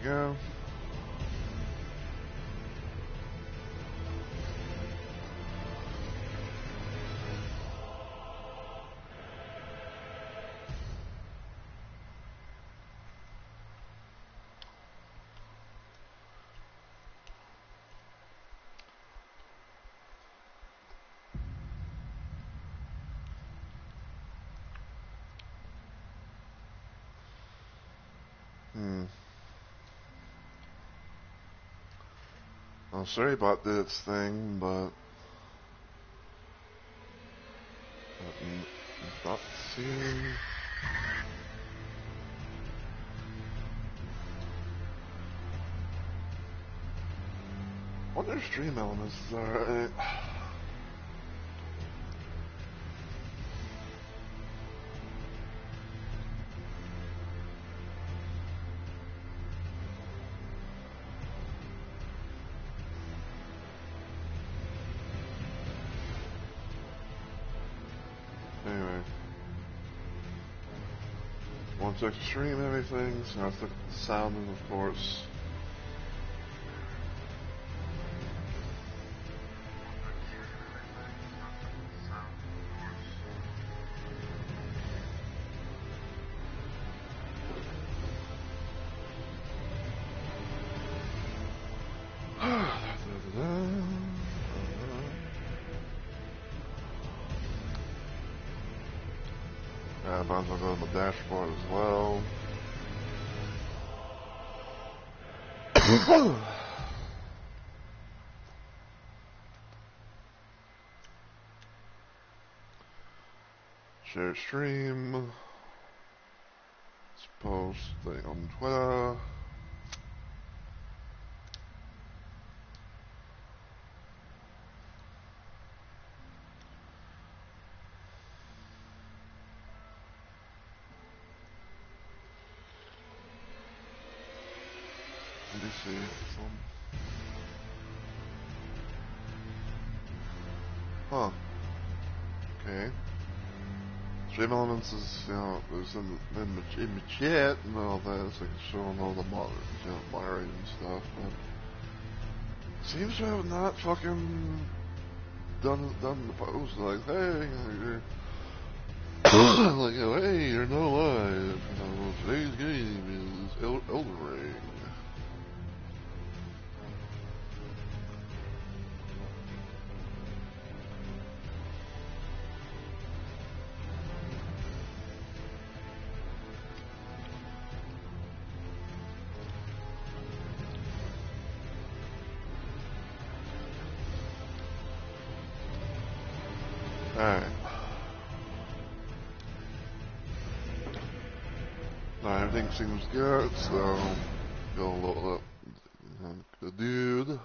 go. Well, sorry about this thing, but not seeing. Wonder if Stream Elements is alright. Anyway. Want to stream everything, so I have to look at the sound and of course. Might as well go to the dashboard as well. Share stream. Let's post thing on Twitter. Let me see. Huh. Okay. Stream Elements is, you know, is in the chat and all that, so I can show them all the moderating and stuff, but seems to have not fucking done the post, like, hey, like, hey, you're not live, you know, today's game is Elden Ring. Alright. Everything seems good, so go load up the dude.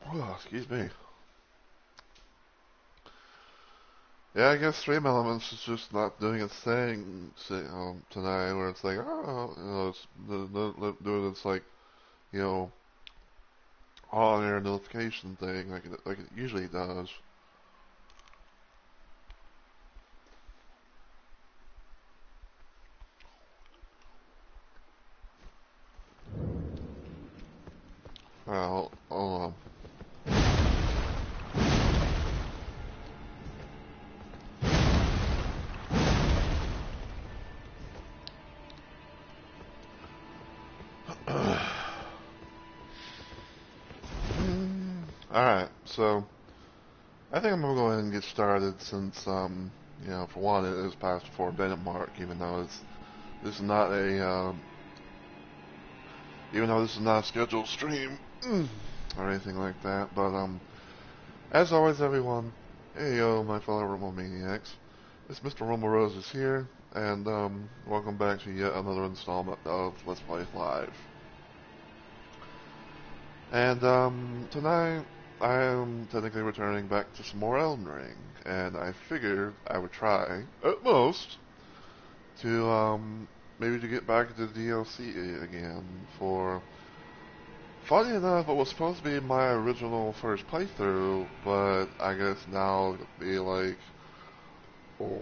Oh, excuse me. Yeah, I guess Stream Elements is just not doing its thing tonight, where it's like, oh, you know, it's doing its, like, you know, on-air notification thing like it usually does. Well, hold on. Alright, so I think I'm gonna go ahead and get started since you know, for one, it is past the 4-minute mark, even though this is not a scheduled stream or anything like that. But as always, everyone, hey yo, my fellow Rumble Maniacs, it's Mr. Rumble Roses here, and welcome back to yet another installment of Let's Play Live. And tonight I am technically returning back to some more Elden Ring, and I figured I would try, at most, to maybe to get back into DLC again for. Funny enough, it was supposed to be my original first playthrough, but I guess now it'll be like oh,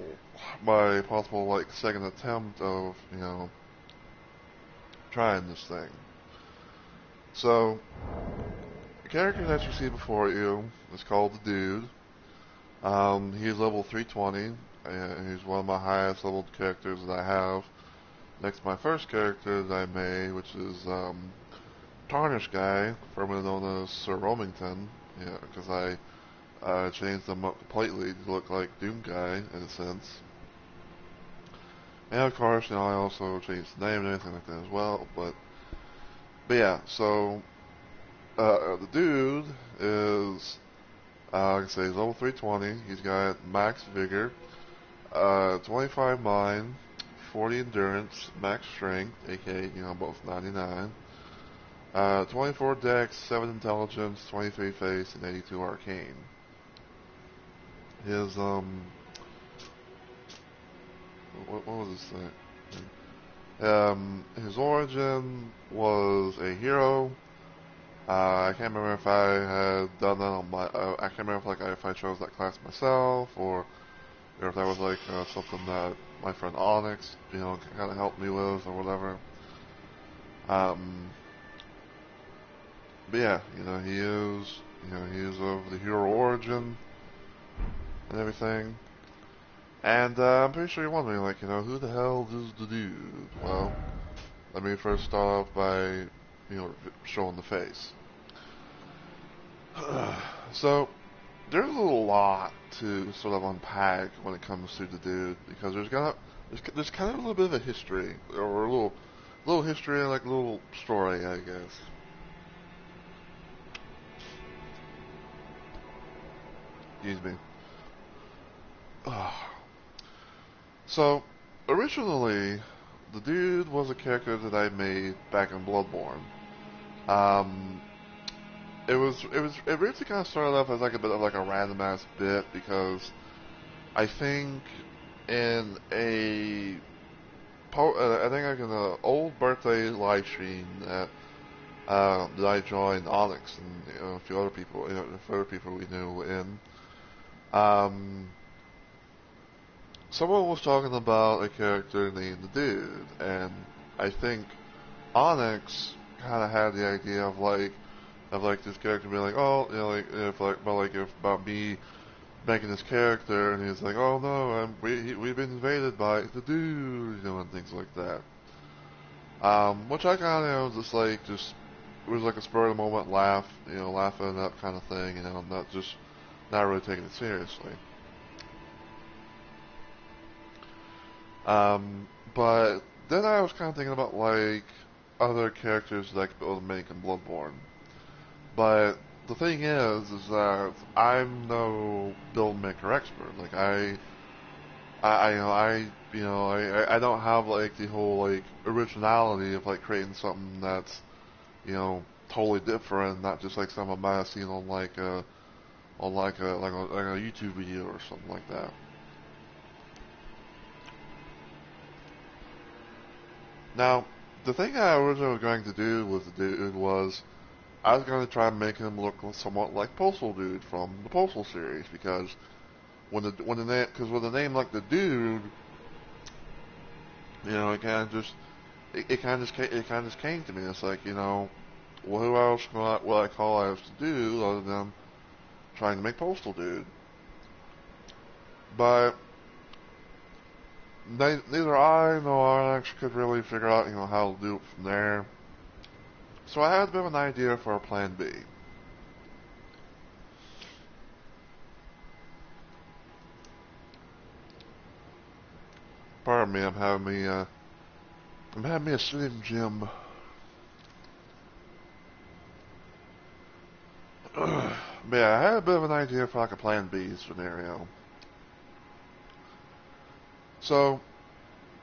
my possible like second attempt of trying this thing. So the character that you see before you is called the Dude. He's level 320, and he's one of my highest leveled characters that I have. Next to my first character that I made, which is Tarnish Guy, formerly known as Sir Romington, because I changed them up completely to look like Doom Guy in a sense. And of course, I also changed the name and everything like that as well. But yeah, so the dude is, like I say, he's level 320. He's got max vigor, 25 mind, 40 endurance, max strength, aka both 99. 24 dex, 7 intelligence, 23 face, and 82 arcane. His what was his thing? His origin was a hero. I can't remember if I had done that on my. I can't remember if I chose that class myself, or if that was like something that my friend Onyx, kind of helped me with, or whatever. But yeah, he is of the hero origin and everything. And I'm pretty sure you're wondering, who the hell is the dude? Well, let me first start off by, showing the face. So, there's a lot to sort of unpack when it comes to the dude, because there's kind of a little bit of a history, or a little history and like a little story, I guess. Excuse me. So, originally, the dude was a character that I made back in Bloodborne. Um, it really kind of started off as like a bit of like a random ass bit because I think in I think like in an old birthday live stream that I joined Onyx and a few other people, a few other people we knew in. Um, Someone was talking about a character named the Dude, and I think Onyx kind of had the idea of like this character being like, oh, if about me making this character, and he's like, oh no, we've been invaded by the Dude, and things like that. Which I kind of just it was like a spur of the moment laugh, laughing at that kind of thing, not really taking it seriously. But then I was kind of thinking about like other characters that I could be able to make in Bloodborne. But the thing is that I'm no build maker expert. Like I don't have like the whole like originality of like creating something that's totally different, not just like something I might have seen on like a YouTube video or something like that. Now, the thing I originally was going to do with the dude was I was going to try and make him look somewhat like Postal Dude from the Postal series because with the name like the Dude, it kind of just it kind of just came to me. It's like well, who else will I call out to do other than trying to make Postal Dude? But neither I nor Alex could really figure out how to do it from there. So I had a bit of an idea for a plan B. Pardon me, I'm having me a Slim Jim. But yeah, I had a bit of an idea for like a plan B scenario. So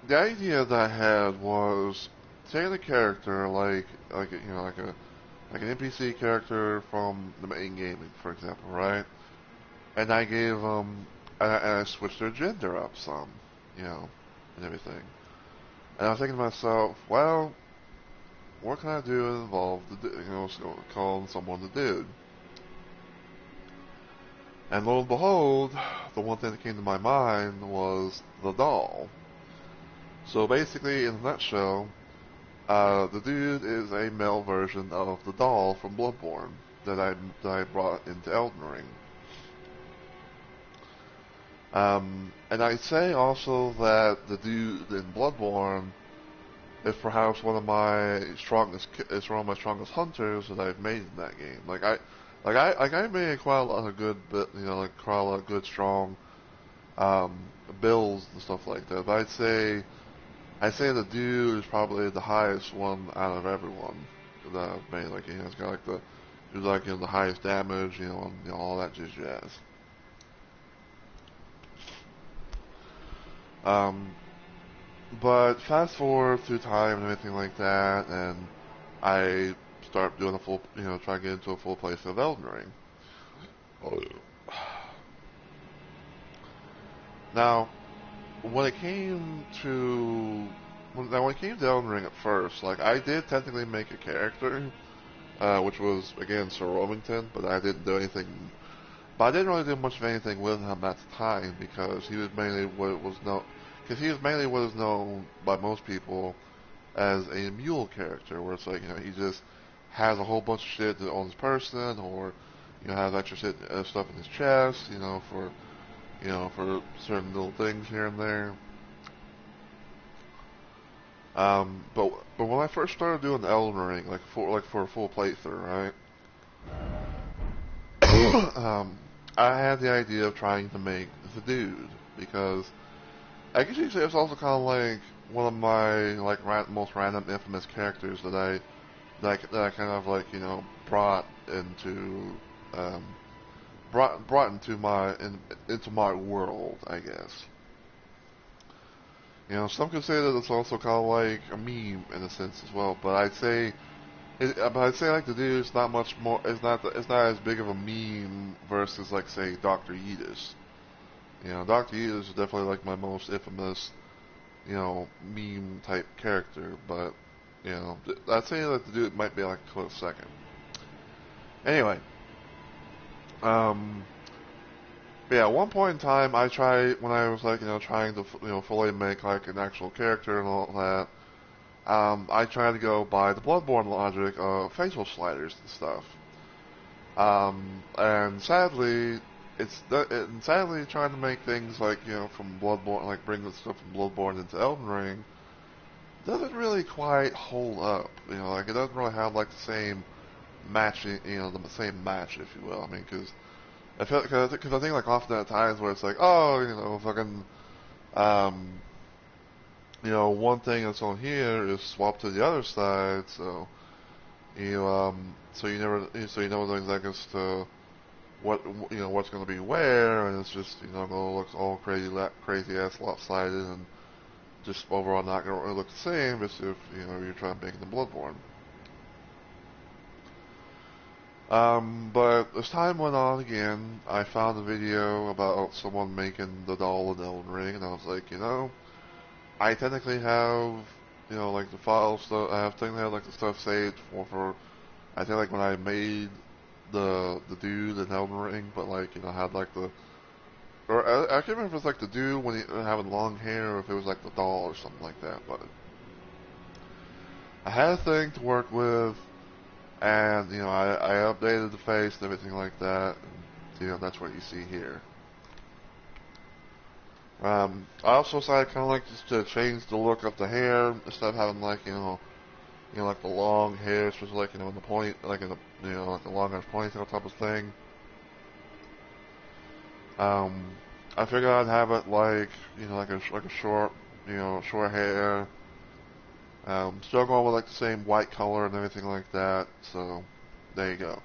the idea that I had was take a character like an NPC character from the main game, for example, right? And I gave them and I switched their gender up some, and everything. And I was thinking to myself, well, what can I do to involve calling someone the dude? And lo and behold, the one thing that came to my mind was the doll. So basically, in a nutshell, the dude is a male version of the doll from Bloodborne that I brought into Elden Ring. And I'd say also that the dude in Bloodborne is perhaps one of my strongest hunters that I've made in that game. I made quite a lot of good, quite a lot of good strong builds and stuff like that. But I'd say the dude is probably the highest one out of everyone that I've made. Like, it's got the highest damage, and all that jazz. Um, but fast forward through time and everything like that, and I start doing try to get into a full playthrough of Elden Ring. Oh. Now, when it came to Elden Ring at first, like I did technically make a character, which was again Sir Romington, but I didn't do anything. But I didn't really do much of anything with him at the time because he was mainly what is known by most people as a mule character, where it's like he just has a whole bunch of shit on his person, or has extra stuff in his chest, for certain little things here and there. But when I first started doing Elden Ring, for a full playthrough, right? I had the idea of trying to make the dude because I guess you could say it's also kind of like one of my most random infamous characters that I kind of brought into um, brought into my world, I guess. Some could say that it's also kind of like a meme in a sense as well, but I'd say like the dude is not much more. It's not as big of a meme versus like say Dr. Yeetus. Dr. Yeetus is definitely like my most infamous, meme type character, but I'd say that the dude might be like a close second. Anyway, um, yeah, at one point in time, I tried when I was trying to fully make like an actual character and all that. I tried to go by the Bloodborne logic of facial sliders and stuff. And sadly trying to make things like from Bloodborne, like bring the stuff from Bloodborne into Elden Ring, doesn't really quite hold up. Like it doesn't really have like the same matching, the same match, if you will. I mean, because I think like often at times where it's like, oh, fucking, um, one thing that's on here is swapped to the other side, so so you never know exactly as to what's going to be where, and it's just going to look all crazy ass lopsided, and just overall not going to really look the same as if you're trying to make it in Bloodborne. But as time went on again, I found a video about someone making the doll in Elden Ring, and I was like, I technically have, like the files, technically have like the stuff saved I think like when I made the dude in Elden Ring, but like, had like or I can't remember if it's like the dude when he having long hair, or if it was like the doll or something like that, but I had a thing to work with, and, I updated the face and everything like that, and, that's what you see here. I also decided kind of like just to change the look of the hair instead of having like like the long hair, especially like in the point, like in the like the long ass ponytail type of thing. Um, I figured I'd have it like like a short short hair. Still going with like the same white color and everything like that. So there you go.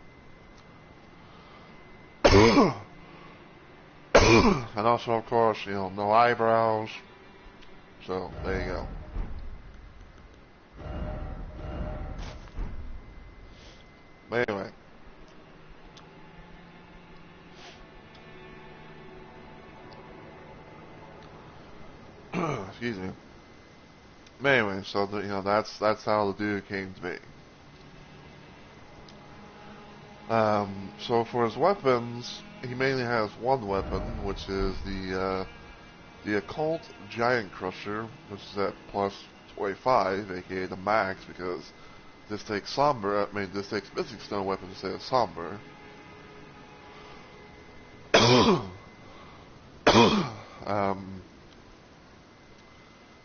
And also, of course, no eyebrows. So there you go. But anyway, excuse me. anyway, so that's how the dude came to be. So for his weapons, he mainly has one weapon, which is the Occult Giant Crusher, which is at plus 25, aka the max, because this takes this takes Mystic Stone weapon instead of Somber.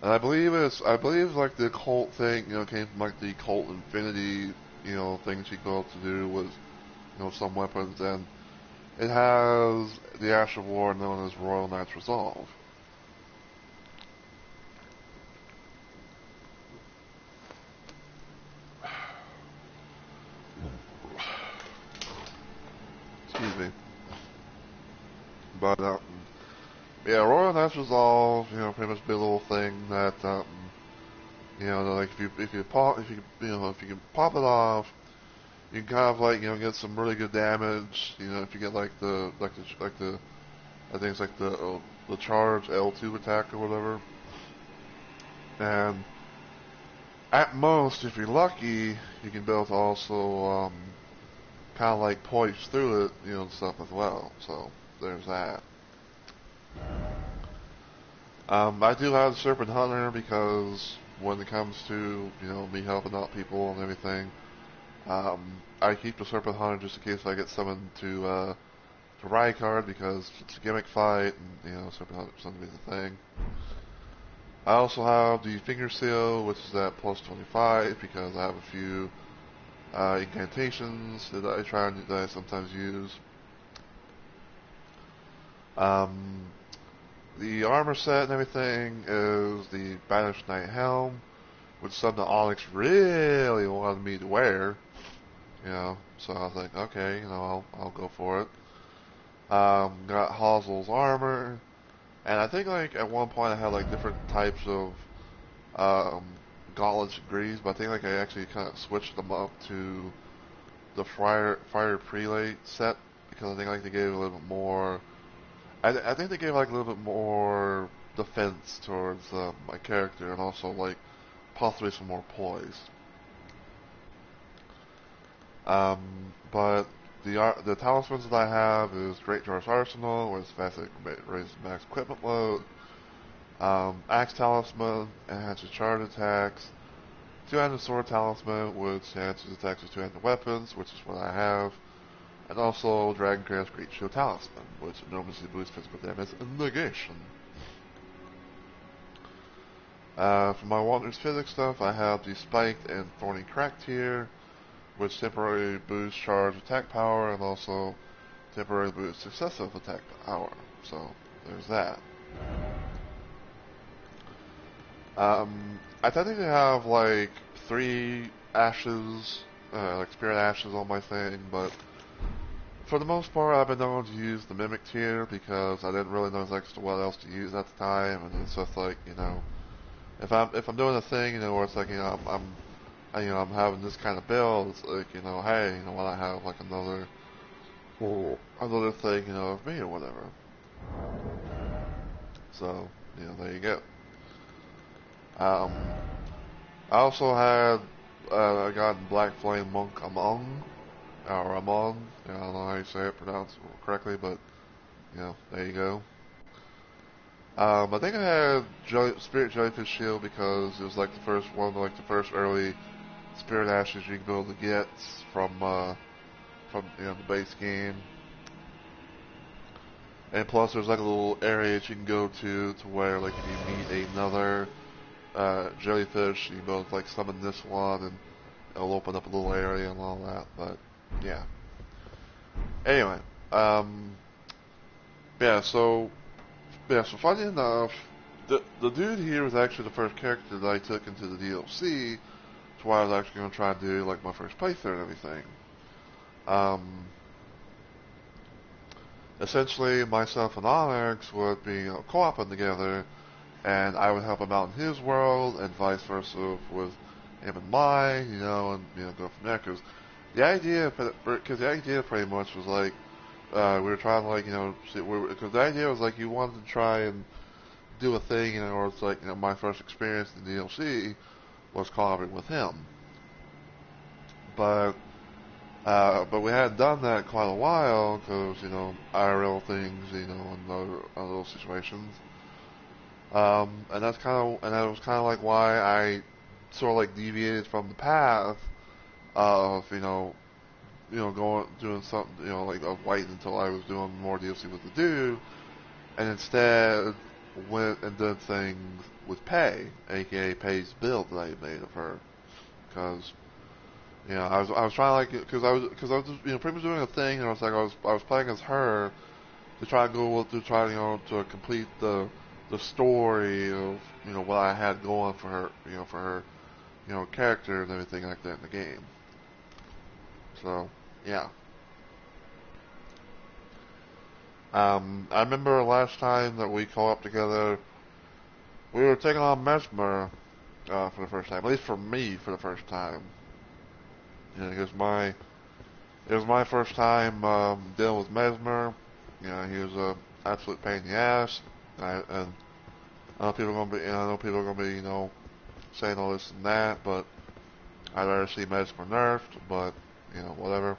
And I believe like the occult thing, came from like the occult infinity, things you go to do with, some weapons, and it has the Ash of War known as Royal Knight's Resolve. Excuse me. But yeah, Royal Knight's Resolve, pretty much be a little thing that like if you can pop it off, you can kind of like get some really good damage. If you get like the I think it's like the charge L2 attack or whatever. And at most, if you're lucky, you can be able to also kind of like poise through it, and stuff as well. So there's that. I do have the Serpent Hunter because when it comes to me helping out people and everything, I keep the Serpent Hunter just in case I get summoned to Rykard because it's a gimmick fight and Serpent Hunter something is a thing. I also have the Finger Seal, which is at plus 25 because I have a few incantations that I sometimes use. The armor set and everything is the Banished Knight Helm, which is something Onyx really wanted me to wear. So I was like, okay, I'll go for it. Got Hossel's armor, and I think like at one point I had like different types of gauntlets and greaves, but I think like I actually kind of switched them up to the Fire Prelate set because I think like they gave a little bit more. I think they gave like a little bit more defense towards my character, and also like possibly some more poise. But the talismans that I have is Great Jar's Arsenal, where it's fast raises max equipment load. Axe Talisman enhances charge attacks. Two-handed Sword Talisman, which enhances attacks with two-handed weapons, which is what I have. And also Dragon Crest Great Shield Talisman, which enormously boosts physical damage and negation. For my Wanderer's Physics stuff, I have the Spiked and Thorny Crack tier, which temporarily boosts charge attack power and also temporarily boosts successive attack power. So there's that. I technically have like 3 ashes, like spirit ashes on my thing, but for the most part I've been known to use the Mimic tier because I didn't really know exactly what else to use at the time, and it's just like, if I'm doing a thing, where it's like, I'm having this kind of build, it's like, hey, why not have like another thing, of me or whatever. So, there you go. I also had, I got Black Flame Monk Amon, or Amon, I don't know how you say it, pronounce it correctly, but, there you go. I think I had Spirit Jellyfish Shield because it was like the first one, like the first early Spirit Ashes you can be able to get from the base game. And plus there's like a little area that you can go to where like if you meet another jellyfish, you both like summon this one and it'll open up a little area and all that, but yeah. Anyway, so funny enough, the dude here was actually the first character that I took into the DLC, to why I was actually going to try to do like my first playthrough and everything. Essentially, myself and Onyx would be co-oping together, and I would help him out in his world, and vice versa with him and mine, and go from there. Because the idea pretty much was like we were trying to like because the idea was like you wanted to try and do a thing, you know, where it's like, you know, my first experience in DLC was collabing with him. But we hadn't done that quite a while because, you know, IRL things, you know, and other little situations. And that was kind of like why I sort of like deviated from the path of, doing something, you know, like of waiting until I was doing more DLC with the dude, and instead went and did things with Pei, aka Pei's build that I made of her, because I was trying to like because I was you know pretty much doing a thing, and I was like I was playing as her to try to to complete the story of what I had going for her character and everything like that in the game. So yeah. I remember last time that we co-op together, we were taking on Mesmer for the first time. At least for me, for the first time. It was my first time dealing with Mesmer. He was a absolute pain in the ass. And I know people are gonna be, saying all this and that, but I'd rather see Mesmer nerfed. But whatever.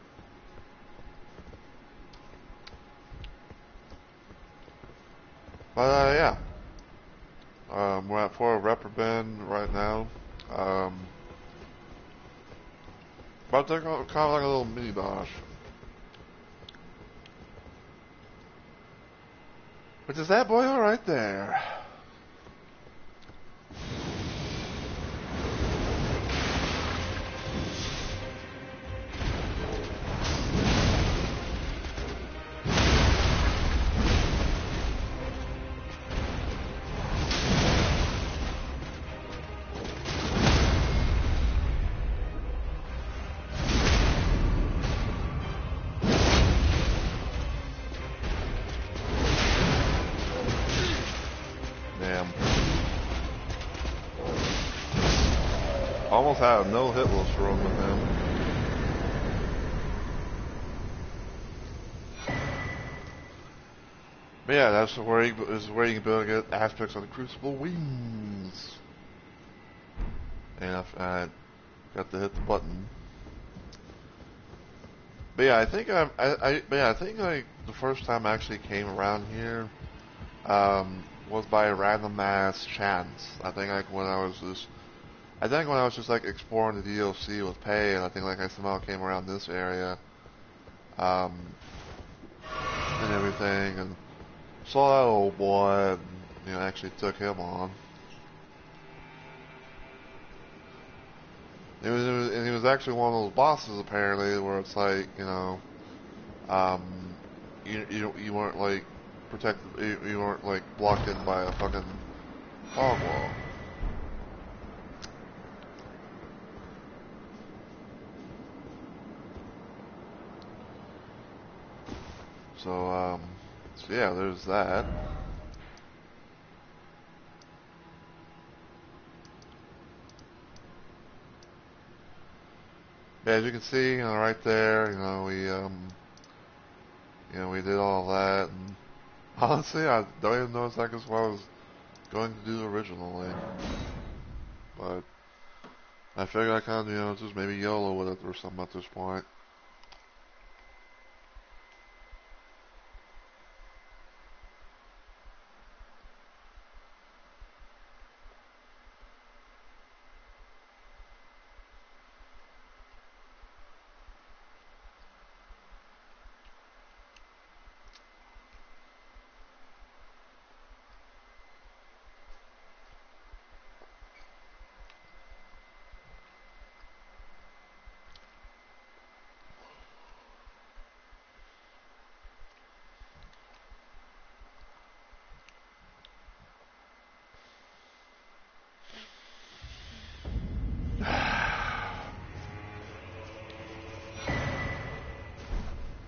But yeah. We're at 4 Reprobin right now. About to take kind of like a little mini boss. Which is that boy right there. Almost had a no hit list run with him. But yeah, this is where you can build get aspects of the Crucible wings. And I got to hit the button. But yeah, I think the first time I actually came around here was by a random ass chance. I think when I was just like exploring the DLC with Pei, and I think like I somehow came around this area, and everything, and saw that old boy, and actually took him on. And he was actually one of those bosses apparently, where it's like you weren't like protected, you weren't like blocked in by a fucking fog wall. So yeah, there's that. Yeah, as you can see, right there, we did all that, and honestly, I don't even know exactly what I was going to do originally, but I figured I kind of, just maybe YOLO with it or something at this point.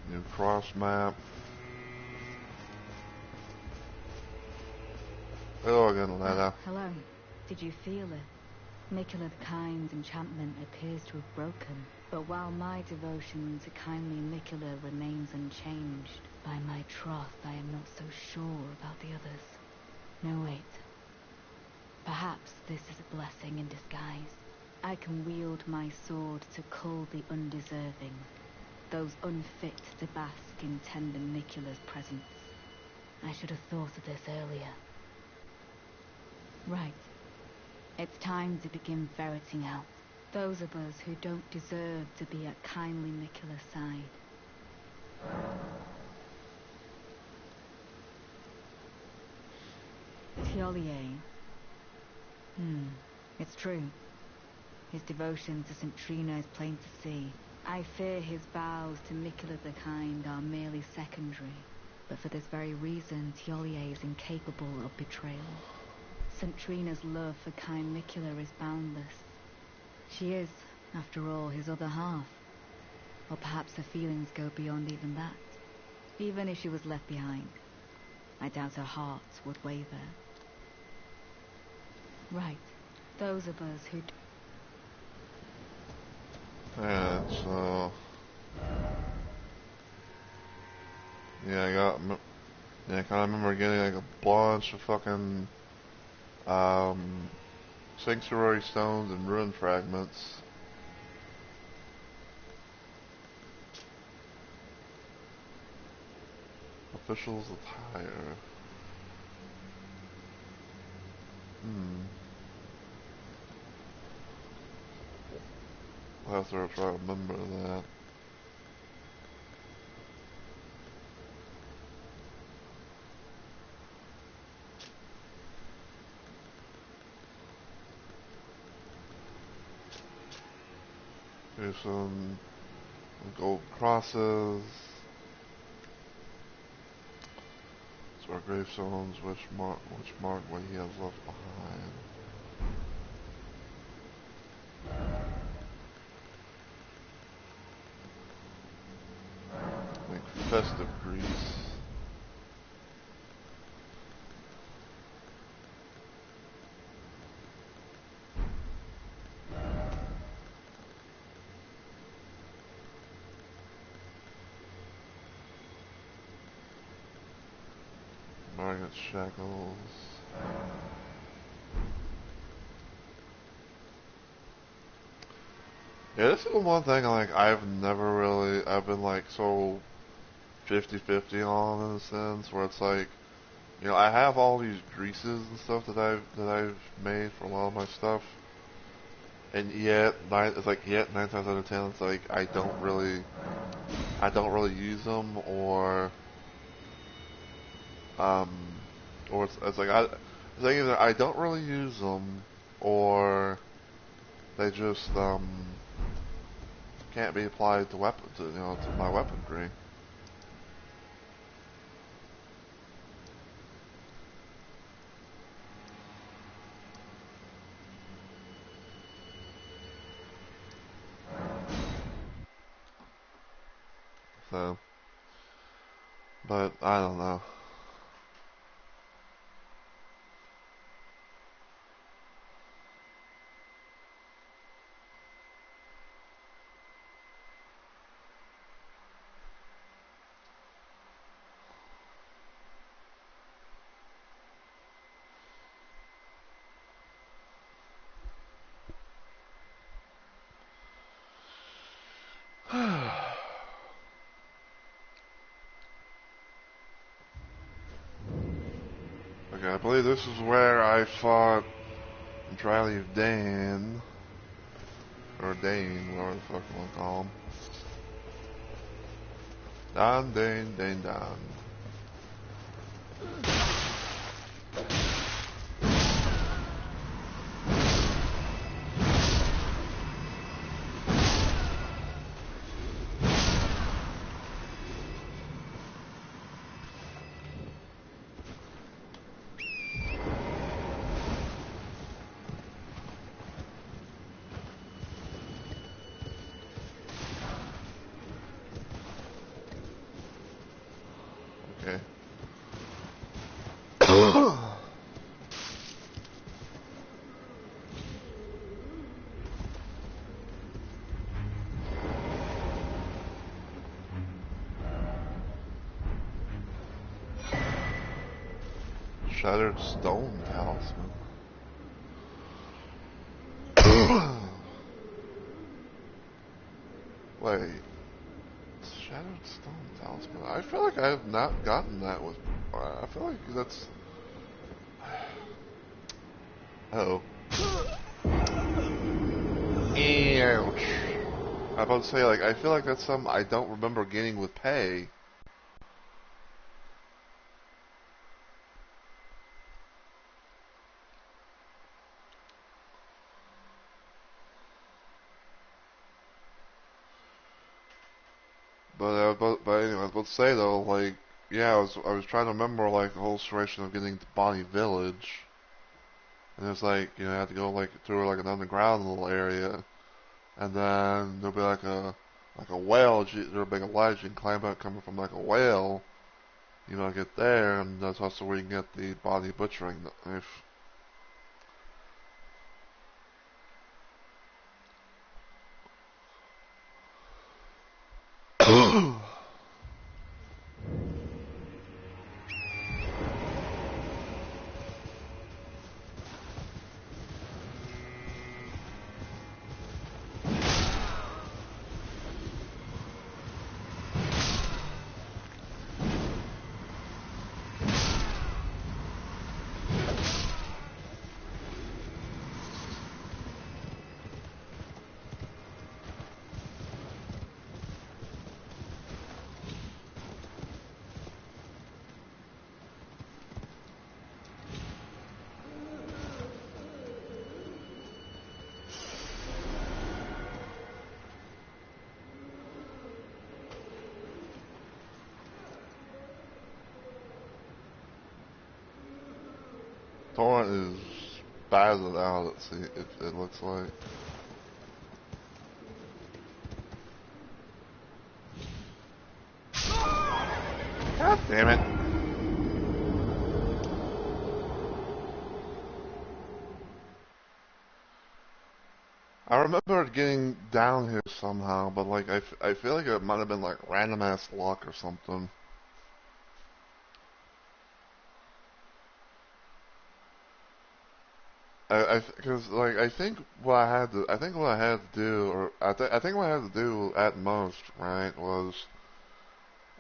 New cross map. Hello again, Lena. Hello. Did you feel it? Miquella the Kind's enchantment appears to have broken, but while my devotion to kindly Miquella remains unchanged, by my troth I am not so sure about the others. No, wait. Perhaps this is a blessing in disguise. I can wield my sword to cull the undeserving, those unfit to bask in tender Nicula's presence. I should have thought of this earlier. Right. It's time to begin ferreting out those of us who don't deserve to be at kindly Nicula's side. Thiollier. It's true. His devotion to St. Trina is plain to see. I fear his vows to Nicula the Kind are merely secondary, but for this very reason, Thiollier is incapable of betrayal. St. Trina's love for kind Nicula is boundless. She is, after all, his other half. Or perhaps her feelings go beyond even that. Even if she was left behind, I doubt her heart would waver. Right. Those of us who... And so... Yeah, I kinda remember getting like a bunch of fucking... Sanctuary stones and ruin fragments. Official's attire. I'll have to try to remember that. Here's some gold crosses. These are gravestones which mark what he has left behind. Like festive grease. Margaret shackles. Yeah, this is the one thing I've been like so 50-50 on in a sense where it's like, you know, I have all these greases and stuff that I've made for a lot of my stuff, and yet 9 times out of 10 it's like I don't really use them, um it's like either I don't really use them or they just can't be applied to to my weaponry. So, but I don't know. Okay, I believe this is where I fought Dryleaf Dan. Or Dane, whatever the fuck you want to call him. Dane. Okay. Shattered stone talisman. Wait. Shattered stone talisman. I feel like I have not gotten that with. I feel like that's. Oh. Ouch. I was about to say, like, I feel like that's something I don't remember getting with pay. But anyway, I was about to say though, like, yeah, I was trying to remember like the whole situation of getting to Bonnie Village, and it's like, you know, I had to go like through like an underground little area, and then there'll be like a whale. There'll be a ledge you can climb up coming from like a whale. You know, get there, and that's also where you can get the Bonnie butchering knife. Torrent is spazzing out, it looks like. God damn it. I remember getting down here somehow, but like I feel like it might have been like random ass luck or something. Because like I think what I had to do, or I think what I had to do at most, right, was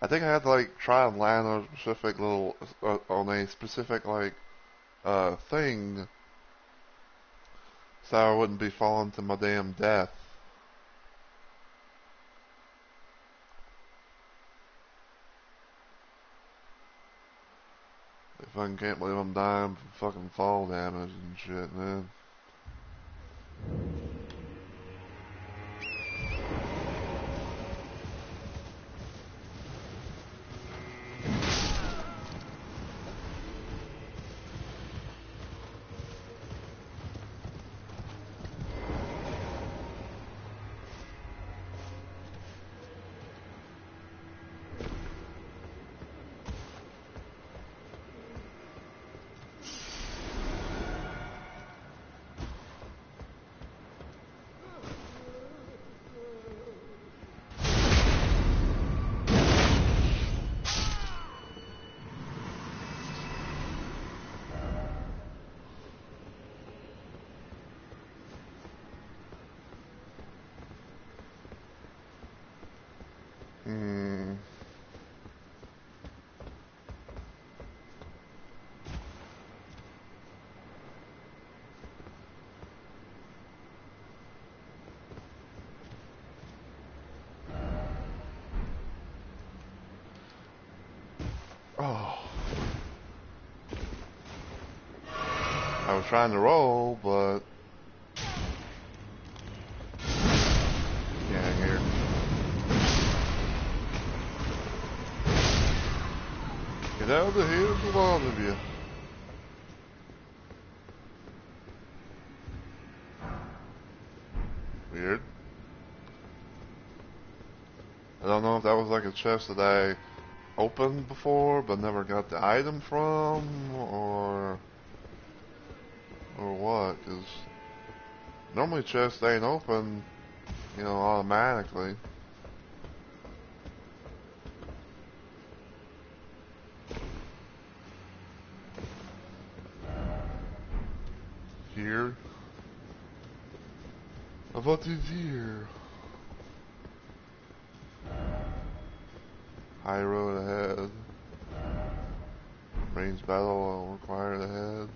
I think I had to like try and land on a specific little on a specific like thing, so I wouldn't be falling to my damn death. I fucking can't believe I'm dying from fucking fall damage and shit, man. Hmm. Oh. I was trying to roll, but yeah, here. Get out of here, the lot of you. Weird. I don't know if that was like a chest that I opened before but never got the item from, or what, because normally chests ain't open, you know, automatically. here? What is here? High road ahead. Range battle required ahead.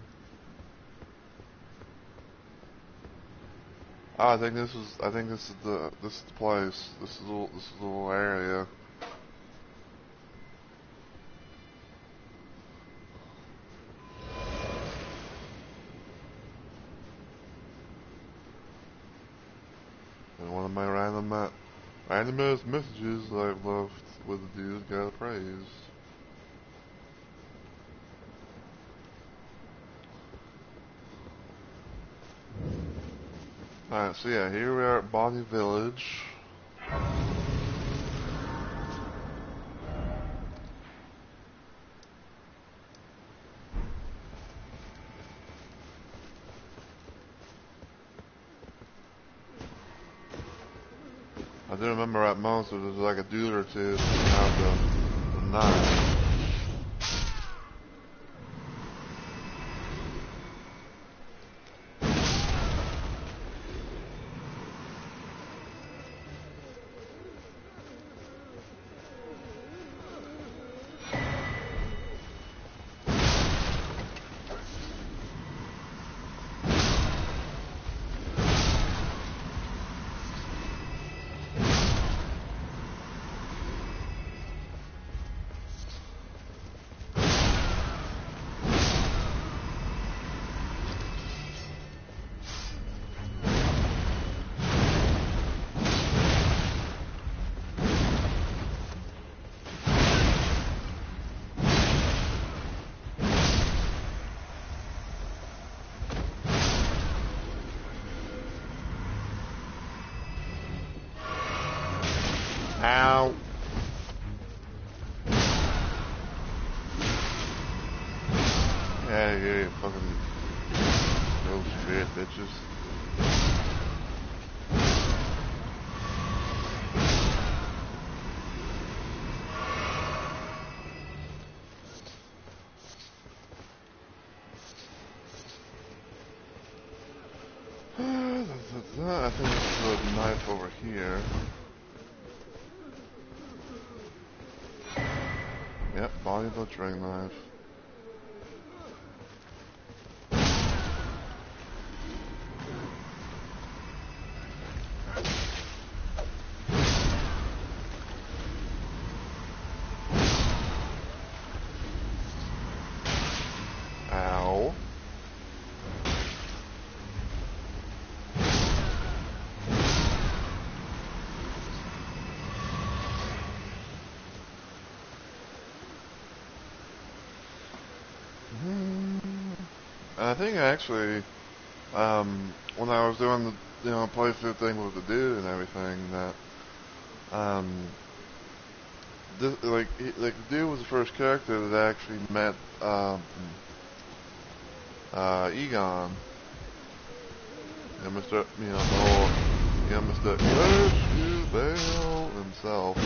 Oh, I think this is the place. This is the little area. And one of my randomest messages I've left with the dude got praised. Alright, so yeah, here we are at Bonnie Village. I do remember at most there was like a dude or two out the knife. Ow. Yeah, you fucking no shit, bitches. I think this is a knife over here. Yep, body butchering knife. Ow. I think actually, when I was doing the, playthrough thing with the dude and everything, that, this, like the dude was the first character that actually met, Egon. Mr. The whole, Mr. Rescue Bell himself.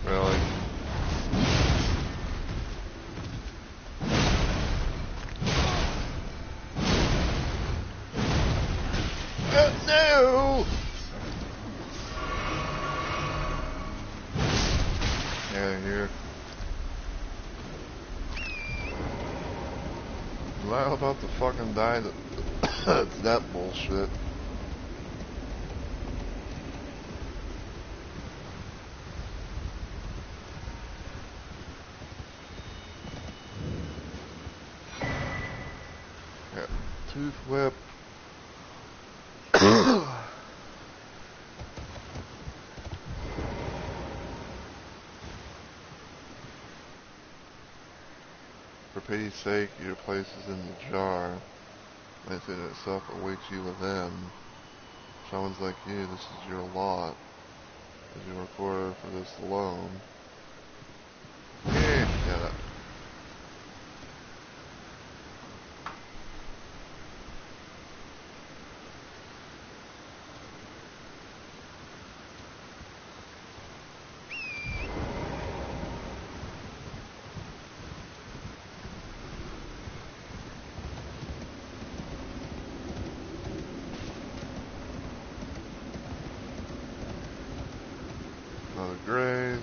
Really. No! Yeah, here. I'm not about to fucking die. That's that bullshit. Yeah. Tooth whip. For pity's sake, your place is in the jar. Life in itself awaits you within. Someone's like you, this is your lot. As you record for this alone. Yeah, that. Another grace.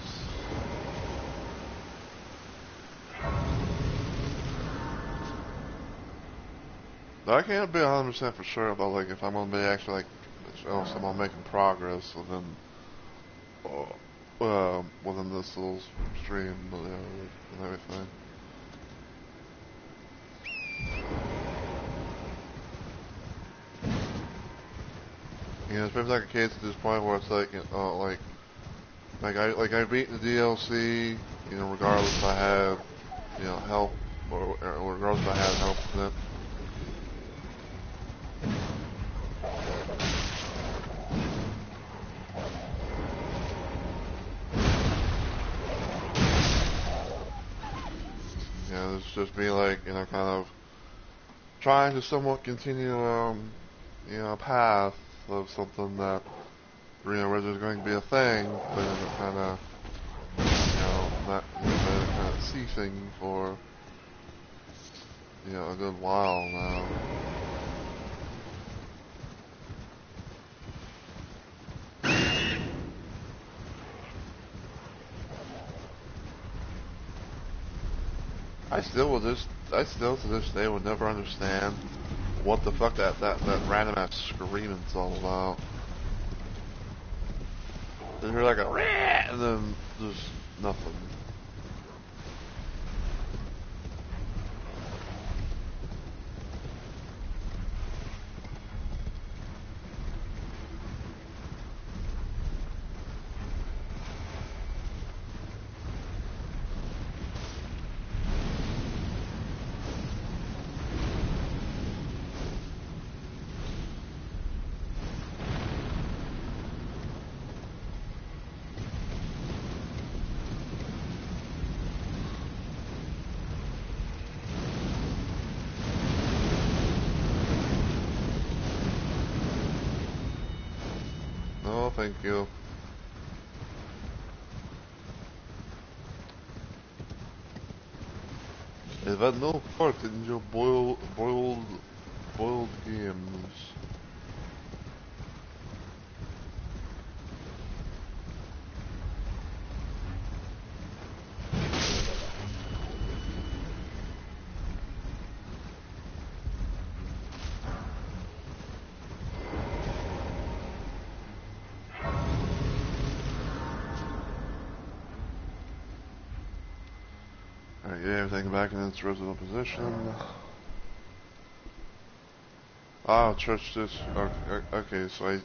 I can't be 100% for sure about like if I'm gonna be actually like someone making progress within this little stream, but yeah, and everything. You know, it's maybe like a case at this point where it's like I've beaten the DLC, you know, regardless if I had help or regardless if I had help with it. It's just me like, kind of trying to somewhat continue, a path of something that, where there's going to be a thing, but it kind of, not, kind of ceasing for, a good while now. I still to this day would never understand what the fuck that random ass screaming's all about. You hear like a rah, and then there's nothing. No, thank you. I've had no part in your boiled games. Alright, get everything back in its original position. Ah, church this. Okay, so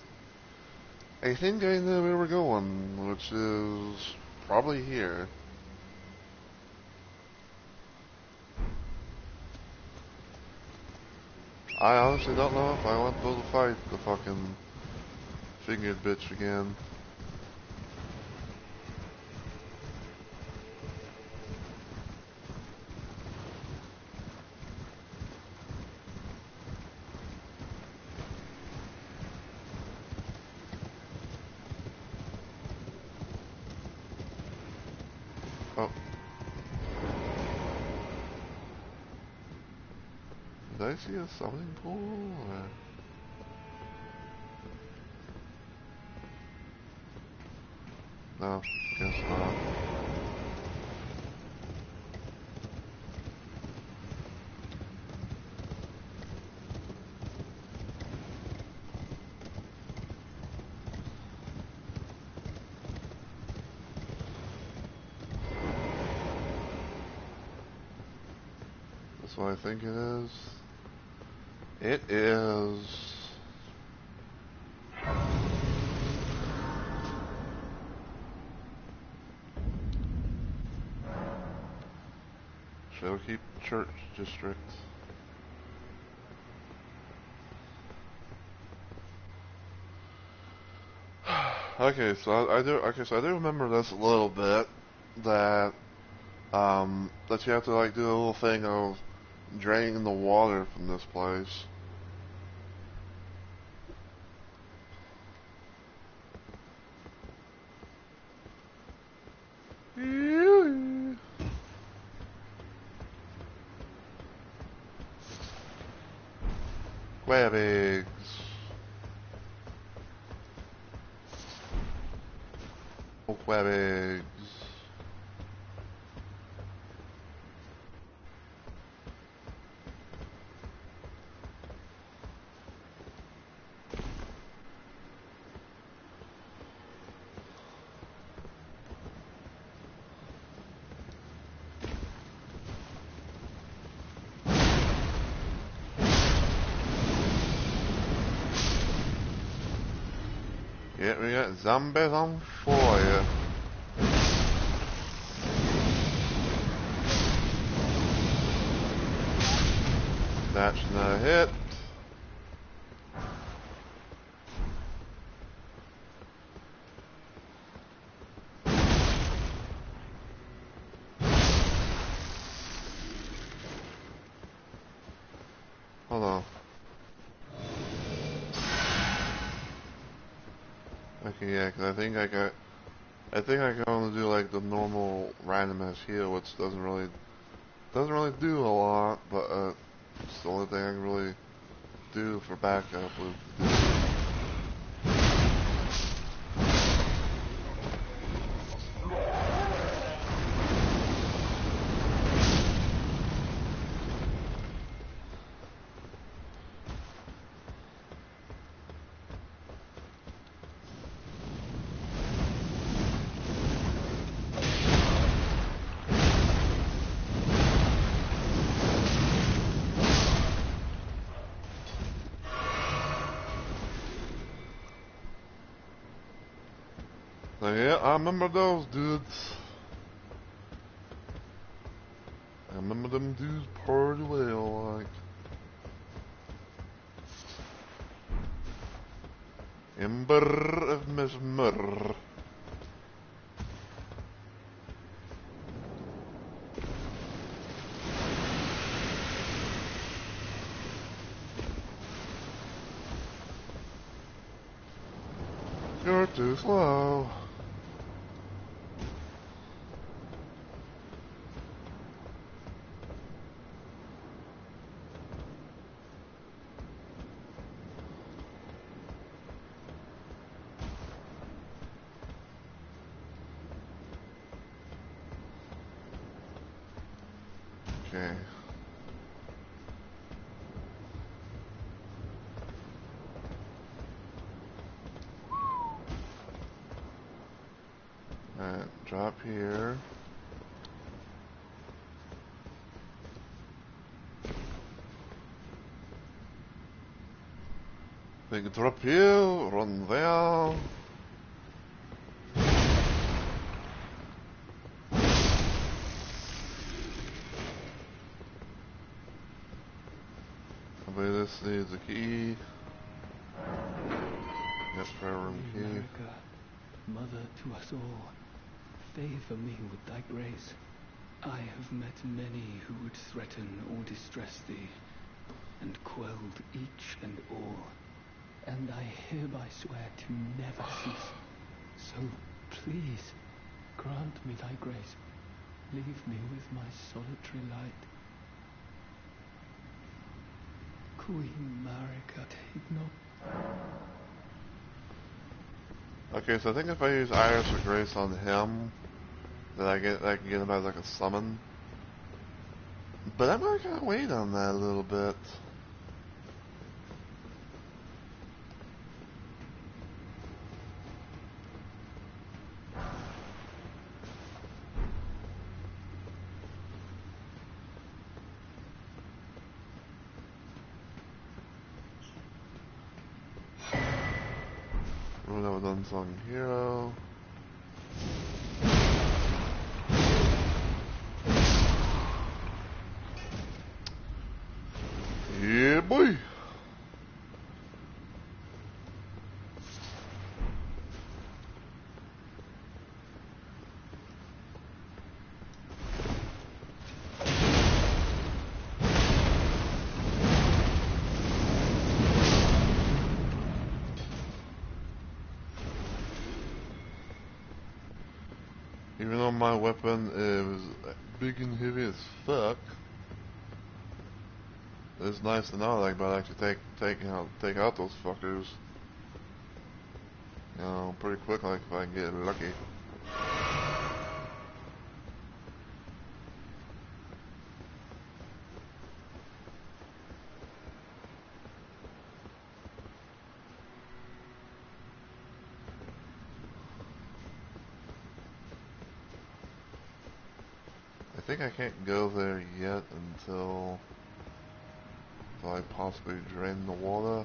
I think I know where we're going, which is probably here. I honestly don't know if I want to go to fight the fucking fingered bitch again. Oh. Did I see a summoning pool? Or... No, guess not. That's what I think it is. It is... Shadowkeep Church District. Okay, so I do remember this a little bit, that That you have to like do a little thing of draining the water from this place. Crab eggs. Oh, crab eggs. Yeah, we got zombies on fire. That's not a hit. Hold on. Okay, yeah, 'cause I think I can only do like the normal randomized heal, which doesn't really do a lot, but it's the only thing I can really do for backup with. So yeah, I remember those dudes. I remember them dudes pretty well, like. Ember of Mesmer. You're too slow. Okay. Alright, drop here. Big drop here, run there. I believe this needs a key. Yep, prayer room key. America, mother to us all, favor me with thy grace. I have met many who would threaten or distress thee, and quelled each and all, and I hereby swear to never cease. So please, grant me thy grace. Leave me with my solitary light. Queen Marika, take not. Okay, so I think if I use Iris of Grace on him, then I can get him as like a summon. But I'm gonna wait on that a little bit. Rune of an Unsung Hero. Yeah, boy. Even though my weapon is big and heavy as fuck, it's nice to know that I can actually take out those fuckers, you know, pretty quick, like if I can get lucky. I think I can't go there yet until I possibly drain the water.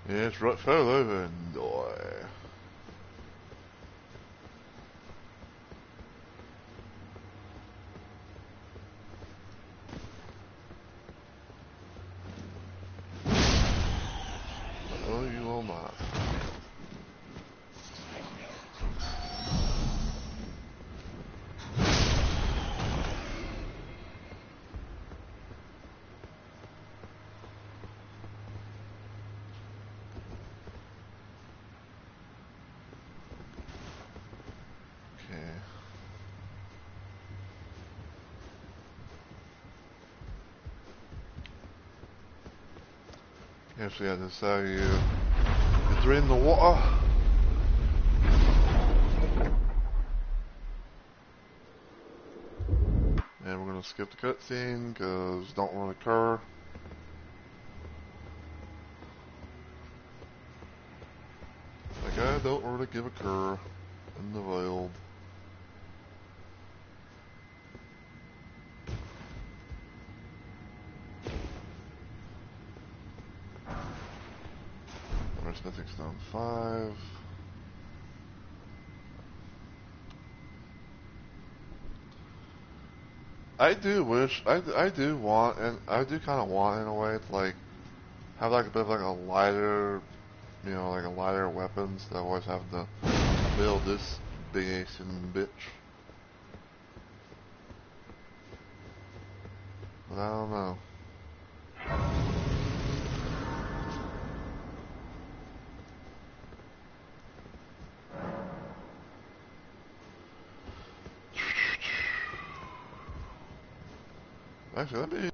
Yes, right, fell over and die. Oh, you will not. Okay. Actually, I just saw you drain the water. And we're gonna skip the cutscene because don't want to occur. Like I don't really give a cur in the wild. Smithing Stone 5. I do wish, I do want, and I do kind of want in a way to like have like a bit of like a lighter, you know, like a lighter weapon instead of always having to build this big ass bitch. But I don't know. Actually,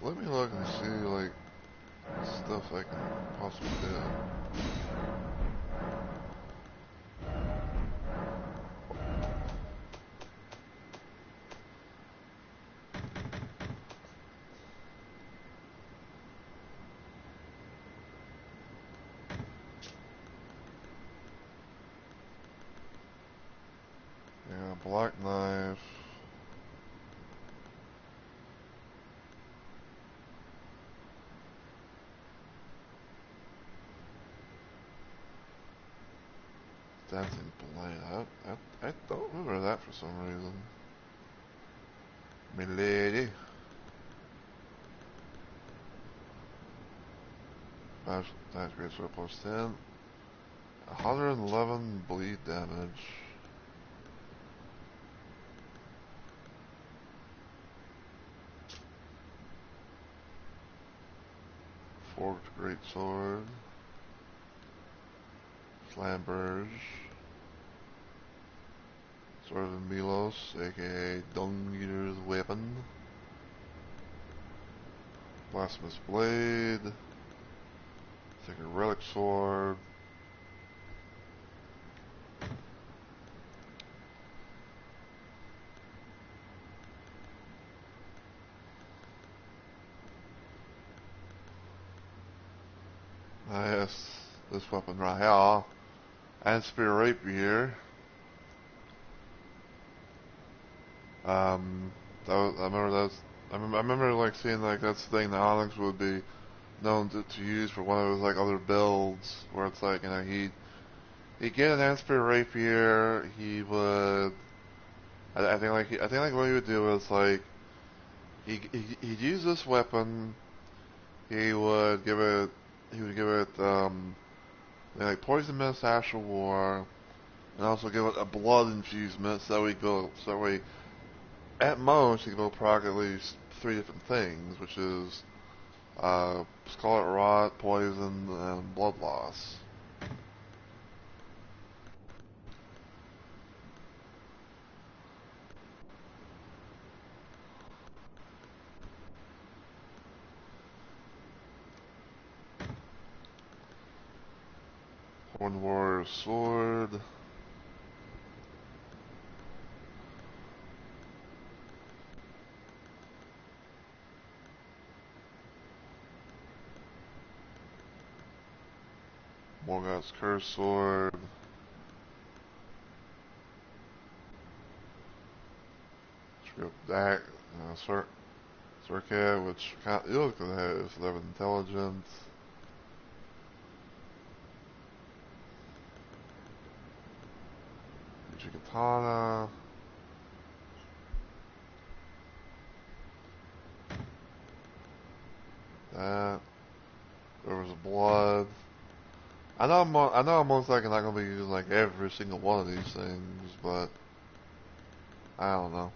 let me look and see like stuff I can possibly do. Yeah, black knife. Dancing blade. I don't remember that for some reason. Milady. That's great sword plus 10. 111 bleed damage. Forged great sword. Flamberge. Sword of Milos, aka Dung Eater's weapon. Blasphemous blade. Sacred relic sword. Yes, this weapon right here. And spear rapier. I remember that's. I remember like seeing like that's the thing the Onyx would be known to use for one of his like other builds, where it's like he'd get an Ansper rapier. He would, I think like what he would do is like he'd use this weapon. He would give it like poison mist, astral war, and also give it a blood infusement. So we at most he can go proc at least 3 different things, which is Scarlet Rot, Poison, and Blood Loss. Horn Warrior Sword. Morgoth's Curse Sword. That, Circuit, which you look at that is 11 intelligence. Katana. That. There was blood. I know I'm most likely not gonna be using like every single one of these things, but I don't know.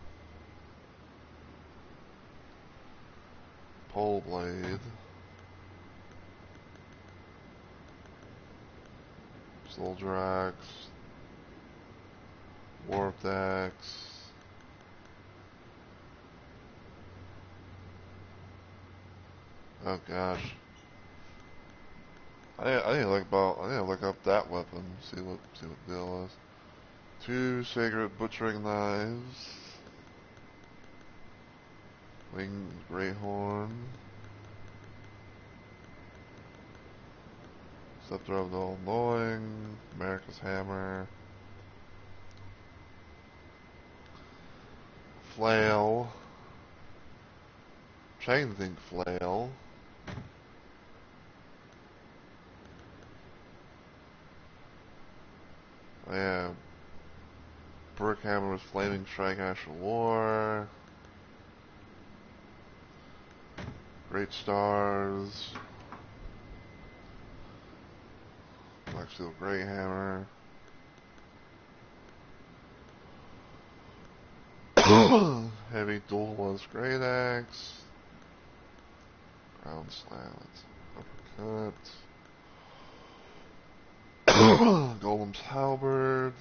Pole blade. Soldier axe. Warped axe. Oh gosh. I need to look up that weapon. See what the deal is. 2 sacred butchering knives. Winged Greathorn. Scepter of the All-Knowing. America's Hammer. Flail. Chain Think Flail. Yeah. Brick Hammer's Flaming Strike Astral War. Great Stars. Black Steel Great Hammer. Heavy Dual Lance Great Axe. Ground Slant. Uppercut. Golem's Halberd.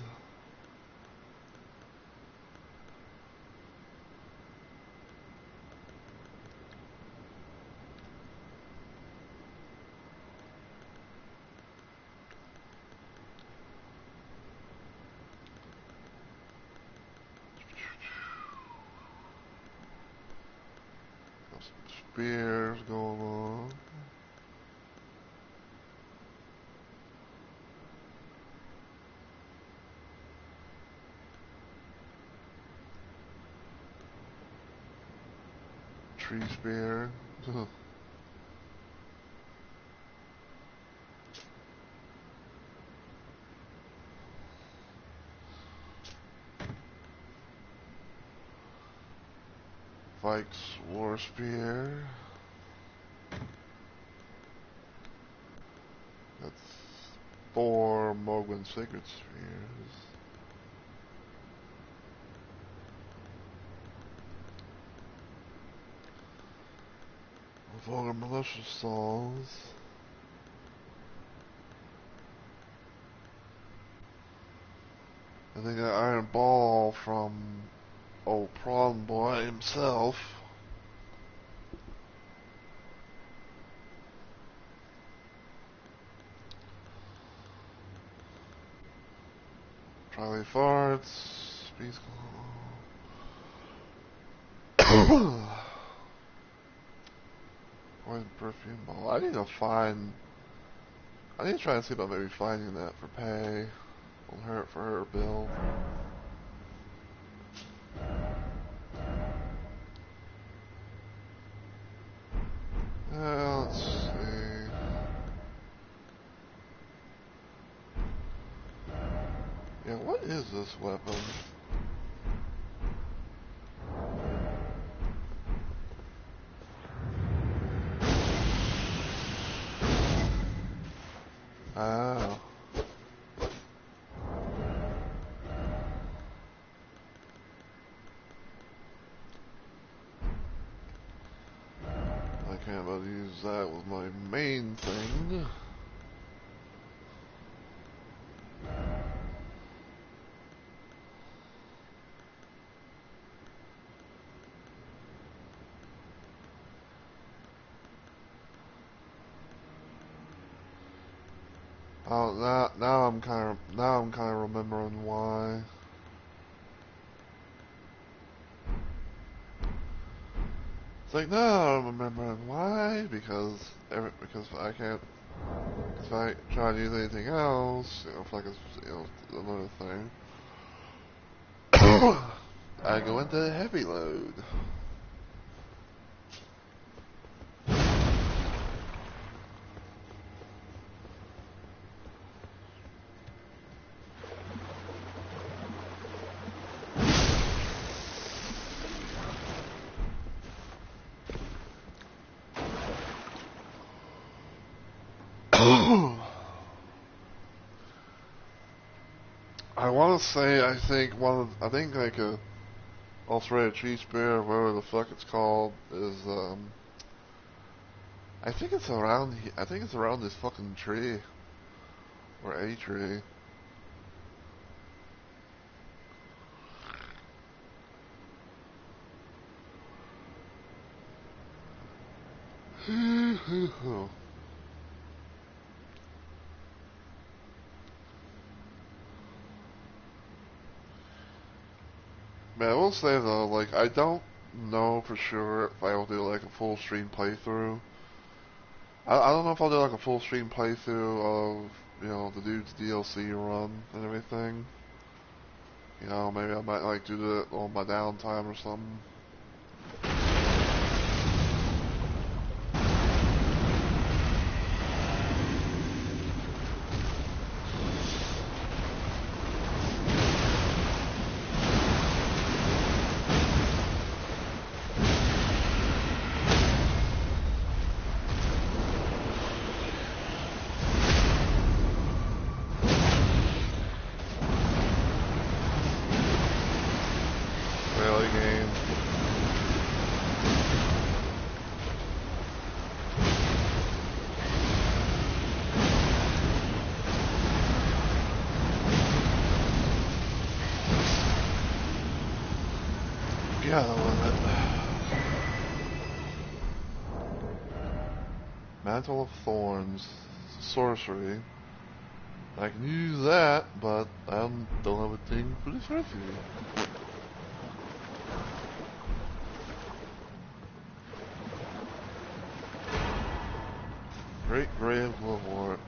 Got some spears going on. Tree spear. Vikes War Spear. That's 4 Mogwin Sacred Spheres. Vulgar Militia Saws. And they got Iron Ball from old Prawn Boy himself. Charlie Farts. Beast Poison Perfume Ball. I need to try and see about maybe finding that for pay on her for her build. Let's see. Yeah, what is this weapon? Oh. I can't really use that with my main thing. Oh, now I'm kind of remembering why. It's like, no, I'm remembering why, because I can't, if I try to use anything else, if like it's, another thing, I go into heavy load. I want to say, I think like a ulcerated tree spear, or whatever the fuck it's called, is, I think it's around this fucking tree. Or a tree. Man, I will say though, like, I don't know for sure if I will do like a full stream playthrough. I don't know if I'll do like a full stream playthrough of, the dude's DLC run and everything. Maybe I might like do that on my downtime or something. Really, game. Yeah, the limit. Mantle of Thorns. Sorcery. I can use that, but I don't have a thing for the sorcery. Great Grave Liverwort.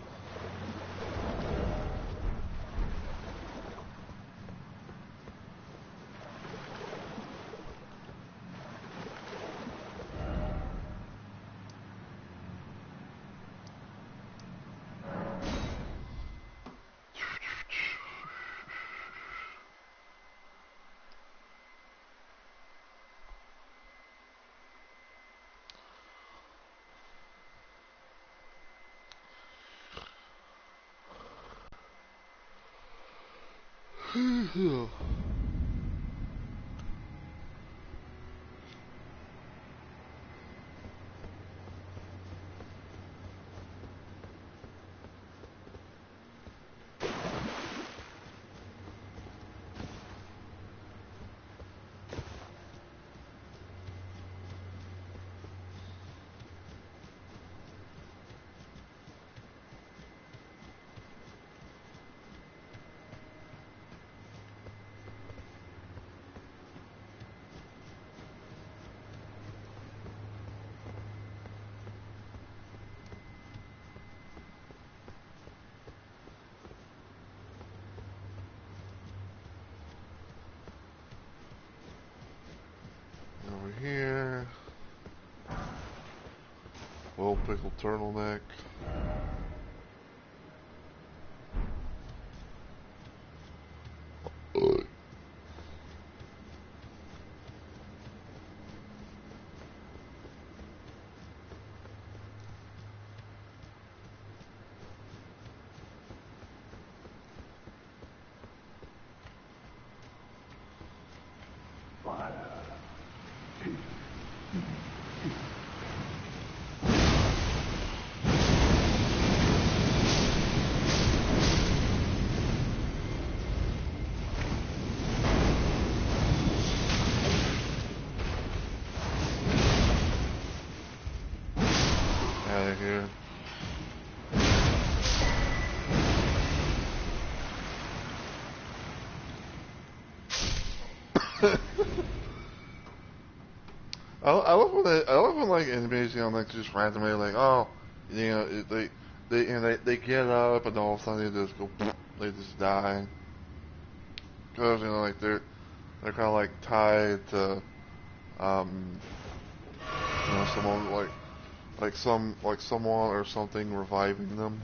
Over here. Well pickled turtleneck. Out of here. I love when like enemies, you know, like just randomly like, oh, you know, they get up and all of a sudden they just go, they just die. Because, you know, like they're kind of like tied to, um, you know, someone like someone or something reviving them.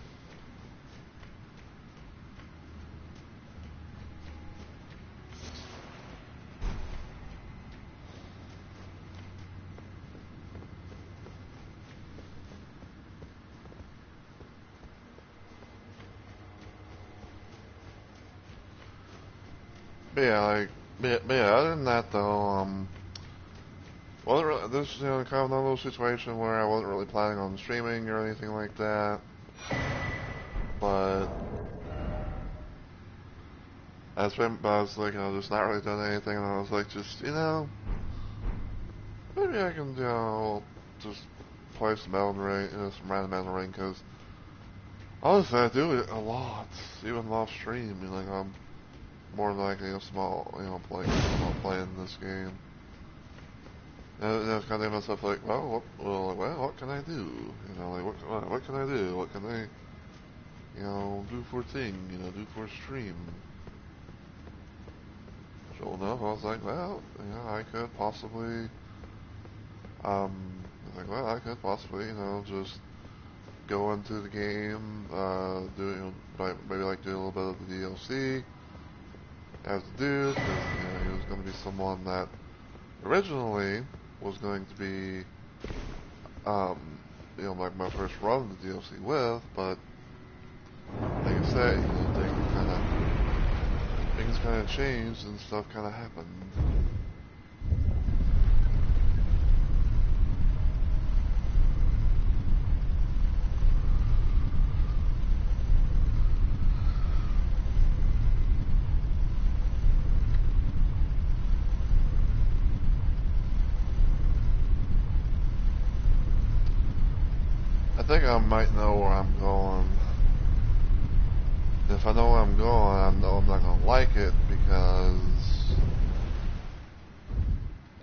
But yeah, but yeah, other than that though, this you know kind of one of those situations where I wasn't really planning on streaming or anything like that, but I was like, you know, just not really done anything, and I was like, just you know, maybe I can you know just play some Elden Ring, you know, some random Elden Ring, because honestly I do it a lot, even off stream. You know, like I'm more than likely playing this game. And I was kind of myself like, what can I do? You know, like what can I do? What can I, you know, do for thing? You know, do for stream? Sure enough, I was like, well, you know, I could possibly, you know, just go into the game, do, you know, maybe like do a little bit of the DLC as the dude, because you know he was going to be someone that originally was going to be, you know, like my first run of the DLC with, but like I say, you know, things kind of changed and stuff kind of happened. I think I might know where I'm going. If I know where I'm going, I know I'm not gonna like it, because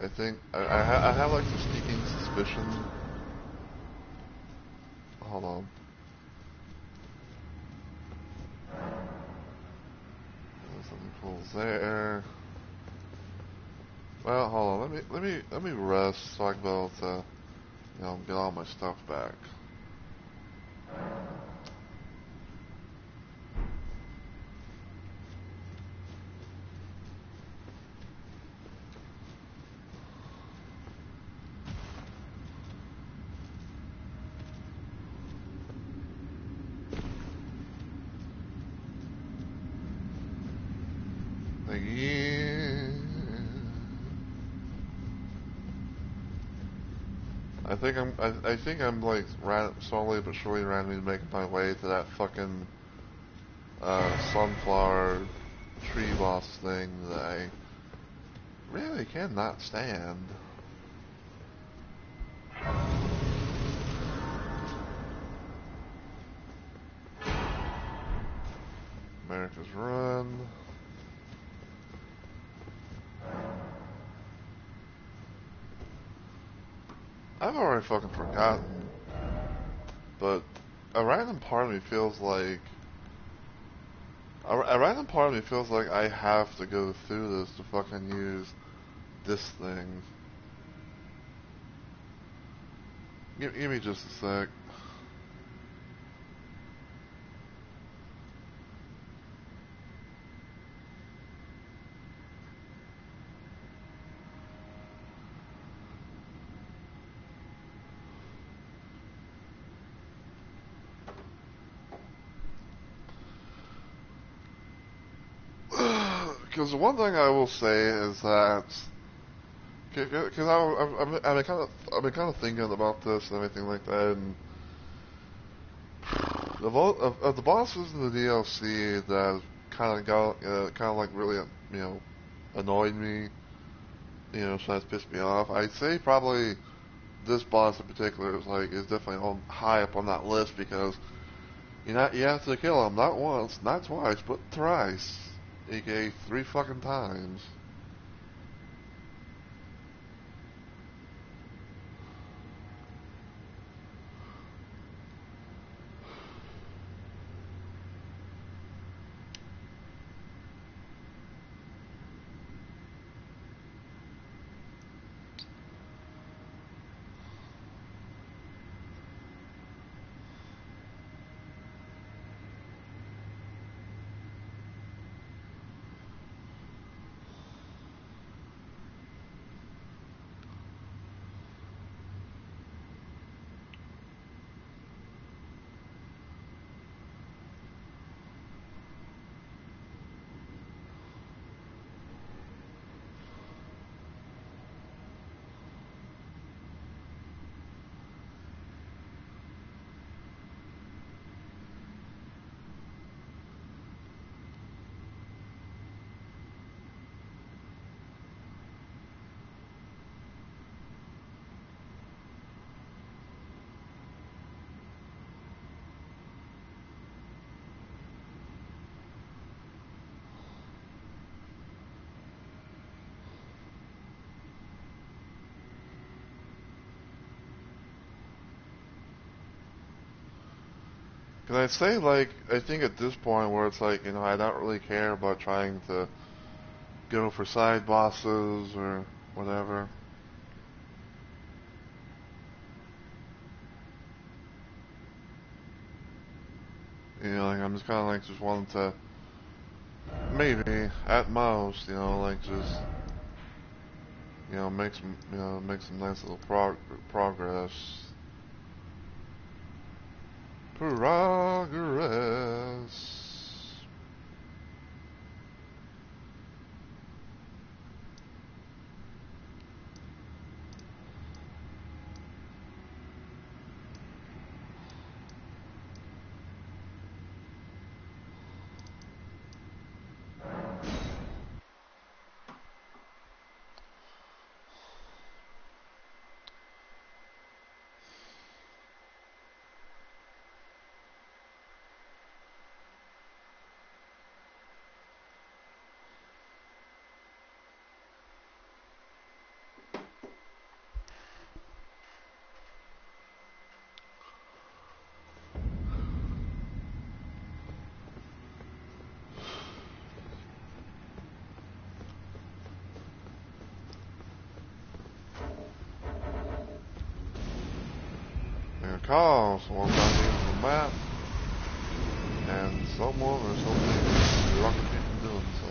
I think I have like the sneaking suspicion. Hold on. There's something cool there. Well, hold on. Let me rest so I can be able to, you know, get all my stuff back. Like, yeah. I think I'm like slowly but surely randomly making my way to that fucking sunflower tree boss thing that I really cannot stand. America's Run. I've already fucking forgotten, but a random part of me feels like a random part of me feels like I have to go through this to fucking use this thing. Give me just a sec. Because the one thing I will say is that Because I've been kind of thinking about this and everything like that, and of the bosses in the DLC that kind of like really, annoyed me, so that's pissed me off. I'd say probably this boss in particular is definitely high up on that list because you have to kill him not once, not twice, but thrice, aka 3 fucking times. Can I say, I think at this point where it's I don't really care about trying to go for side bosses or whatever. I'm just kind of just wanting to, maybe, at most, just, make some nice little progress. Progress. Because someone got into the map, and someone or something is rocket people doing so.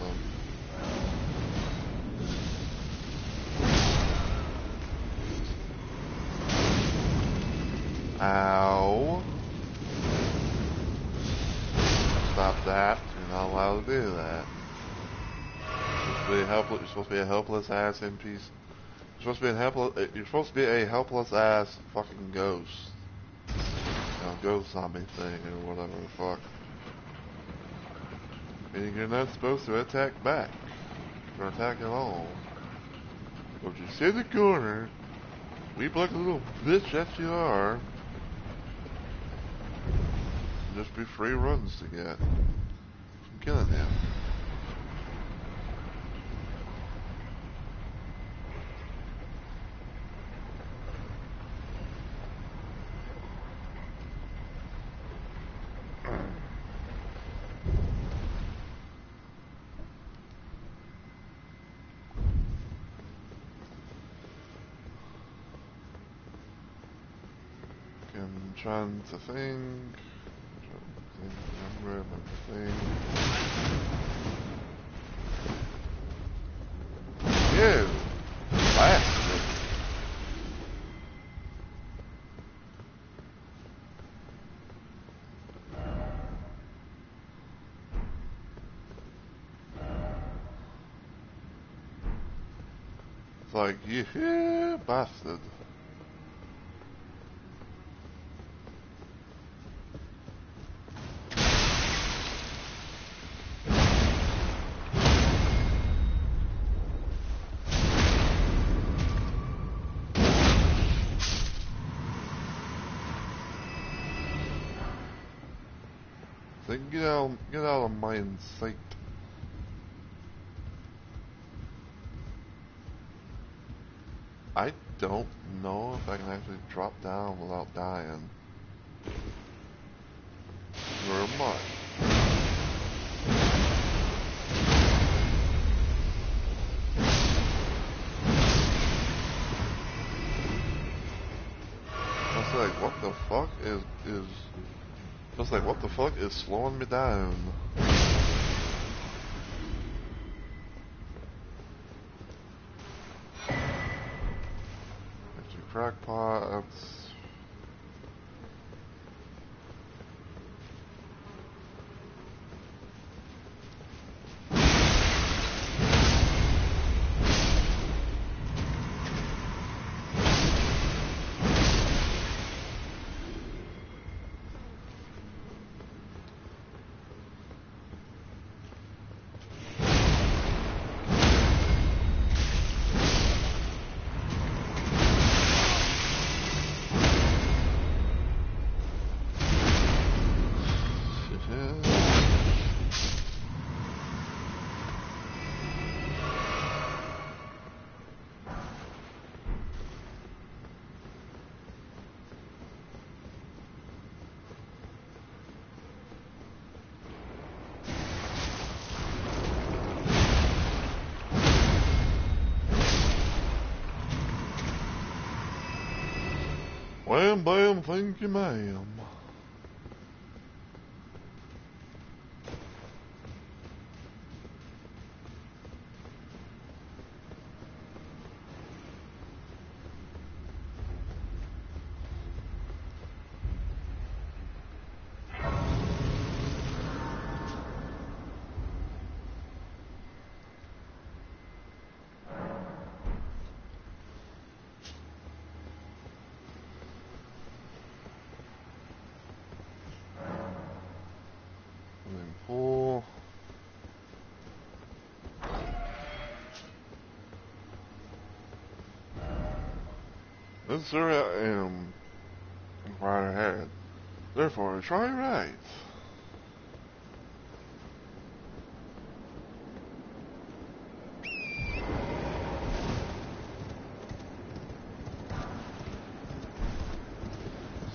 Ow. Stop that. You're not allowed to do that. You're supposed to be a helpless ass NPC. You're supposed to be a helpless ass fucking ghost. Ghost zombie thing or whatever the fuck. And you're not supposed to attack back. Or attack at all. But you sit in the corner, weep like a little bitch that you are. Just be free runs to get from killing him. I'm trying to think. Remember the thing. You bastard. It's like, yeah, bastard. Then get out of my sight. I don't know if I can actually drop down without dying. Very much. Just like, what the fuck is just like, what the fuck is slowing me down? Extra crackpots. Wham bam, thank you ma'am. Then pull. This area I am right ahead. Therefore, try right.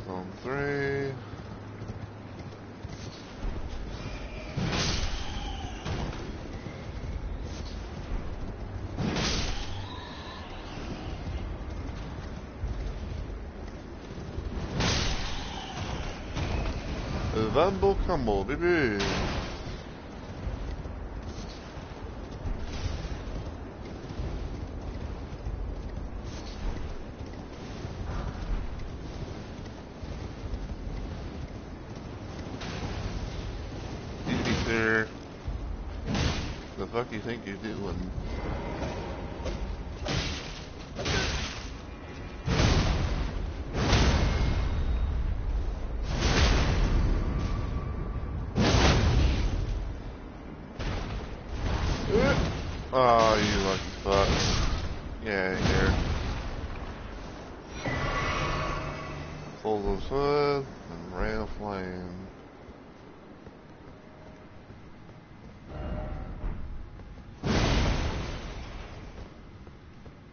Stone 3. Vandal Crumble, baby. Easy, sir. The fuck you think you're doing? Oh, you lucky fuck. Yeah, here. Souls of Hood and Ray of Flame.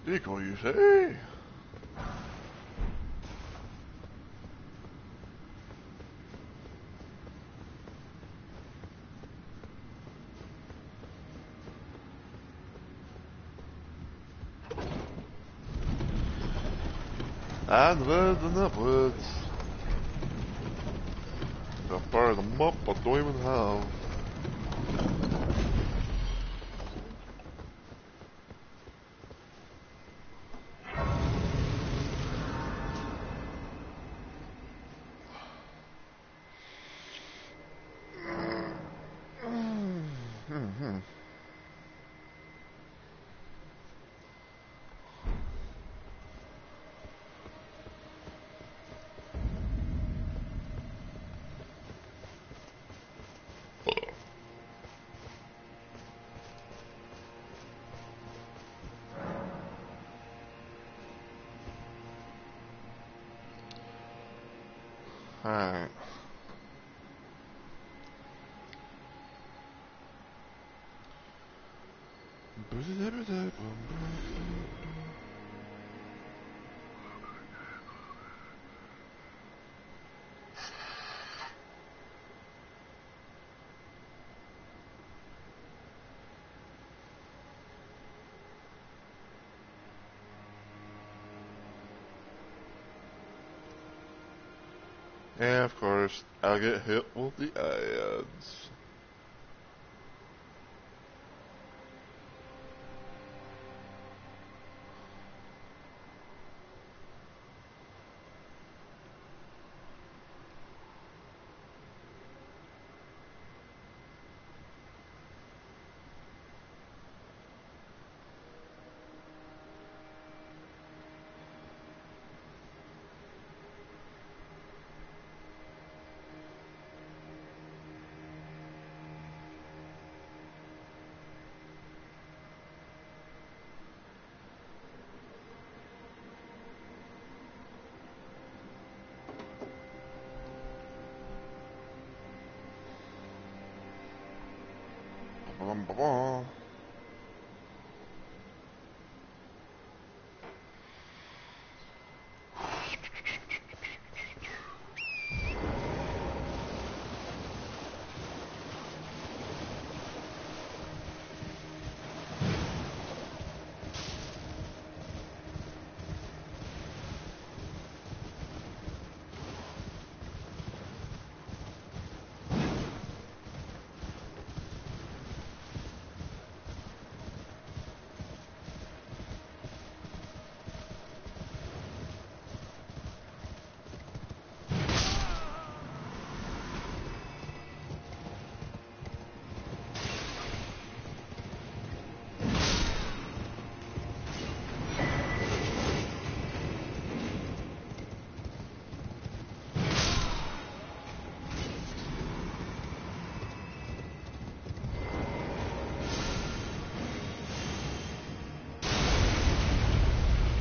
Decoy, you say? Onwards and upwards. I fired them up, I don't even have. Alright. And of course, I'll get hit with the ads. Ba-bum-ba-bum.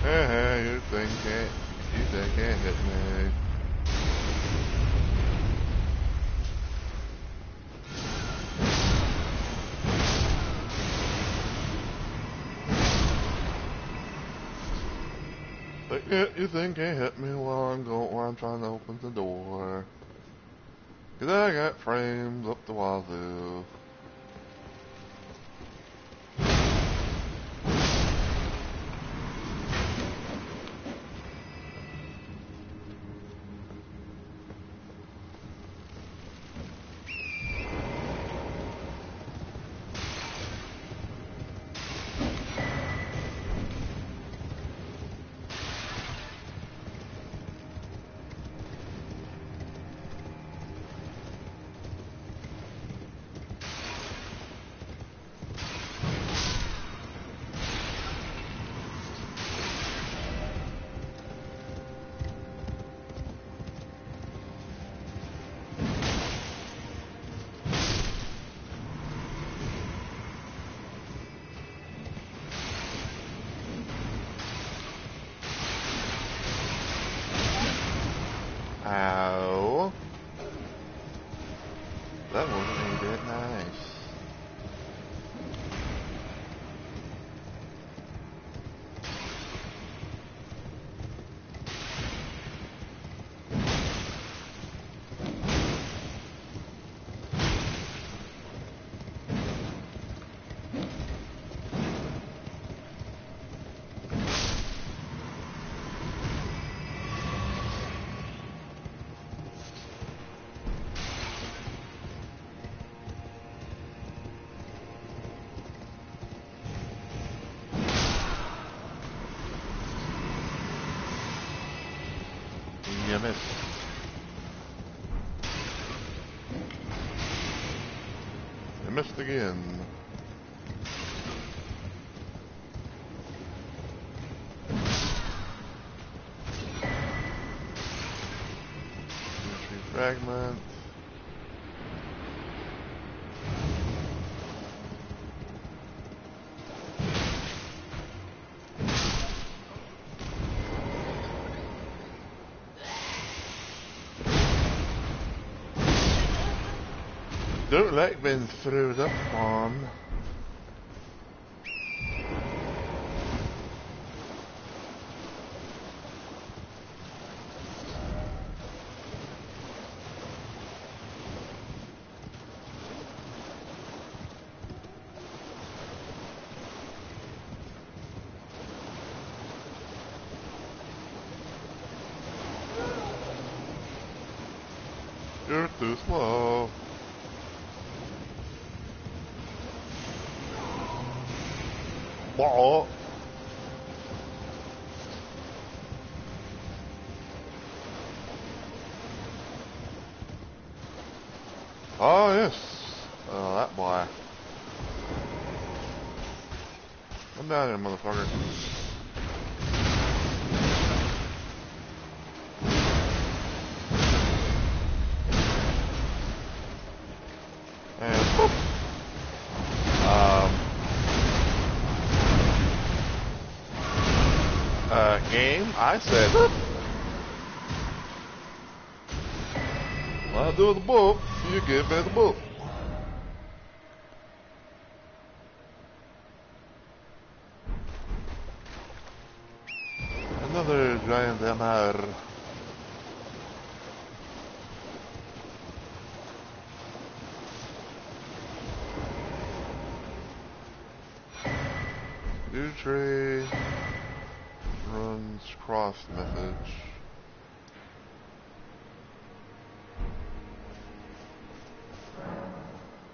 Hey, you think can't hit me. You think can't hit me while I'm trying to open the door. 'Cause I got frames up the wazoo. Ow. That wasn't any bit nice. You missed. You missed again. Fragment. Don't like being thrown up on. You're too slow. Whoa. Oh yes. Oh, that boy. Come down here, motherfucker. And whoop. Game, I said whoop. Well, I do the book, you give me the book. Another giant hammer. New tree runs cross message.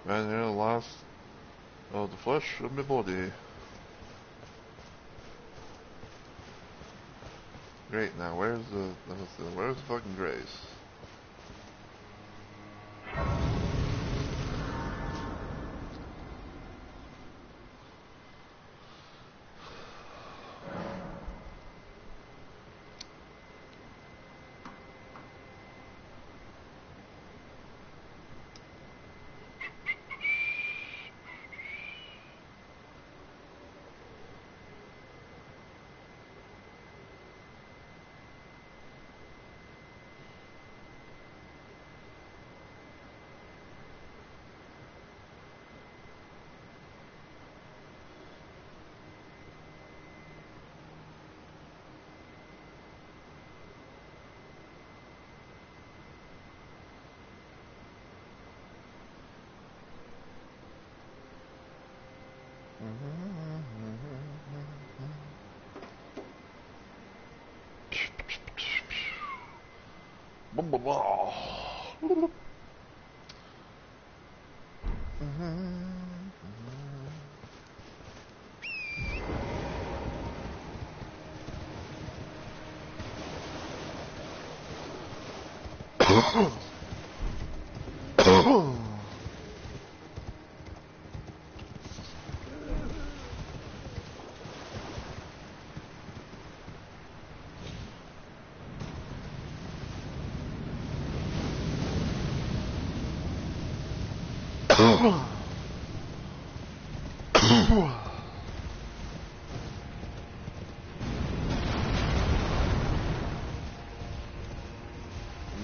Man, you're the last of the flesh of my body. Great, now where's the fucking Grace?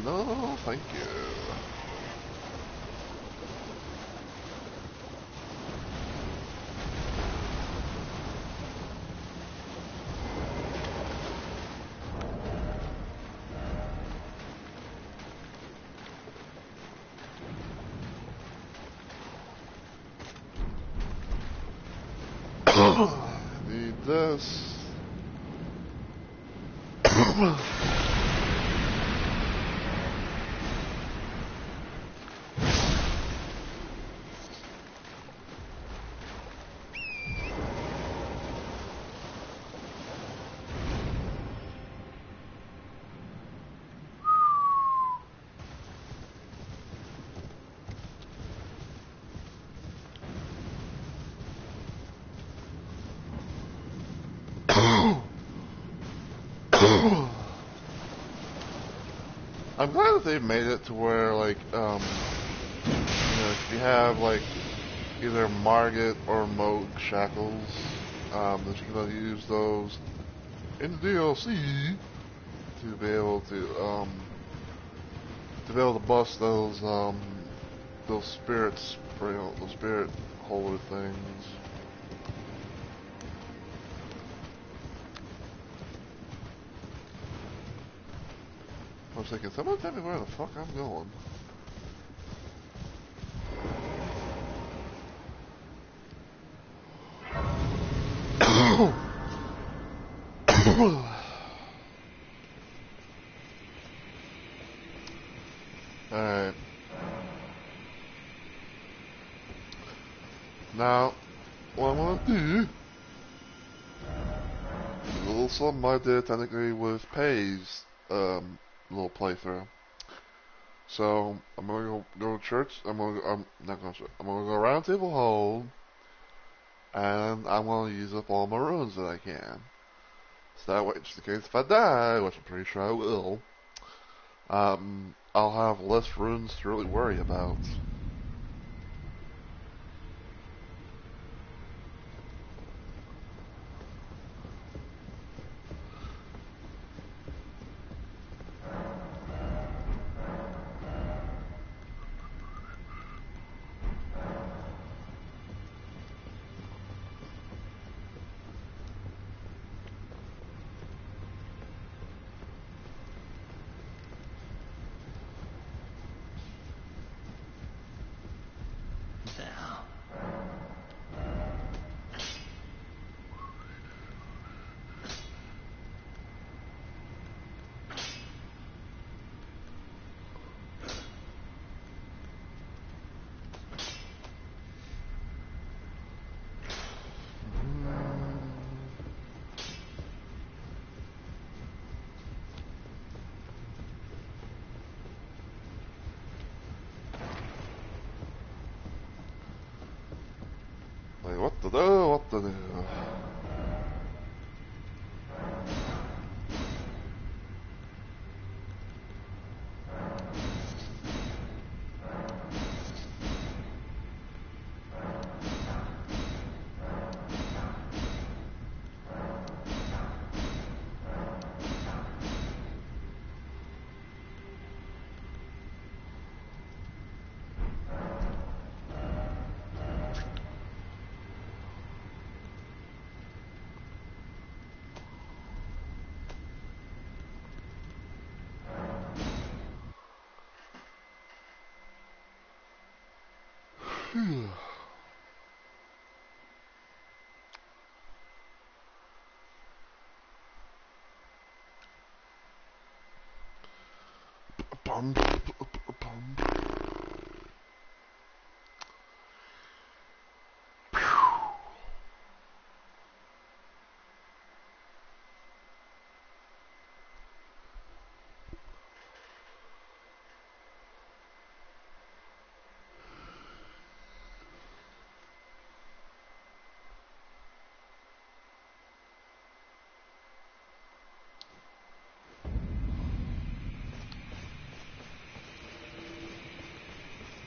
No, thank you. Need this. I'm glad that they've made it to where, like, if you have, like, either Margit or Moog shackles, that you can use those in the DLC to be able to bust those, those spirits, those spirit holder things. I was thinking, someone tell me where the fuck I'm going. Alright. Now, what I want to do is a little something I did technically with Pay's little playthrough. So I'm gonna go to church. I'm not going to church. I'm gonna go around Table Hold, and I'm gonna use up all my runes that I can. So that way, just in case if I die, which I'm pretty sure I will, I'll have less runes to really worry about. Like, what to do? What to do? Bum, bum.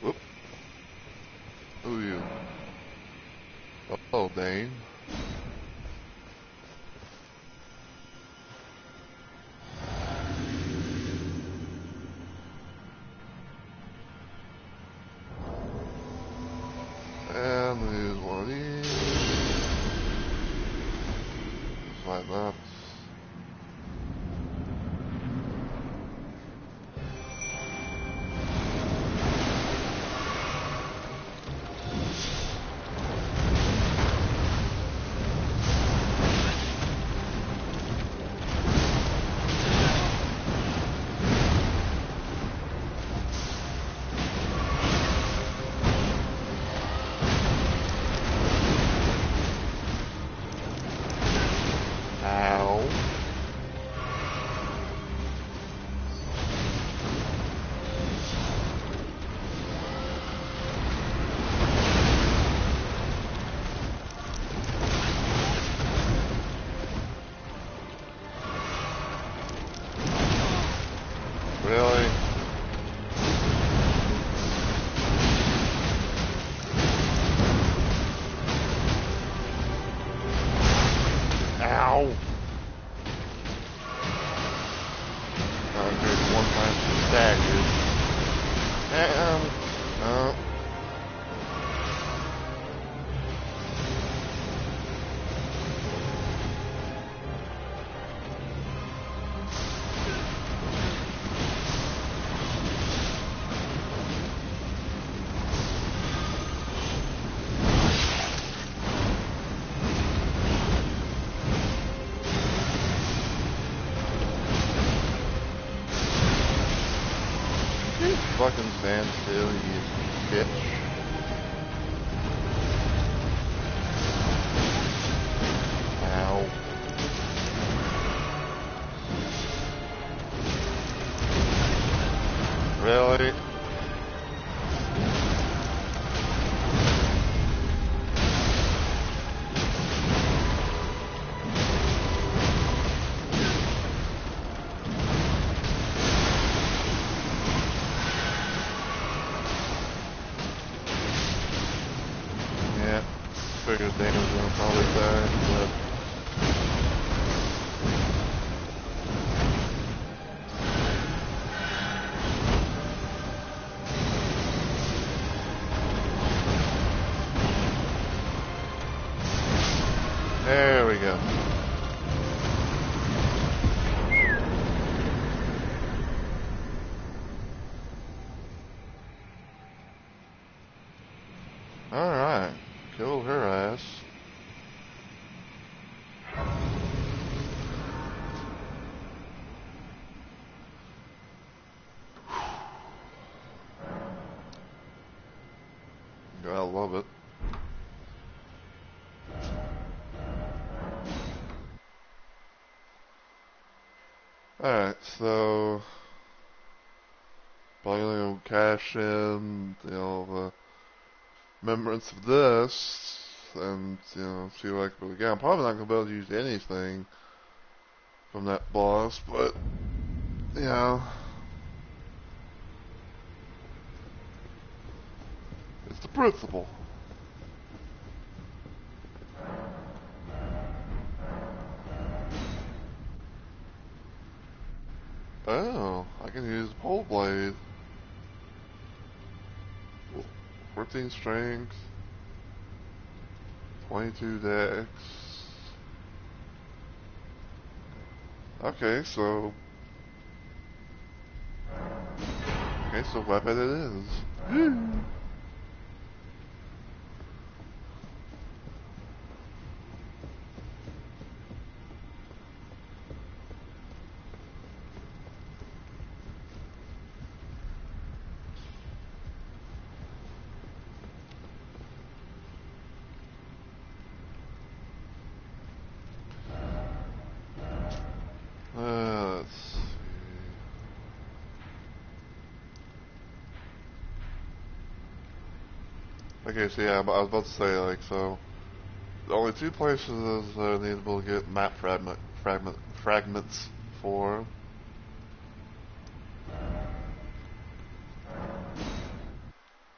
Whoop. Who are you? Oh, Dane. And there's one of these. Like that. Ow. Really? Ow. Okay, one time staggered. fucking stand still, you bitch. Ow. Really? Yeah. Figured Dana was gonna probably die, but... There we go. Alright. Killed her ass. Gotta love it. Alright, so... probably gonna cash in, you know, the remembrance of this, and, you know, see what I can do again. I'm probably not gonna be able to use anything from that boss, but, you know, it's the principle. Oh, I can use the pole blade. 14 strength, 22 dex. Okay, so weapon it is. Let's see. Okay, so yeah, I was about to say, like, so the only two places I need to be able to get map fragments for.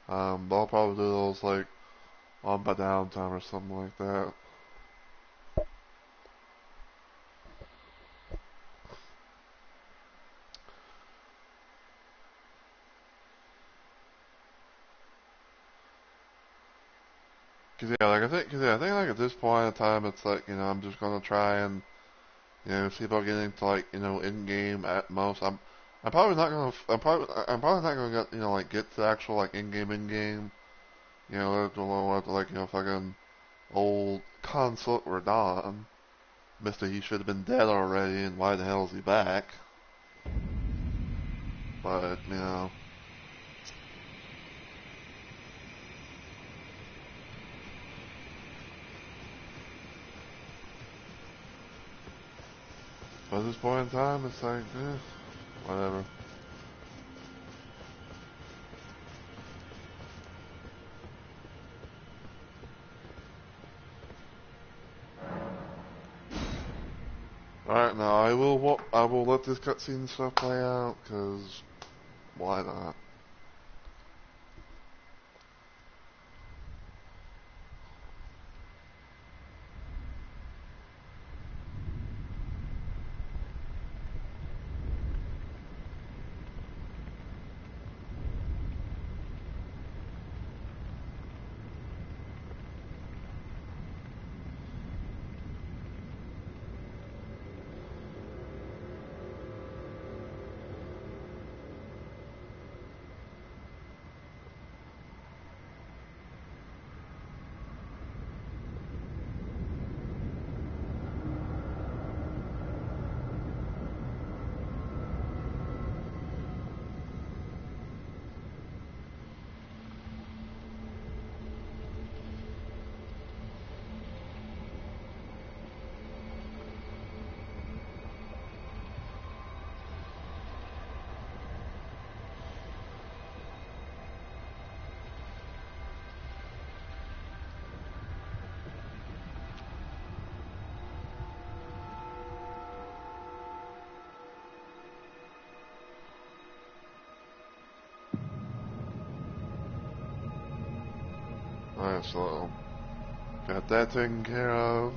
But I'll probably do those like on my downtime or something like that. Cause yeah, like I think like at this point in time, it's like, you know, I'm just gonna try and, you know, see if I get into like, you know, in game at most. I'm probably not gonna, I'm probably not gonna get, you know, like get to actual like in game. You know, like, you know, fucking old Consort Radon. Mister, he should have been dead already, and why the hell is he back? But, you know. But at this point in time, it's like, whatever. Alright, now I will let this cutscene stuff play out, cause why not? Alright, so got that taken care of.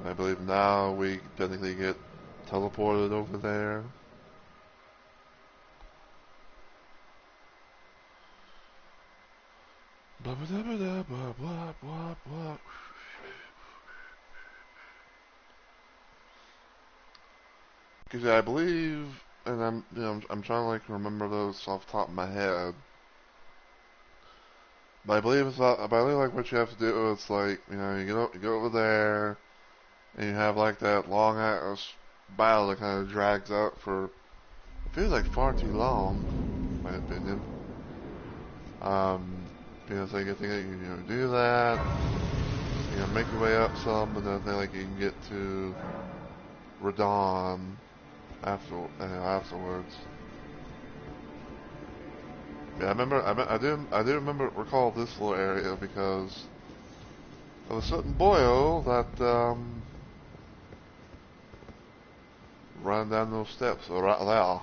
I believe now we technically get teleported over there. Blah blah blah blah blah blah blah blah. Because I believe, and I'm trying to like remember those off the top of my head. But I believe like what you have to do is like, you go over there, and you have like that long ass battle that kind of drags out for, it feels like far too long, in my opinion. Because like I think that you do that, make your way up some, and then I think like you can get to Radahn afterwards. Yeah, I do recall this little area because of a certain boyo that ran down those steps right there.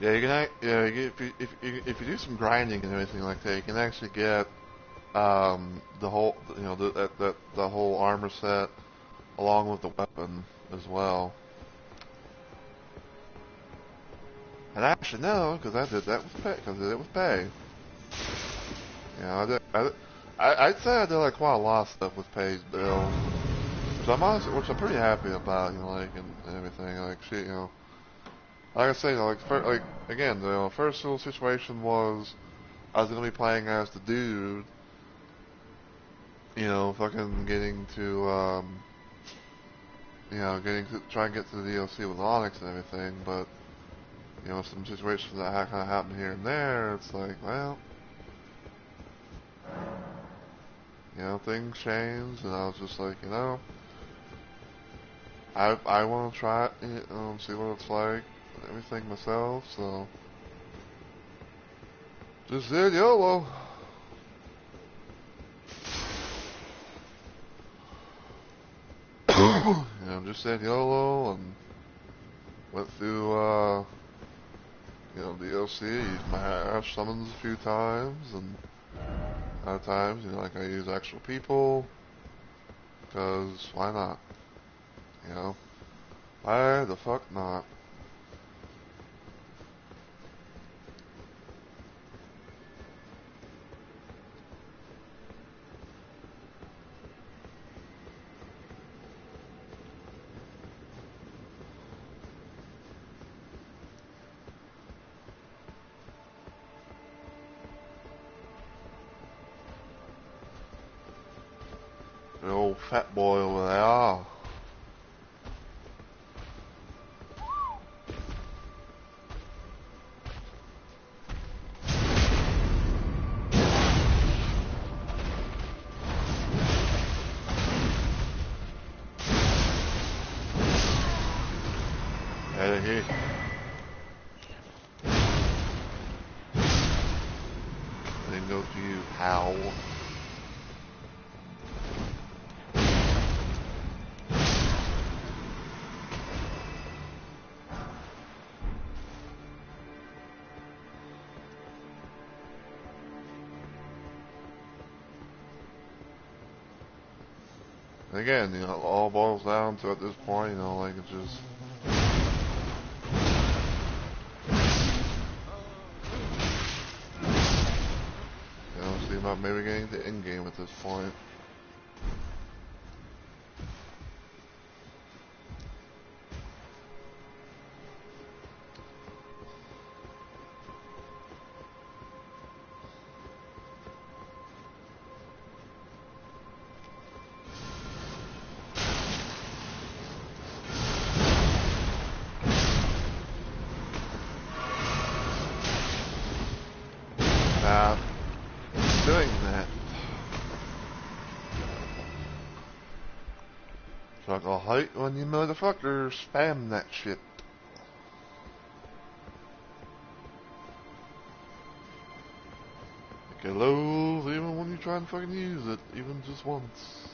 Yeah, you can. If you do some grinding and everything like that, you can actually get the whole the whole armor set along with the weapon as well. And actually no, because I did that with pay. Because it was pay. Yeah, I'd say I did like quite a lot of stuff with Pay's build, which I'm pretty happy about. Like and everything. Like shit, like I say, again, the first little situation was I was gonna be playing as the dude, fucking getting to, try and get to the DLC with Onyx and everything, but, some situations that kind of happened here and there, it's like, well, things changed, and I was just like, I want to try it, see what it's like, and everything myself, so, just did YOLO. Just said YOLO and went through, DLC, used my hash summons a few times, and other times, like I use actual people, because why not? Why the fuck not? The old fat boy over there. Hey. Then go to you, pal. Again, it all boils down to at this point, like it's just. See about maybe getting to end game at this point. Doing that. Talk all hype when you motherfuckers spam that shit. Like hello, even when you try and fucking use it, even just once.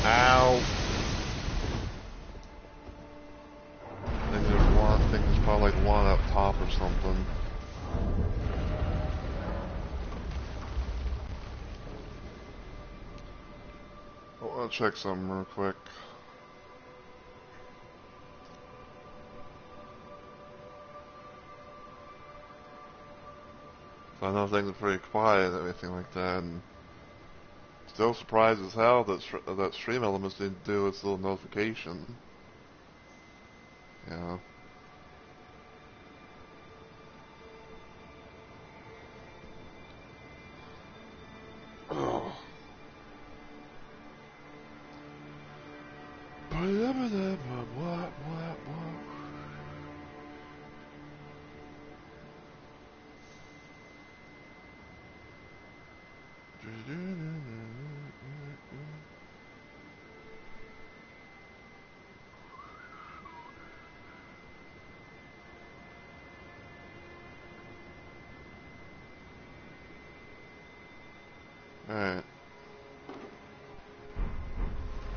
Ow. I think there's probably like one up top or something. I want to check something real quick. I know things are pretty quiet and everything like that, and still surprised as hell that that Stream Elements didn't do its little notification. Yeah. Oh. What? Alright.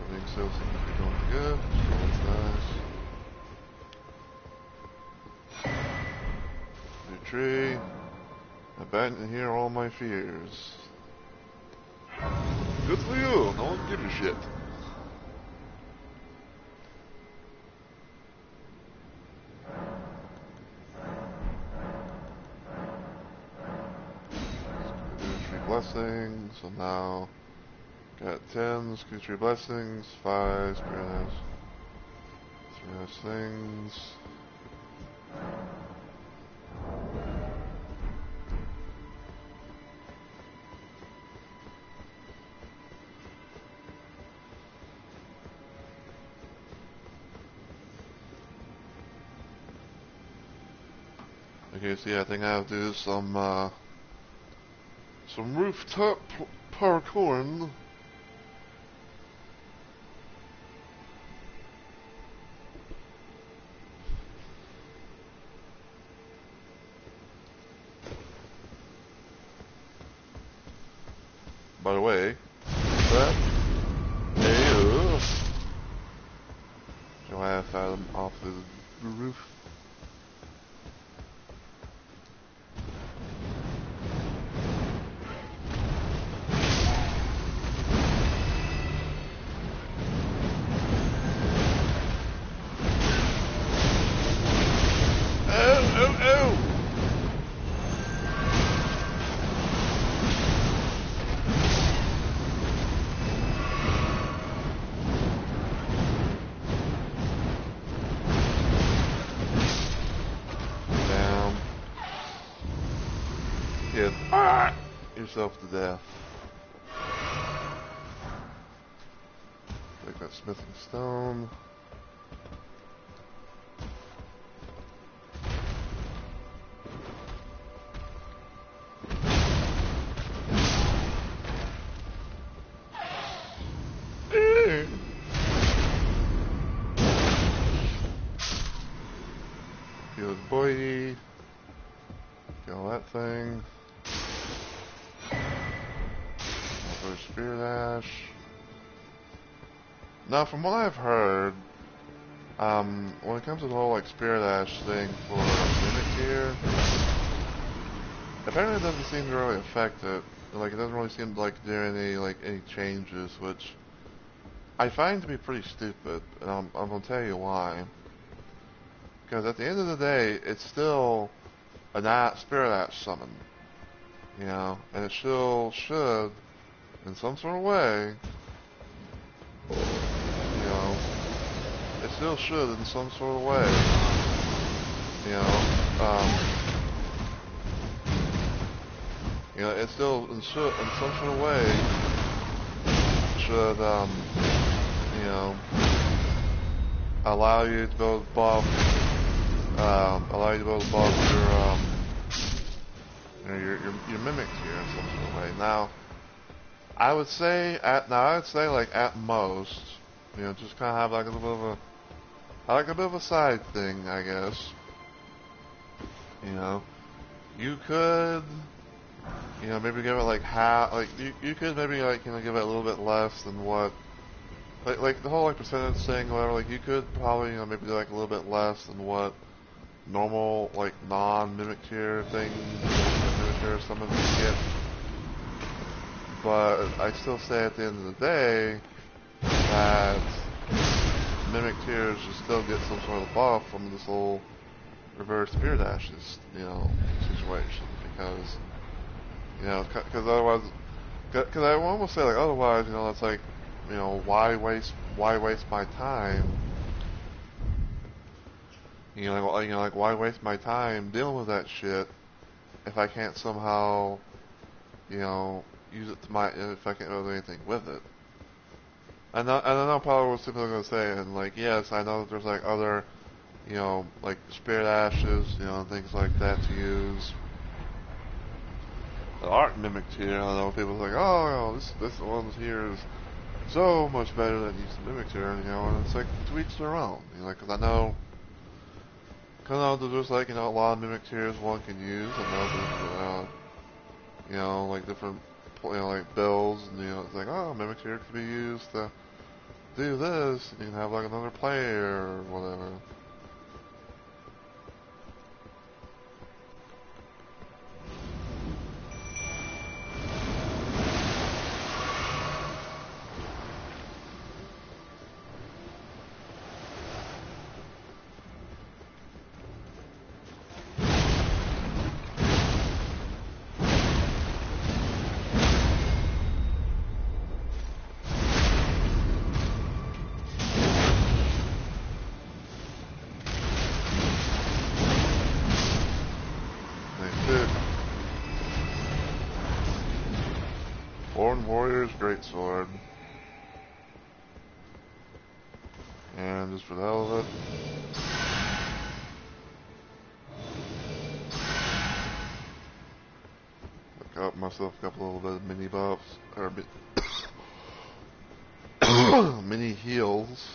Everything still seems to be going good, so that's nice. New tree. Abandon here all my fears. Good for you, no one gives a shit. Tree blessings, so now got 10 tree blessings, 5 spirit eyes, 3 nice things. Okay, so yeah, I think I have to do some rooftop parkour. By the way, that so I have had him off the roof. Yourself to death. Take that smithing stone. Good boy. Spirit Ash. Now, from what I've heard, when it comes to the whole like Spirit Ash thing for Mimic Tier, apparently it doesn't seem to really affect it. Like, it doesn't really seem to like do any changes, which I find to be pretty stupid, and I'm gonna tell you why. Because at the end of the day, it's still a Spirit Ash summon, you know, and it still should, in some sort of way, you know, it still should in some sort of way, you know, it still in some sort of way should, you know, allow you to be able to buff, your mimic tier in some sort of way. Now, I would say like at most, you know, just kind of have like a little bit of a side thing, I guess. You know, you could, you know, maybe give it like half, like you could maybe like, you know, give it a little bit less than what, like the whole like percentage thing, whatever. Like you could probably, you know, maybe do like a little bit less than what normal like non-mimic tier things, mimic tier summons you get. But I still say at the end of the day that mimic tiers should still get some sort of buff from this whole reverse Spirit Ashes, you know, situation, because, you know, because otherwise, because I almost say like otherwise, you know, it's like, you know, why waste my time? You know, like why waste my time dealing with that shit if I can't somehow, you know, use it to if I can't do anything with it. And I know probably what people are going to say, and like, yes, I know that there's like other, you know, like Spirit Ashes, you know, and things like that to use that aren't mimic tier. I know people are like, oh, you know, this one here is so much better than using mimic tier, you know, and it's like to each their own, you know, because I know there's like, you know, a lot of mimic tiers one can use. I know there's, you know, like different, you know, like builds, and you know, it's like, oh, mimic tier could be used to do this, and you can have like another player or whatever. Born Warrior's Greatsword. And just for the hell of it, I got myself a couple little bit of mini buffs, or mini heals.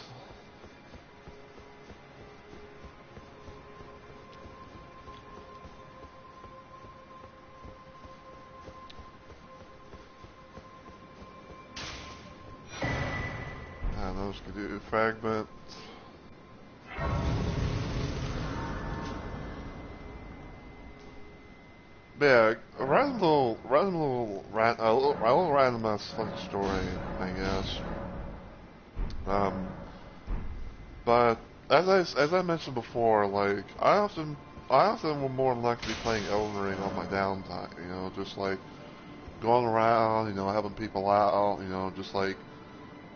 And those could do fragment. But yeah, a little random ass fucking story, I guess. But as I mentioned before, like I often will more than likely be playing Elden Ring on my downtime. You know, just like going around, you know, helping people out. You know, just like,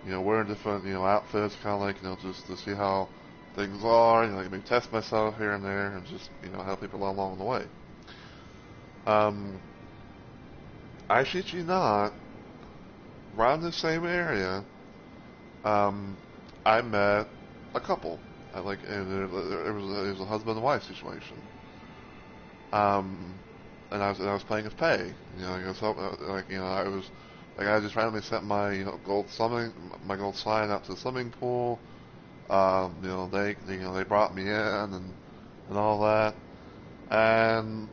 you know, wearing different, you know, outfits, kind of like, you know, just to see how things are. You know, maybe test myself here and there, and just, you know, help people along the way. I shit you not, around the same area, I met a couple. And it was a husband and wife situation. And I was playing as Pei. You know, I just randomly sent my, you know, gold sign out to the swimming pool. You know, they brought me in and all that. And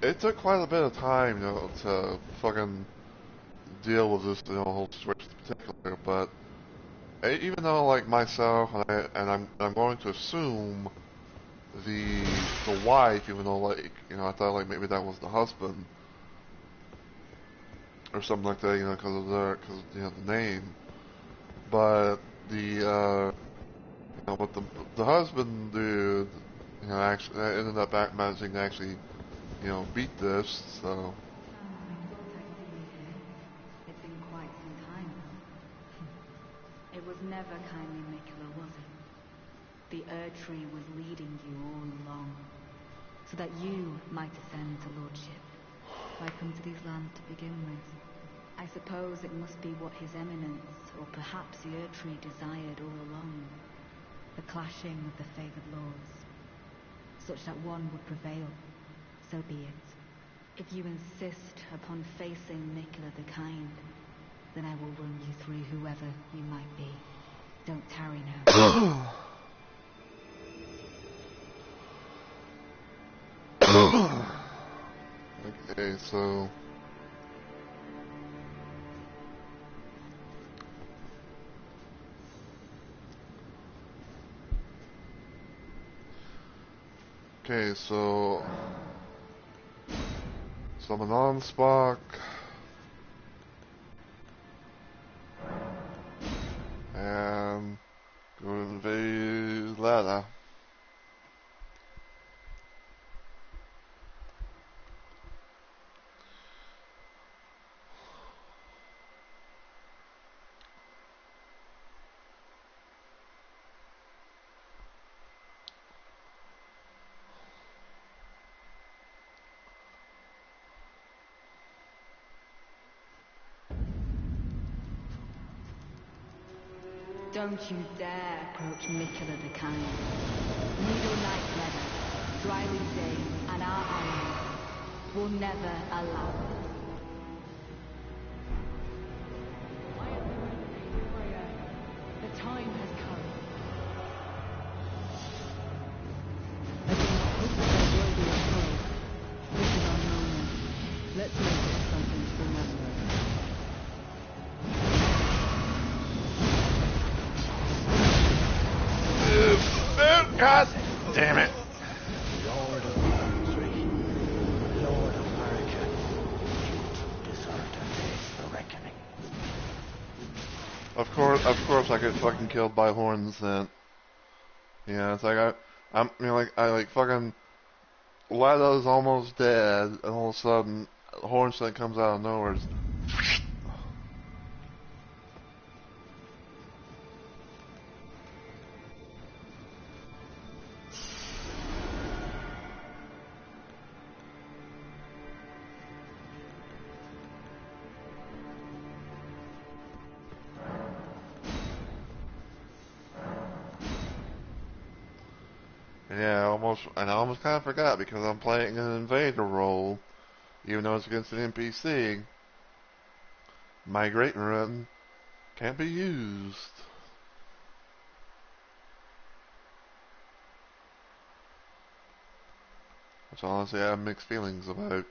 it took quite a bit of time, you know, to fucking, deal with this, whole situation in particular, but even though, like, myself, and I'm going to assume the wife, even though, like, I thought, like, maybe that was the husband, or something like that, because of the name, but but the husband dude, actually ended up managing to actually, beat this, so. It's been quite some time. It was never kindly Miquella, was it? The Erdtree was leading you all along, so that you might ascend to lordship. Why come to these lands to begin with? I suppose it must be what His Eminence, or perhaps the Erdtree, desired all along. The clashing of the favored lords, such that one would prevail. So be it. If you insist upon facing Miquella the Kind, then I will run you through whoever you might be. Don't tarry now. Okay, so. Okay, so. Summon Onspock. And. Go to invade Lada. Don't you dare approach Miquella the Kind. Needle Knight Leather, Dryleaf Dane, and our allies will never allow it. I am the Red Maid Freya. The time has come. I do not hope that they're worthy of foe. This is our moment. Let's make it something to remember. God damn it. Lord of Erdtree, Lord of Marika, you deserve to face the reckoning. Of course I get fucking killed by Horns then. Yeah, it's like I'm fucking Lada's almost dead, and all of a sudden Hornsent comes out of nowhere. Yeah, I almost kind of forgot because I'm playing an invader role, even though it's against an NPC. Migrating run can't be used. Which honestly I have mixed feelings about.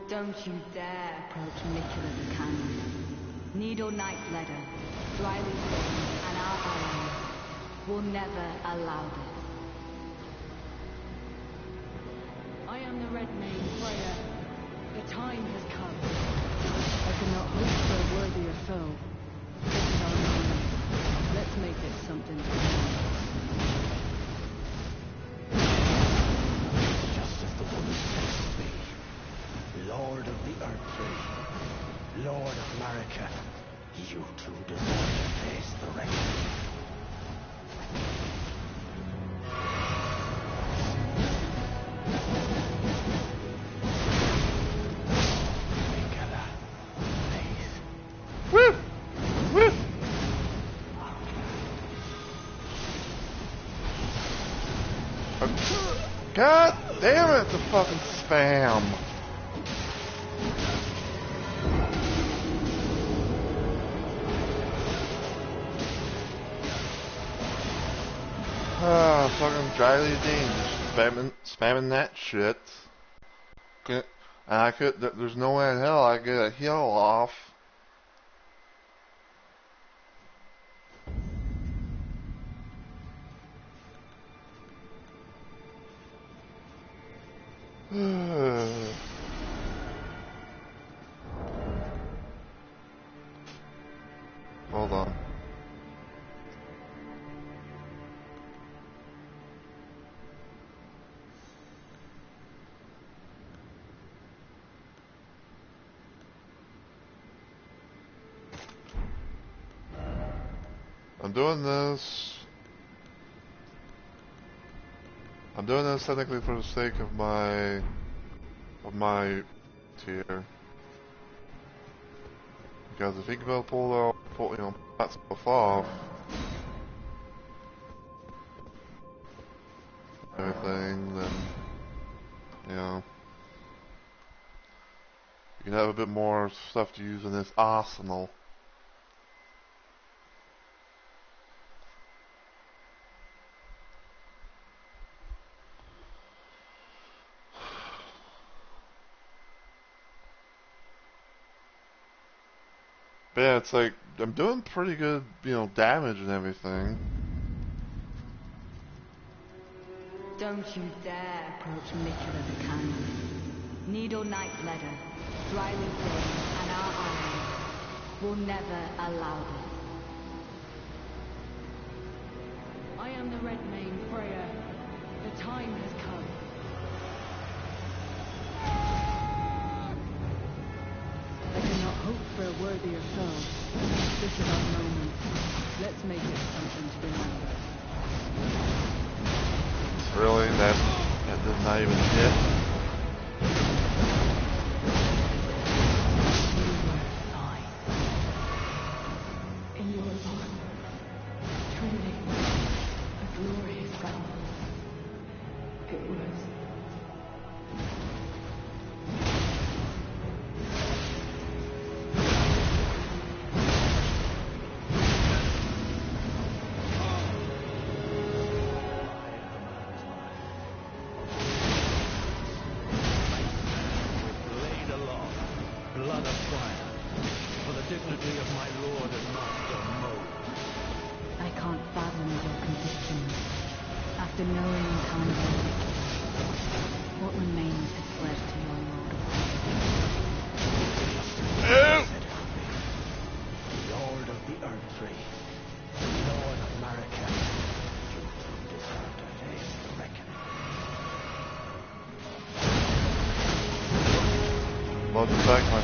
Don't you dare approach Miquella the Kind. Needle Knight Leather, Dryleaf Dane, and our allies will never allow this. I am the Red Maid Freya. The time has come. I cannot hope for a worthier foe. This is our moment. Let's make it something to remember. Just as the woman said to me, Lord of the Erdtree, Lord of Marika, you too deserve to face the reckoning. Miquella, please. Woo! Woo! God damn it, the fucking spam. Fucking Dryly Dean just spamming that shit. And I could, there's no way in hell I could get a heal off. Hold on. I'm doing this technically for the sake of my tier. Because if he can pull that stuff off, everything, then you can have a bit more stuff to use in this arsenal. But yeah, it's like, I'm doing pretty good, damage and everything. Don't you dare approach Mikula the Kind. Needle Knight Ledder, Dryly Dane, and our allies will never allow this. I am the Red Mane Freya. The time has come. I cannot hope for a worthier foe. This is our moment. Let's make it something to remember. Really? That did not even hit? You were fine. In your arms, truly a glorious battle. It was.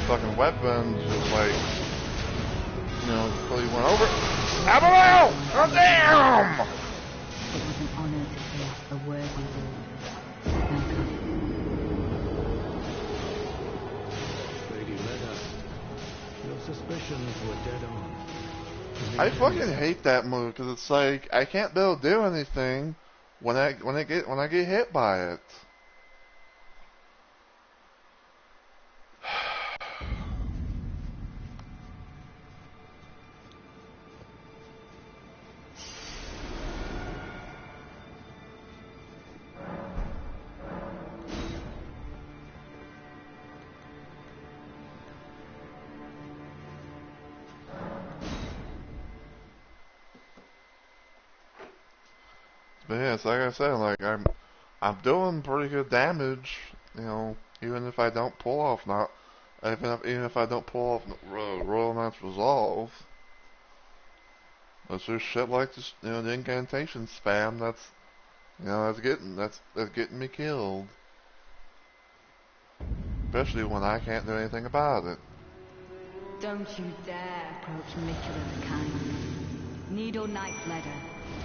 Fucking weapons, just like, until he went over. Abigail! God damn! It was an honor to face a worthy lord. Lady Leda, your suspicions were dead on. I fucking hate that move because it's like I can't be able to do anything when I get hit by it. But yeah, it's like I said, like I'm doing pretty good damage, even if I don't pull off even if I don't pull off Royal Knight's Resolve. It's just shit like this, the incantation spam that's getting me killed. Especially when I can't do anything about it. Don't you dare approach Mikula the Kind. Needle Knight Ledder,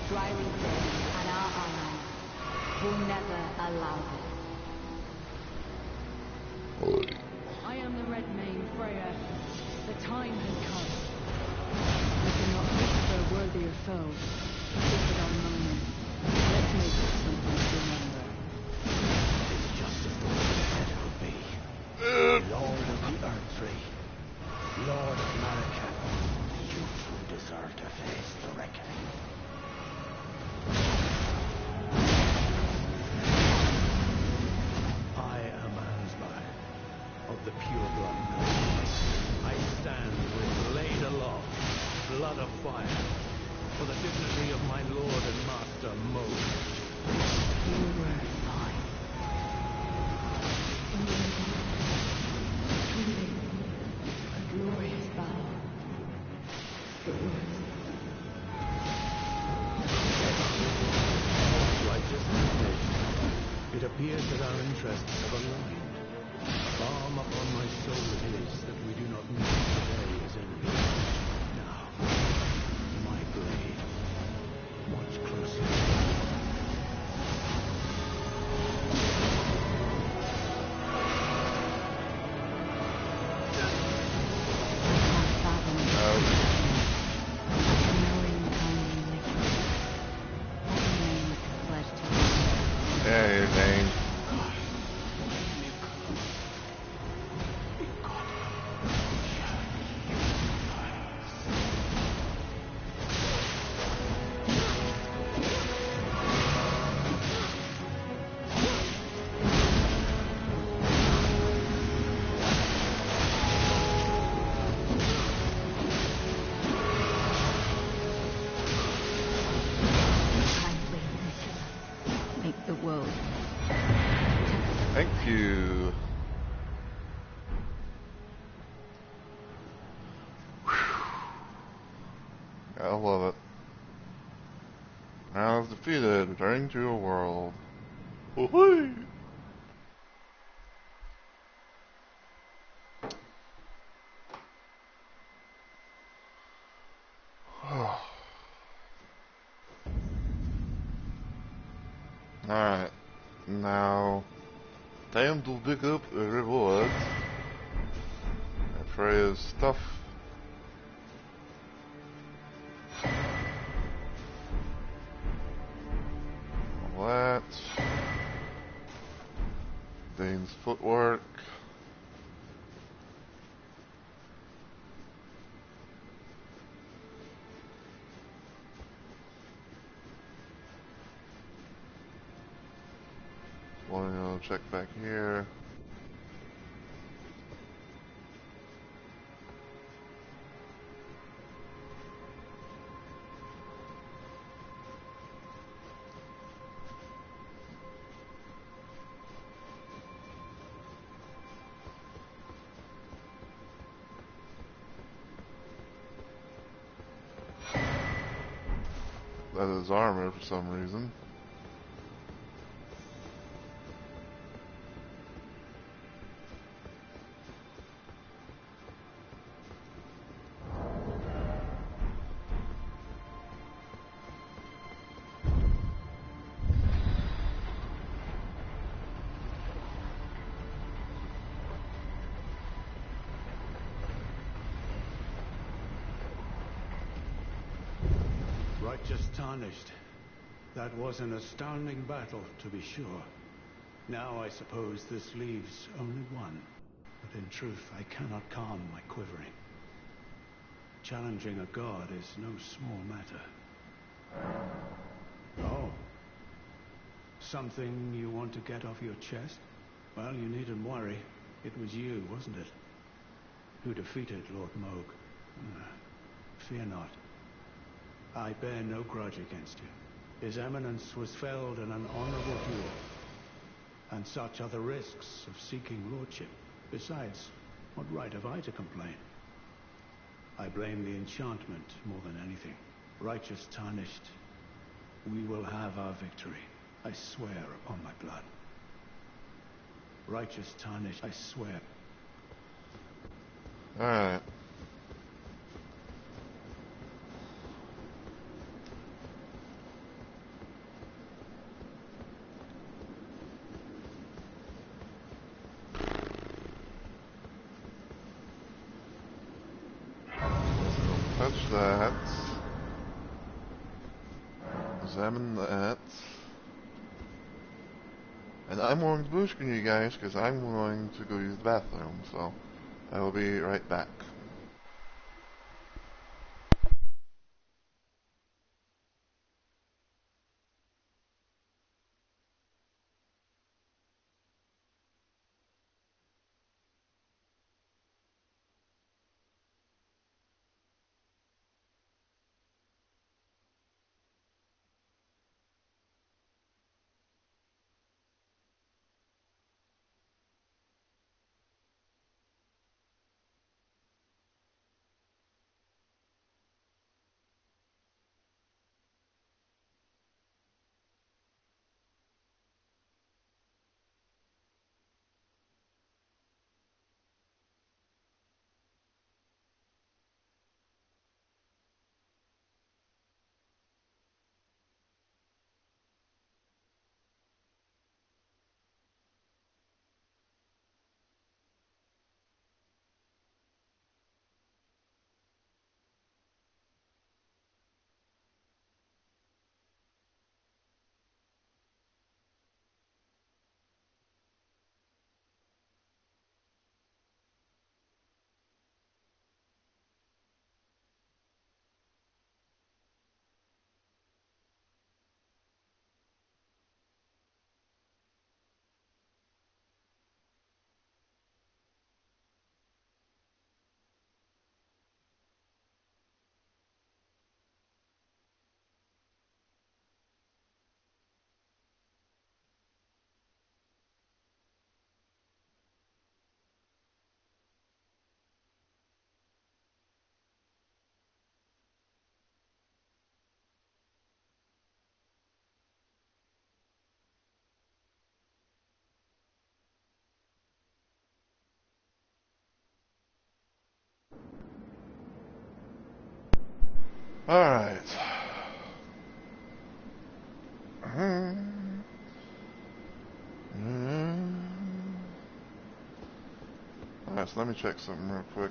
Dryly Dane, and our allies will never allow this. I am the Red Mane Freya. The time has come. I cannot hope for a worthier foe. This is our moment. Let's make it something to remember. It's just as the Lord said it would be. Lord of the Earthtree, Lord of Marika, you two deserve to face the reckoning. appears that our interests have aligned. Balm upon my soul it is that we do not meet today as enemies. Now, my blade, watch closely. Hey, Zane. Make the world. Thank you. I love it. Now it's defeated, returning to your world. Woohoo! Alright, now time to pick up a reward. Freya's stuff. All that. Dane's footwork. Well, check back here. That is armor for some reason. Righteous Tarnished. That was an astounding battle, to be sure. Now I suppose this leaves only one. But in truth, I cannot calm my quivering. Challenging a god is no small matter. Oh. Something you want to get off your chest? Well, you needn't worry. It was you, wasn't it? Who defeated Lord Moog. Fear not. I bear no grudge against you. His Eminence was felled in an honorable duel. And such are the risks of seeking lordship. Besides, what right have I to complain? I blame the enchantment more than anything. Righteous Tarnished, we will have our victory. I swear upon my blood. Righteous Tarnished, I swear. Alright. Guess I don't touch that. Examine that. And I'm going to blue screen you guys because I'm going to go use the bathroom, so I will be right back. Alright. Alright, so let me check something real quick.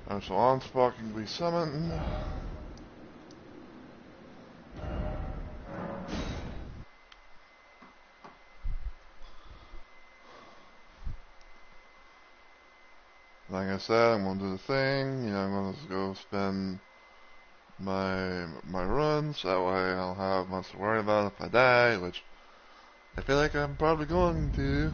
Alright, so Onspark can be summoned. Like I said, I'm gonna do the thing. You know, I'm gonna go spend my runs. That way, I'll have much to worry about if I die, which I feel like I'm probably going to.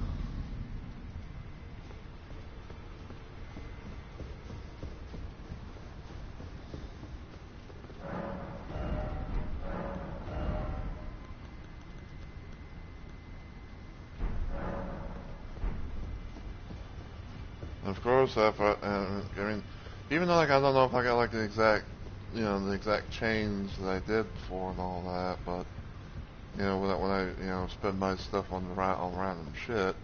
Of course, I mean, even though like I don't know if I got like the exact, you know, the exact change that I did before and all that, but you know, when I you know spend my stuff on random shit,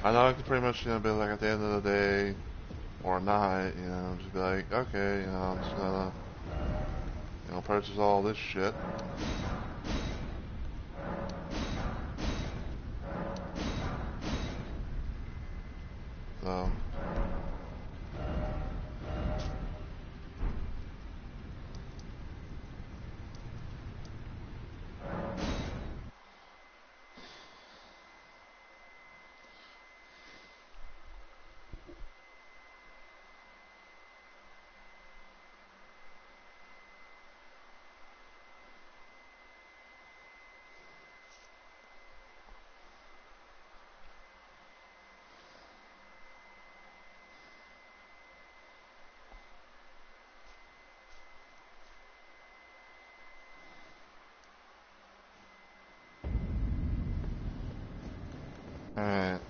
I know I can pretty much, you know, be like at the end of the day or night, you know, just be like, okay, you know, I'm just gonna, you know, purchase all this shit. So. Alright.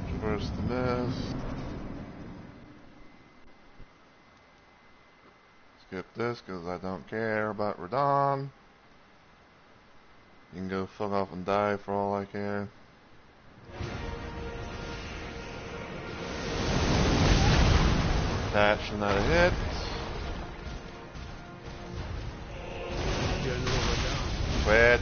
Traverse the mist. Skip this because I don't care about Radahn. You can go fuck off and die for all I care. That's not a hit. Quit.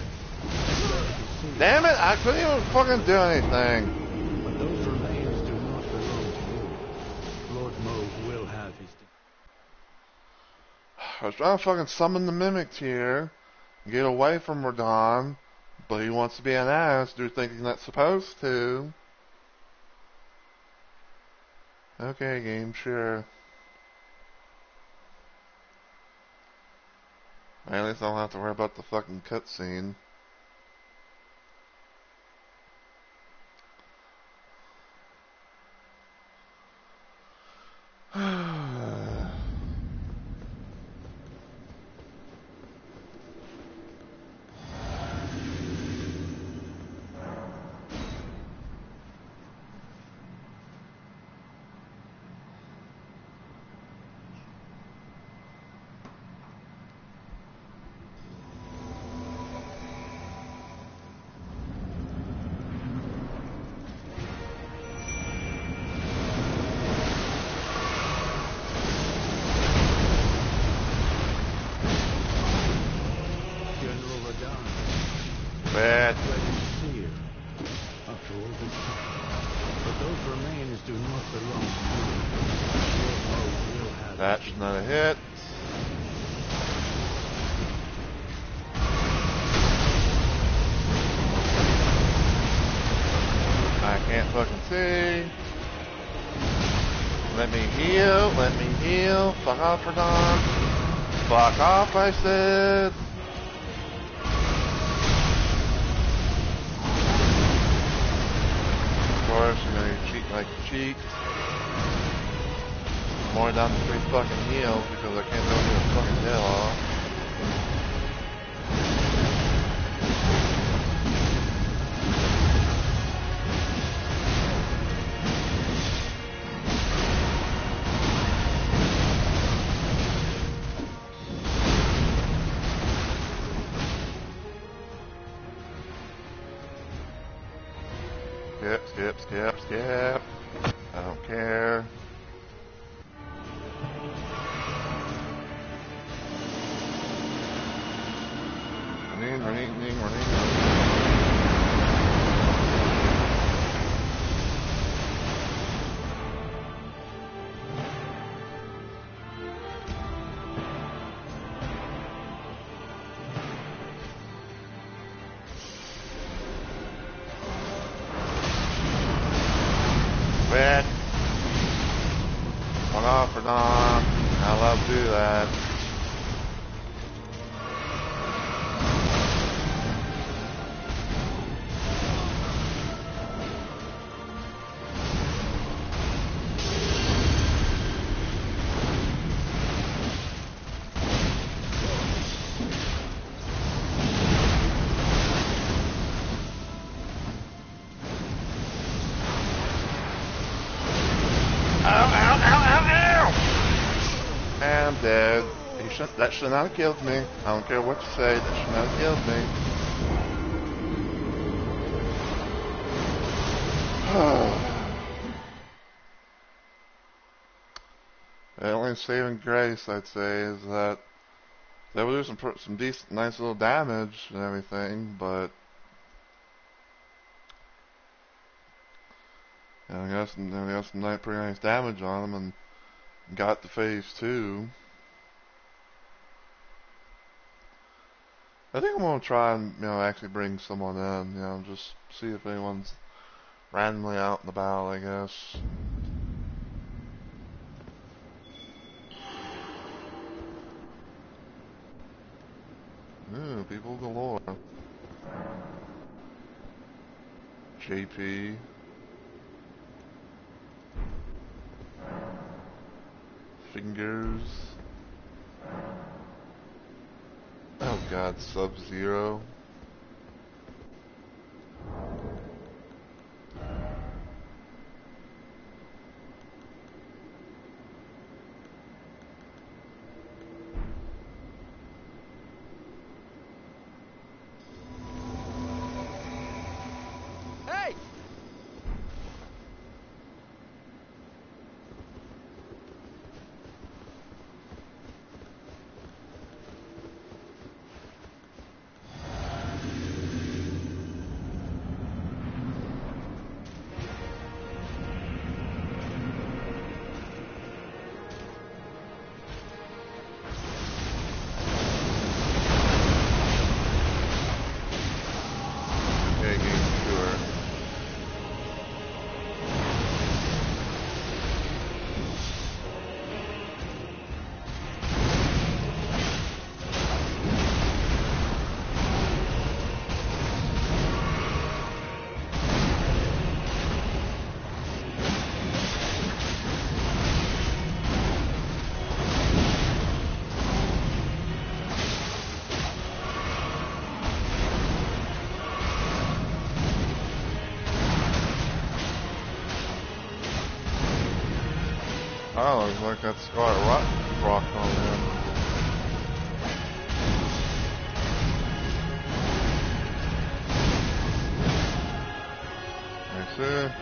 Damn it, I couldn't even fucking do anything. But those remains do not belong to you. Lord Mohg will have his... I was trying to fucking summon the Mimics here, get away from Radahn, but he wants to be an ass, do thinking that's supposed to. Okay, game, sure. At least I don't have to worry about the fucking cutscene. Bad. After all this time. But those remains do not belong to you. Lord Mohg will have... That's not a hit. I can't fucking see. Let me heal, let me heal. Fuck off, Radahn. Fuck off, I said. Of course, you know, you cheat like you cheat. More down to 3 fucking heals because I can't go get a fucking heal off. Skip, skip. I don't care. Running. Quit. One off or not. I love to do that. And I'm dead. That should not have killed me. I don't care what you say, that should not have killed me. The only saving grace, I'd say, is that they will do some decent, nice little damage and everything, but you know, we got some pretty nice damage on them and got to phase 2. I think I'm gonna try and, you know, actually bring someone in, you know, just see if anyone's randomly out and about, I guess. Ooh, people galore. JP. Fingers. Oh god, Sub-Zero. Hey! Oh, looks like that's got a rock on there. I see.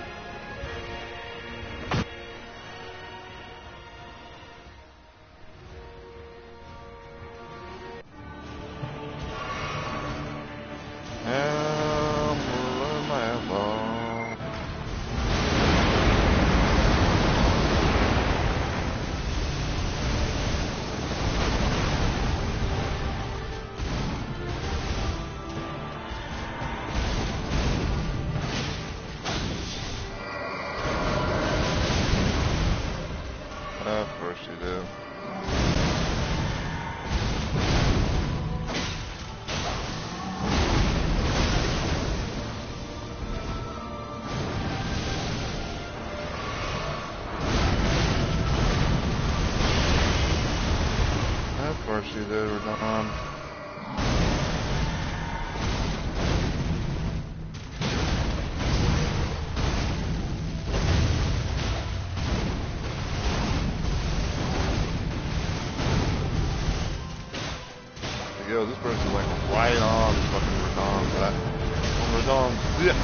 Of course you do. Of course you do, Radon. Yo, this person's like right on fucking Radon, but Radon, yeah.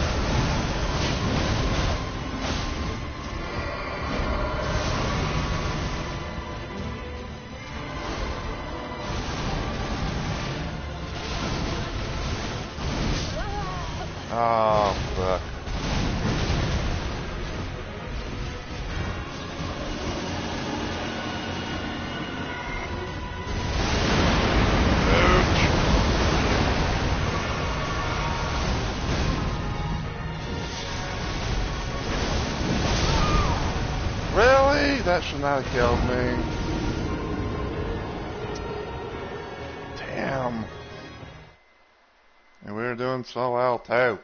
Really? That should not have killed me. Damn. And we were doing so well too.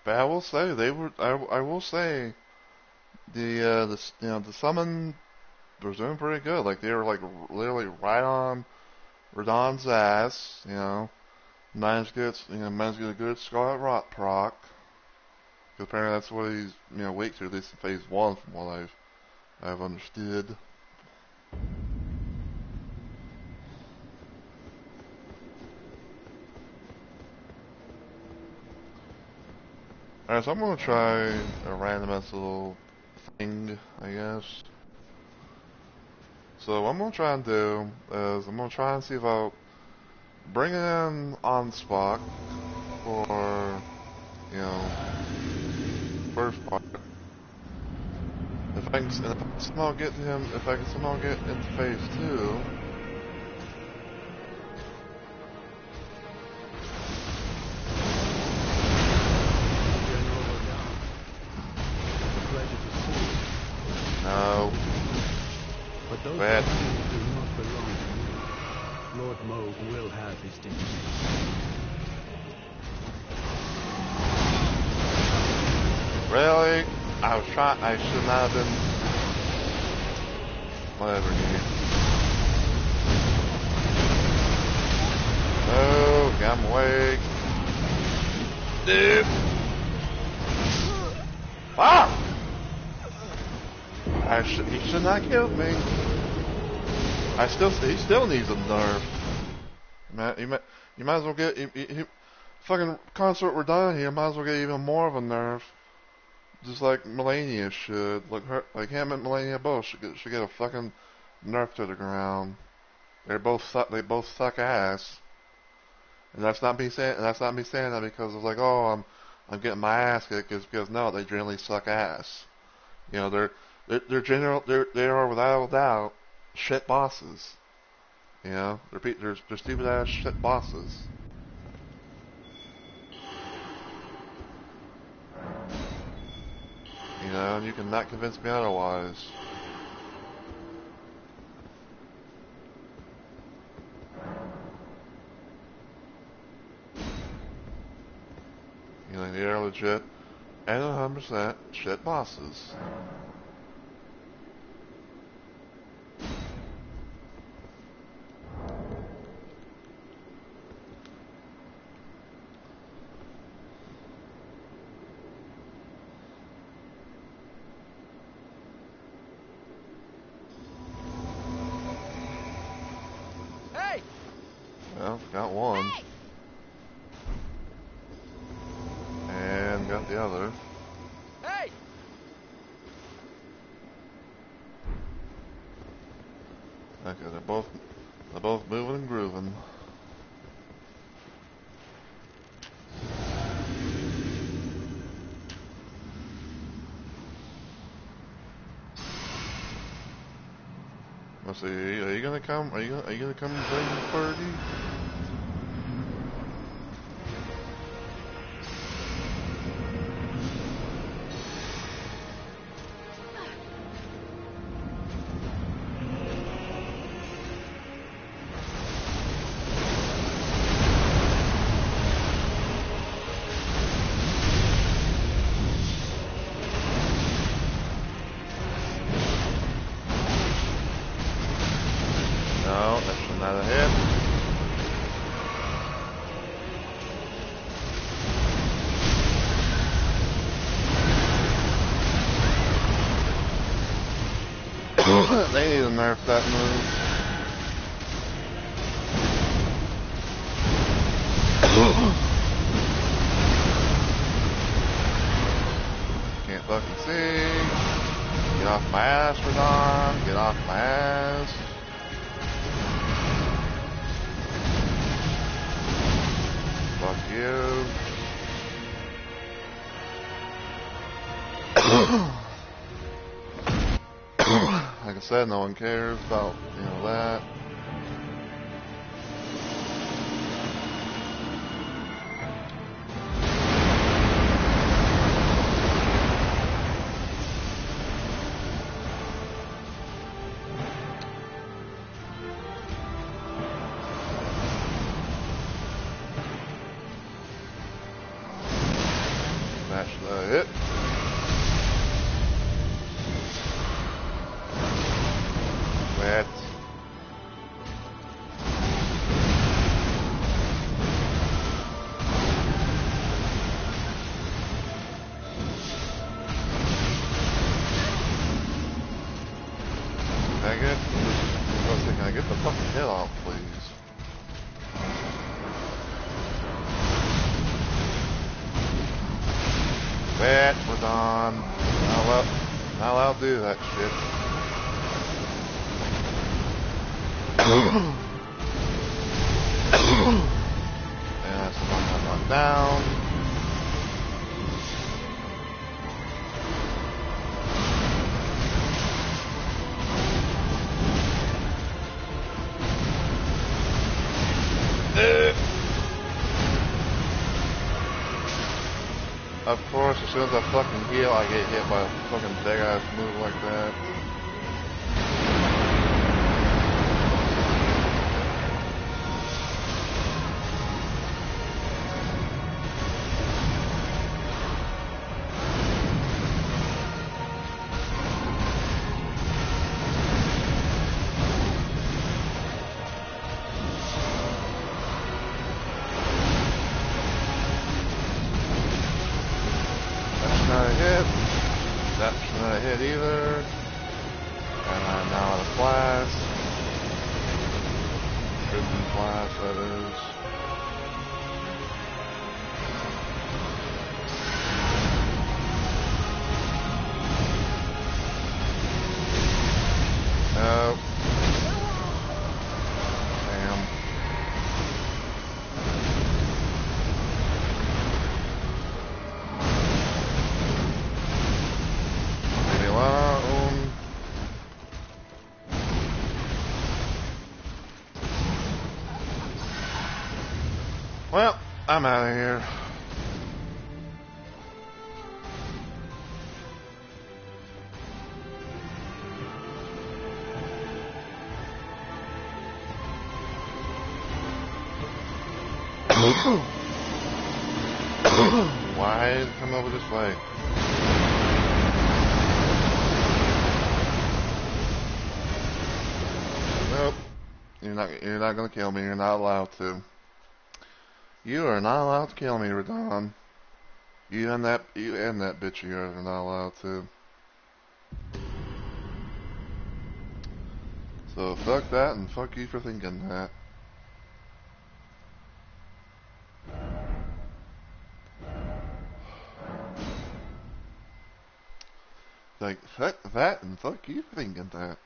But I will say they were. I will say the summon was doing pretty good. Like they were like literally right on Radahn's ass. Managed to get a good Scarlet Rot proc. Because apparently that's what he's weak to, at least in phase 1 from what I've understood. Alright, so I'm gonna try a random ass little thing, I guess. So what I'm gonna try and do is I'm gonna try and see if I'll bring in Anspock for, first part. If I can somehow get to him, if I can somehow get into phase 2. No. But those Bad. things do not belong to me. Lord Mohg will have his dignity. Really? I should not have been. Whatever, dude. No, got him away. Dude! Ah! He should not kill me. He still needs a nerf. You might as well get, fucking Consort Radahn here, might as well get even more of a nerf. Just like Malenia should. Like him and Malenia both should get a fucking nerf to the ground. They both suck ass. And that's not me saying that because it's like, oh, I'm getting my ass kicked, because no, they generally suck ass. They are without a doubt shit bosses. They're stupid ass shit bosses. And you cannot convince me otherwise. They are legit and 100% shit bosses. Well, got one. And got the other. Hey! Okay, they're both moving and grooving. Let's see, are you gonna come? Are you gonna come and bring the party? No, that's not a hit. They need to nerf that move. Can't fucking see. Get off my ass, Radahn. Get off my ass. Fuck you. Like I said, no one cares about, that. Smash the hit. That. Can I get the fucking hit off, please? That was on. Not allowed to do that shit. And that's the one that knocked down. Of course, as soon as I fucking heal, I get hit by a fucking big ass move like that. Not a hit. That's not a hit either. And I'm now out of blast. Crimson blast, that is. Nope. Damn. Well, I'm out of here. Why did it come over this way? Nope. You're not gonna kill me. You're not allowed to. You are not allowed to kill me, Radahn. You and that bitch you are not allowed to. So fuck that and fuck you for thinking that. Like, fuck that and fuck you for thinking that.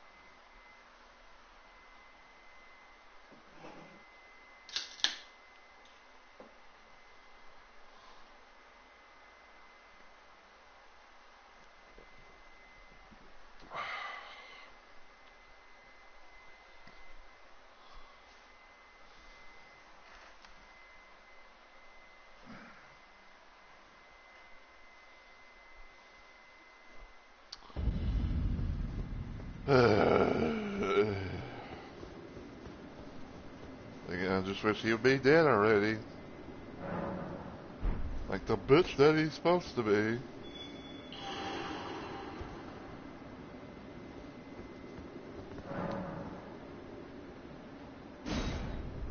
I just wish he'd be dead already. Like the bitch that he's supposed to be.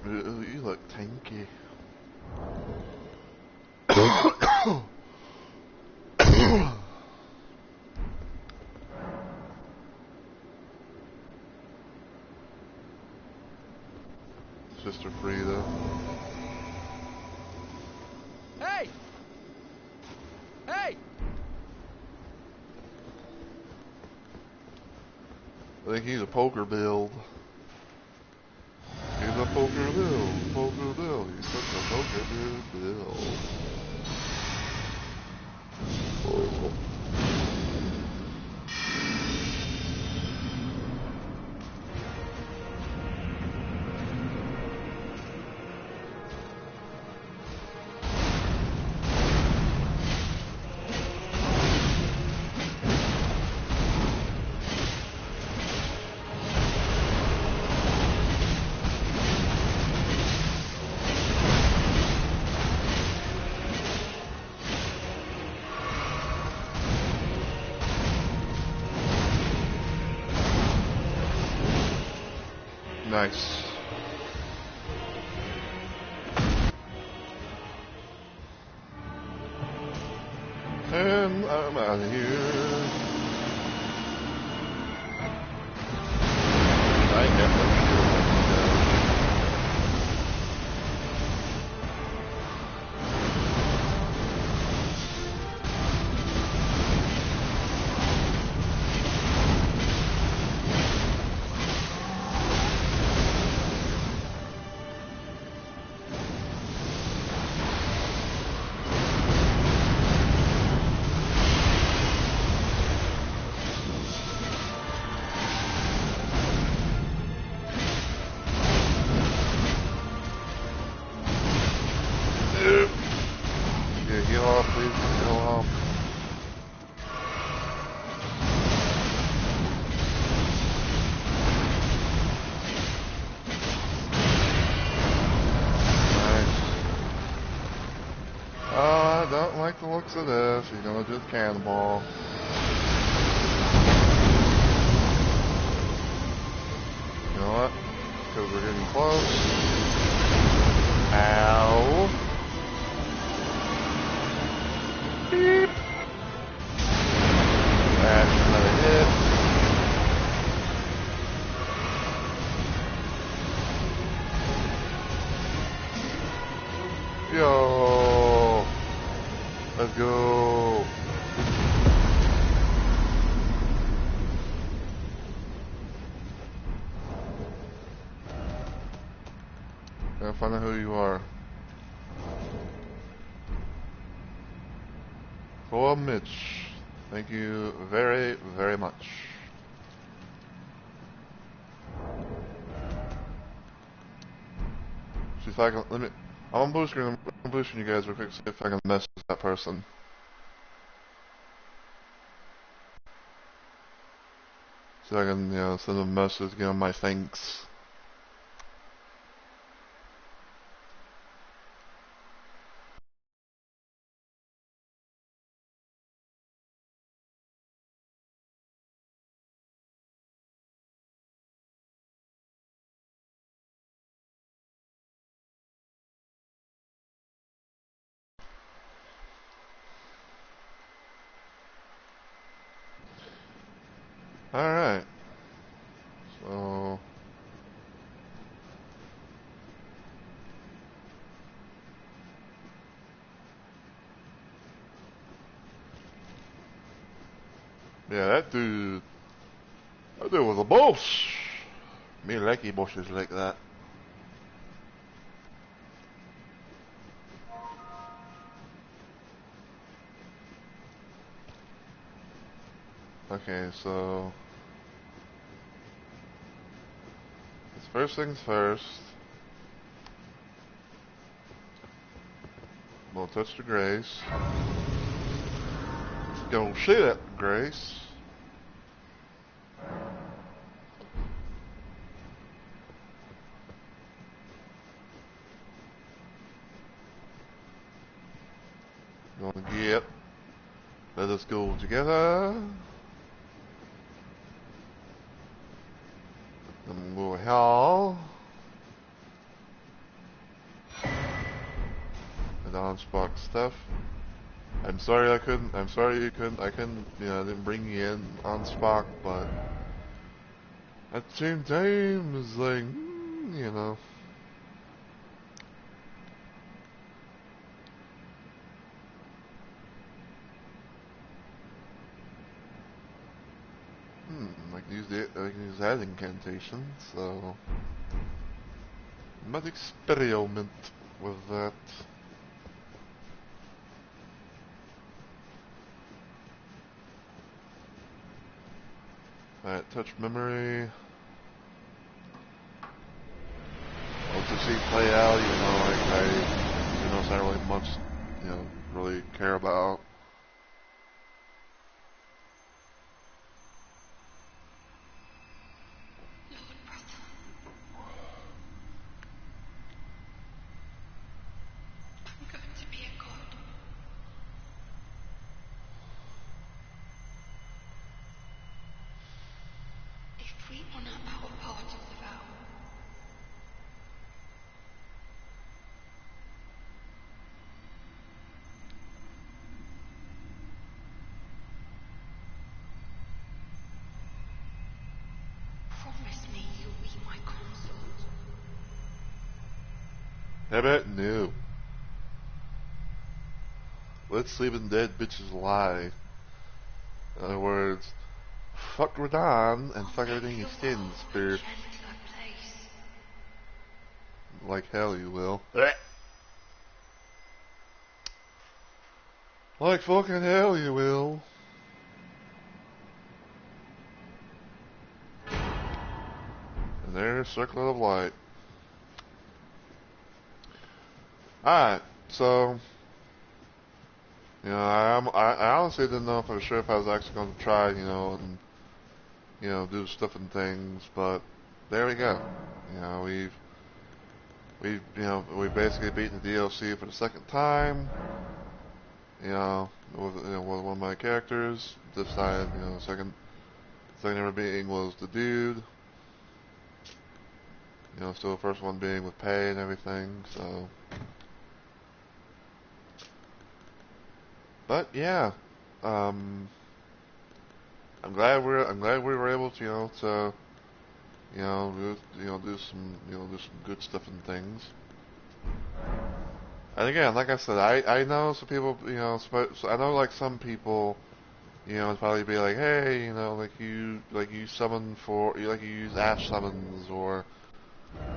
You look tanky. Sister Frida. Hey! Hey! I think he's a poker build. He's a poker build. Poker build. He's such a poker build. Oh. Nice. And I'm out of here. I definitely feel like yeah, heal off, please. Heal off. Nice. Oh, I don't like the looks of this. He's gonna just cannonball. You know what? Because we're getting close. Ow. Beep. That's another hit. Yo. Let's go. Gotta find out who you are. Cool, Mitch. Thank you very, very much. See if I can. Let me. I'm on blue screen. I'm blue screen you guys real quick. See if I can mess with that person. See if I can, send them a message, give them my thanks. Alright. So. Yeah, that dude was a boss. Me likey bosses like that. Okay, so. First things first. We'll touch the Grace. Go see that Grace. Gonna get. Let us go together. Then we'll go hell. And on-spot stuff. I'm sorry you couldn't, I didn't bring you in on Spock, but at the same time, it's like, I can use that incantation, so I might experiment with that. Alright, touch memory. I'll to see it play out, even though it's not really much, really care about. If we honor our part of the vow, How about no? Let sleeping dead bitches lie. In other words, fuck Radon and fuck everything he stands for. Like hell you will. Like fucking hell you will. And there's Circlet of Light. Alright, so I honestly didn't know for sure if I was actually going to try, and do stuff and things, but there we go. We've basically beaten the DLC for the second time. With one of my characters. This time, second ever beating was the dude. Still the first one being with pay and everything. So, but yeah, I'm glad we were able to do some good stuff and things. And again, like I said, I know some people, so I know like some people, would probably be like, hey, like you summon like you use Ash summons, or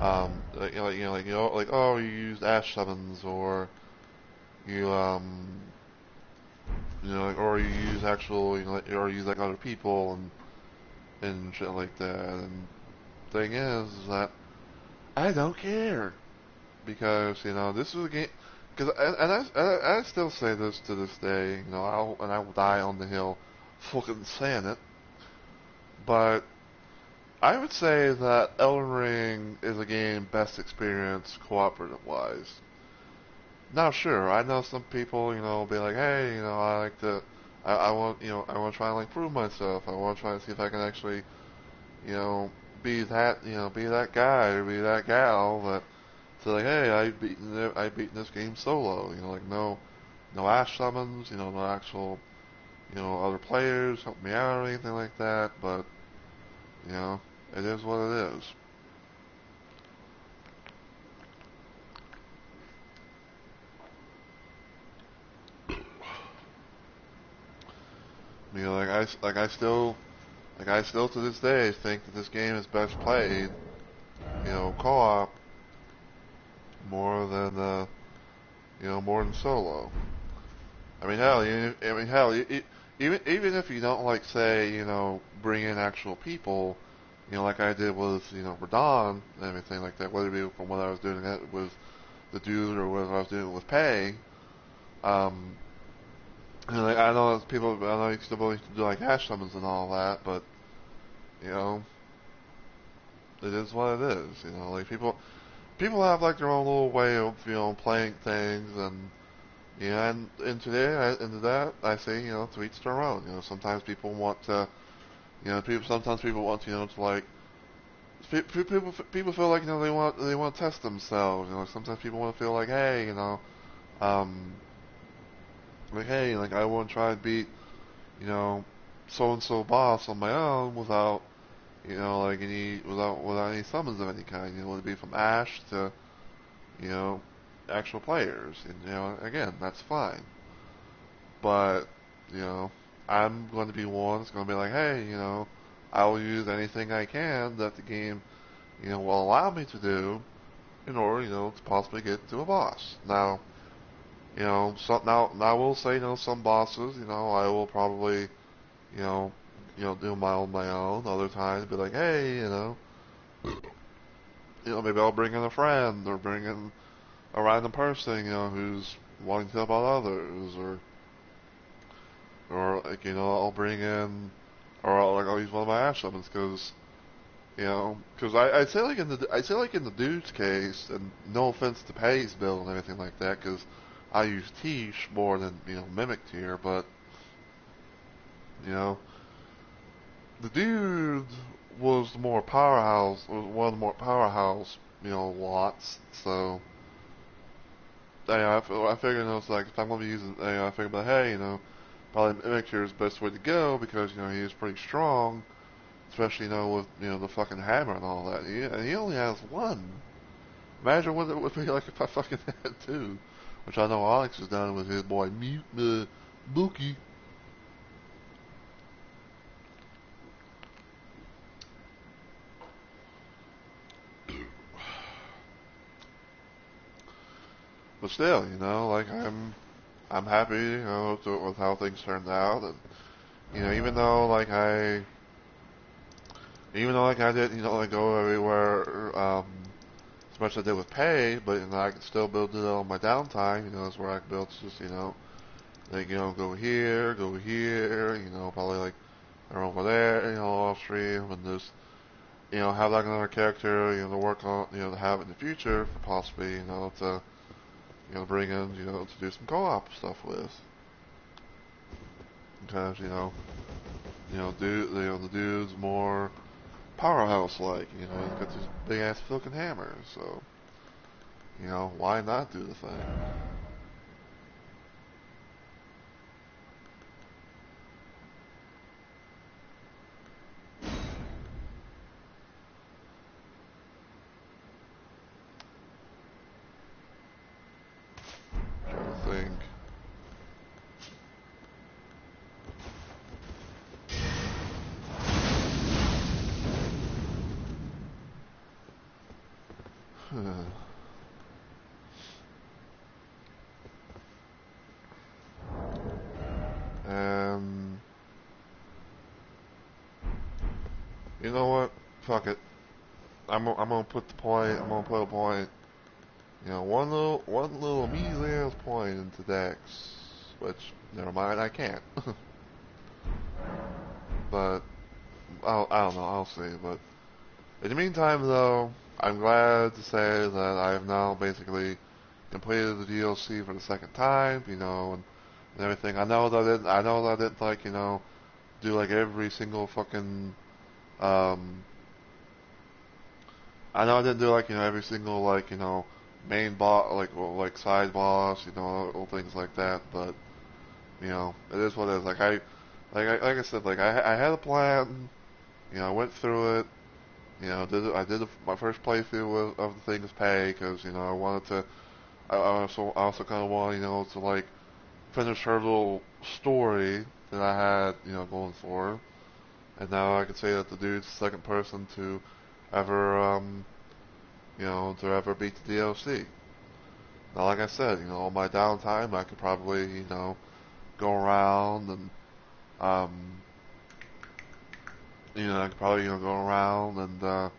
oh, you used Ash summons, or you or you use actual, or use like other people and shit like that. And thing is that I don't care, because this is a game. Because I still say this to this day, I will die on the hill, fucking saying it. But I would say that Elden Ring is a game best experience cooperative wise. Now, sure, I know some people, will be like, hey, I like to, I want, I want to try and like prove myself. I want to try and see if I can actually, be that guy or be that gal that. So like, hey, I've beaten this game solo. Like no Ash summons. No actual, other players help me out or anything like that. But it is what it is. I still to this day think that this game is best played, co-op more than more than solo. I mean, hell, even if you don't like say, bring in actual people, like I did with, Radon and everything like that, whether it be from what I was doing it with the dude or whether I was doing it with Pay. Like, I know you still used to do like hash summons and all that, but it is what it is. Like people have like their own little way of playing things, and and today into that I say to each their own. Sometimes people want to sometimes people want to like people feel like they want to test themselves. Sometimes people want to feel like hey um like hey like I want to try and beat so and so boss on my own without like without any summons of any kind. Whether it be from Ash to actual players, and again that's fine. But I'm going to be one that's going to be like, hey, I will use anything I can that the game will allow me to do in order to possibly get to a boss. Now now I will say some bosses I will probably do on my own. Other times be like, hey, maybe I'll bring in a friend or bring in a random person, who's wanting to help out others, or like, I'll bring in, or I'll use one of my Ash summons, because I'd say like in the dude's case, and no offense to Pay's build and everything like that, because I use Tish more than Mimic Tier, but the dude was one of the more powerhouse, lots. So I figured it's like if I'm gonna be using, I figured, but hey, probably Mimic Tier is the best way to go because he is pretty strong, especially with the fucking hammer and all that. And he only has one. Imagine what it would be like if I fucking had two. Which I know Alex has done with his boy Mookie. But still, you know, like I'm happy, you know, with how things turned out, and you know, even though like I didn't, you know, like go everywhere, as much as I did with pay, but you know, I could still build it on my downtime. You know, that's where I could build just, you know, like you know, go here, you know, probably like over there, you know, off stream, and just you know, have like another character, you know, to work on, you know, to have in the future, for possibly, you know, to you know, bring in, you know, to do some co-op stuff with. Because, you know, the dude's more powerhouse-like, you know, he's got these big-ass fucking hammers, so, you know, why not do the thing? Try to think. Um, you know what? Fuck it. I'm gonna put the point. I'm gonna put a point. You know, one little measly ass point into Dex, which never mind, I can't. But I don't know. I'll see. But in the meantime, though, I'm glad to say that I have now basically completed the DLC for the second time. You know, and everything. I know that I didn't like, you know, do like every single fucking um I know I didn't do like, you know, every single like, you know, main boss, like, well, like side boss, you know, little things like that, but you know, it is what it is. Like I said, like I had a plan, you know, I went through it, you know, I did my first playthrough of the thing's pay because, you know, I wanted to I also kind of want, you know, to like finish her little story that I had, you know, going for her. And now I can say that the dude's the second person to ever, you know, to ever beat the DLC. Now, like I said, you know, on my downtime, I could probably, you know, go around and, um, you know, I could probably, you know, go around and,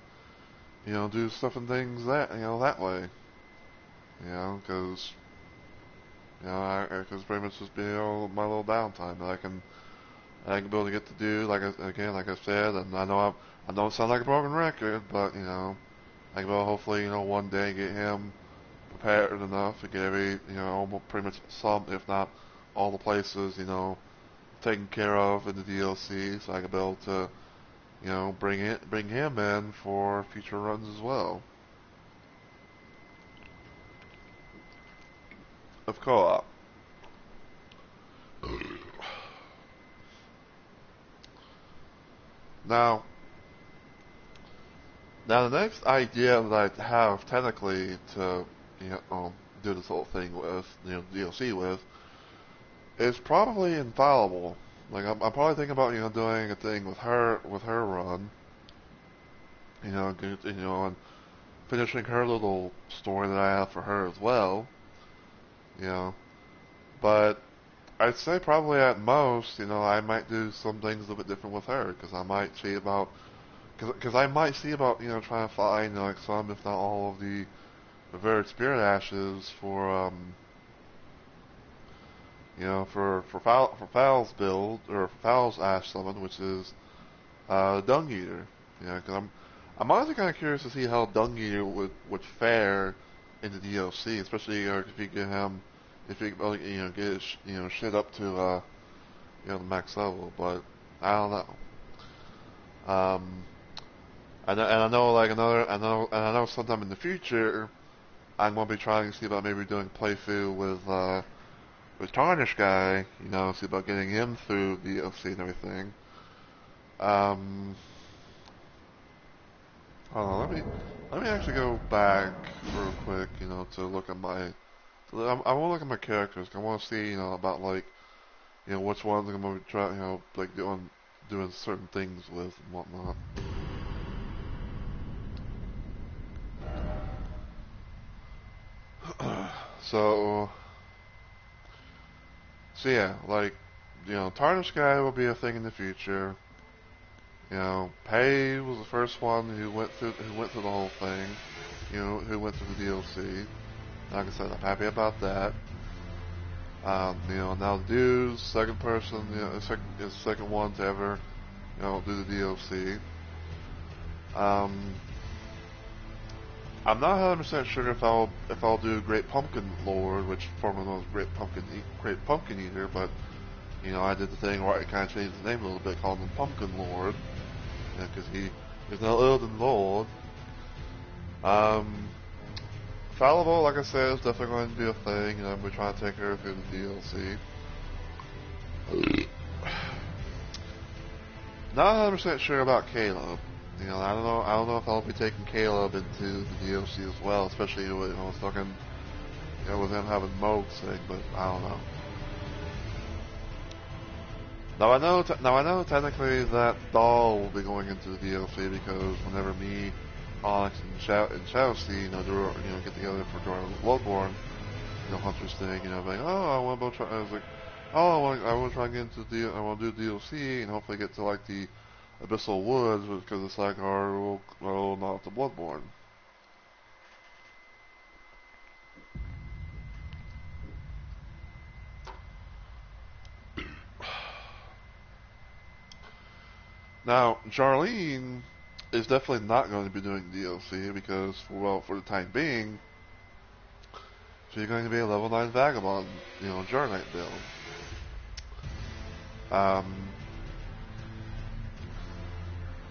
you know, do stuff and things that, you know, that way. You know, because, you know, because pretty much just be, you know, my little downtime that I can be able to get to do, like I said, and I know it sounds like a broken record, but, you know, I can be able to hopefully, you know, one day get him prepared enough to get every, you know, almost pretty much some, if not all the places, you know, taken care of in the DLC, so I can be able to, you know, bring him in for future runs as well. Of co-op. Now, the next idea that I have technically to, you know, do this whole thing with, you know, DLC with, is probably infallible. Like I'm probably thinking about, you know, doing a thing with her run, you know, and finishing her little story that I have for her as well, you know. But I'd say probably at most, you know, I might do some things a little bit different with her because I might see about, because I might see about, you know, trying to find, you know, like some, if not all of the revered spirit ashes for, you know, for Foul's build or for Foul's ash summon, which is Dung Eater. You know, because I'm honestly kind of curious to see how Dung Eater would fare in the DLC, especially if you get him, if you you know get his, you know, shit up to you know, the max level. But I don't know. And I know like and I know sometime in the future I'm gonna be trying to see about maybe doing a playthrough with Tarnish guy. You know, see about getting him through the DLC and everything. Um, Hold on, Let me actually go back real quick, to look at my. I want to look at my characters. I want to see, about like, which ones I'm gonna be trying, like doing certain things with and whatnot. So yeah, like, Tarnished Sky will be a thing in the future. Pei was the first one who went through the whole thing. Who went through the DLC. Like I said, I'm happy about that. Now Dude's second person, second one to ever, do the DLC. I'm not 100% sure if I'll do Great Pumpkin Lord, which formerly known as Great Pumpkin Eater, but I did the thing where I kind of changed the name a little bit, called him Pumpkin Lord, because he is now Elden Lord. Fallible, like I said, is definitely going to be a thing, and I'm going to try to take her through the DLC. Not 100% sure about Caleb. I don't know if I'll be taking Caleb into the DLC as well, especially with, I was talking, with him having Moog thing, but I don't know. Now I know technically that Doll will be going into the DLC because whenever me, Onyx, and Chelsea, get together for joining Bloodborne, Hunter's thing, like, oh, I want to try. I was like, oh, I want to try and get into I want to do DLC and hopefully get to like the Abyssal Woods because it's like our roll not to Bloodborne. Now, Jarlene is definitely not going to be doing DLC because, for the time being, she's going to be a level 9 Vagabond, Jarknight build.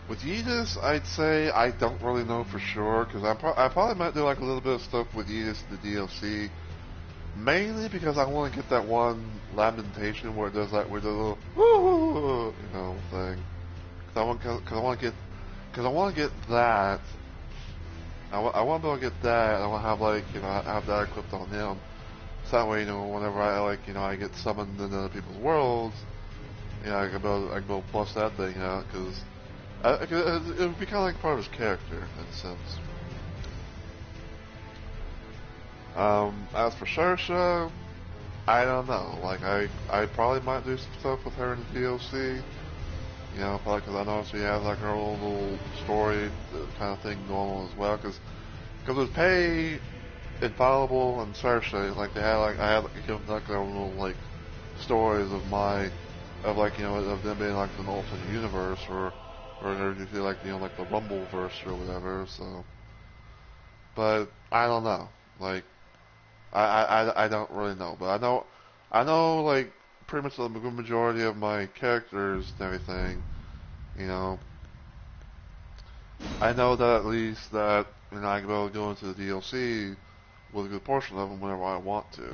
With Yidis, I'd say I don't really know for sure because I probably might do like a little bit of stuff with Yidis in the DLC, mainly because I want to get that one lamentation where it does that with the little woo, thing. Because I want to get that. I want to be able to get that. And I want to have have that equipped on him. So that way, whenever I get summoned into other people's worlds, I can be able to bust that thing out because it would be kind of like part of his character in a sense. As for Saoirse, I don't know. Like I probably might do some stuff with her in the DLC. Probably because I know she has like her own little story kind of thing going on as well. Because with Pei, Infallible, and Saoirse, like I had given like their own little stories of of them being like an alternate universe or you feel like like the Rumbleverse or whatever. So, but I don't know. Like I don't really know, but I know like pretty much the majority of my characters and everything. I know that at least that I can be able to go into the DLC with a good portion of them whenever I want to.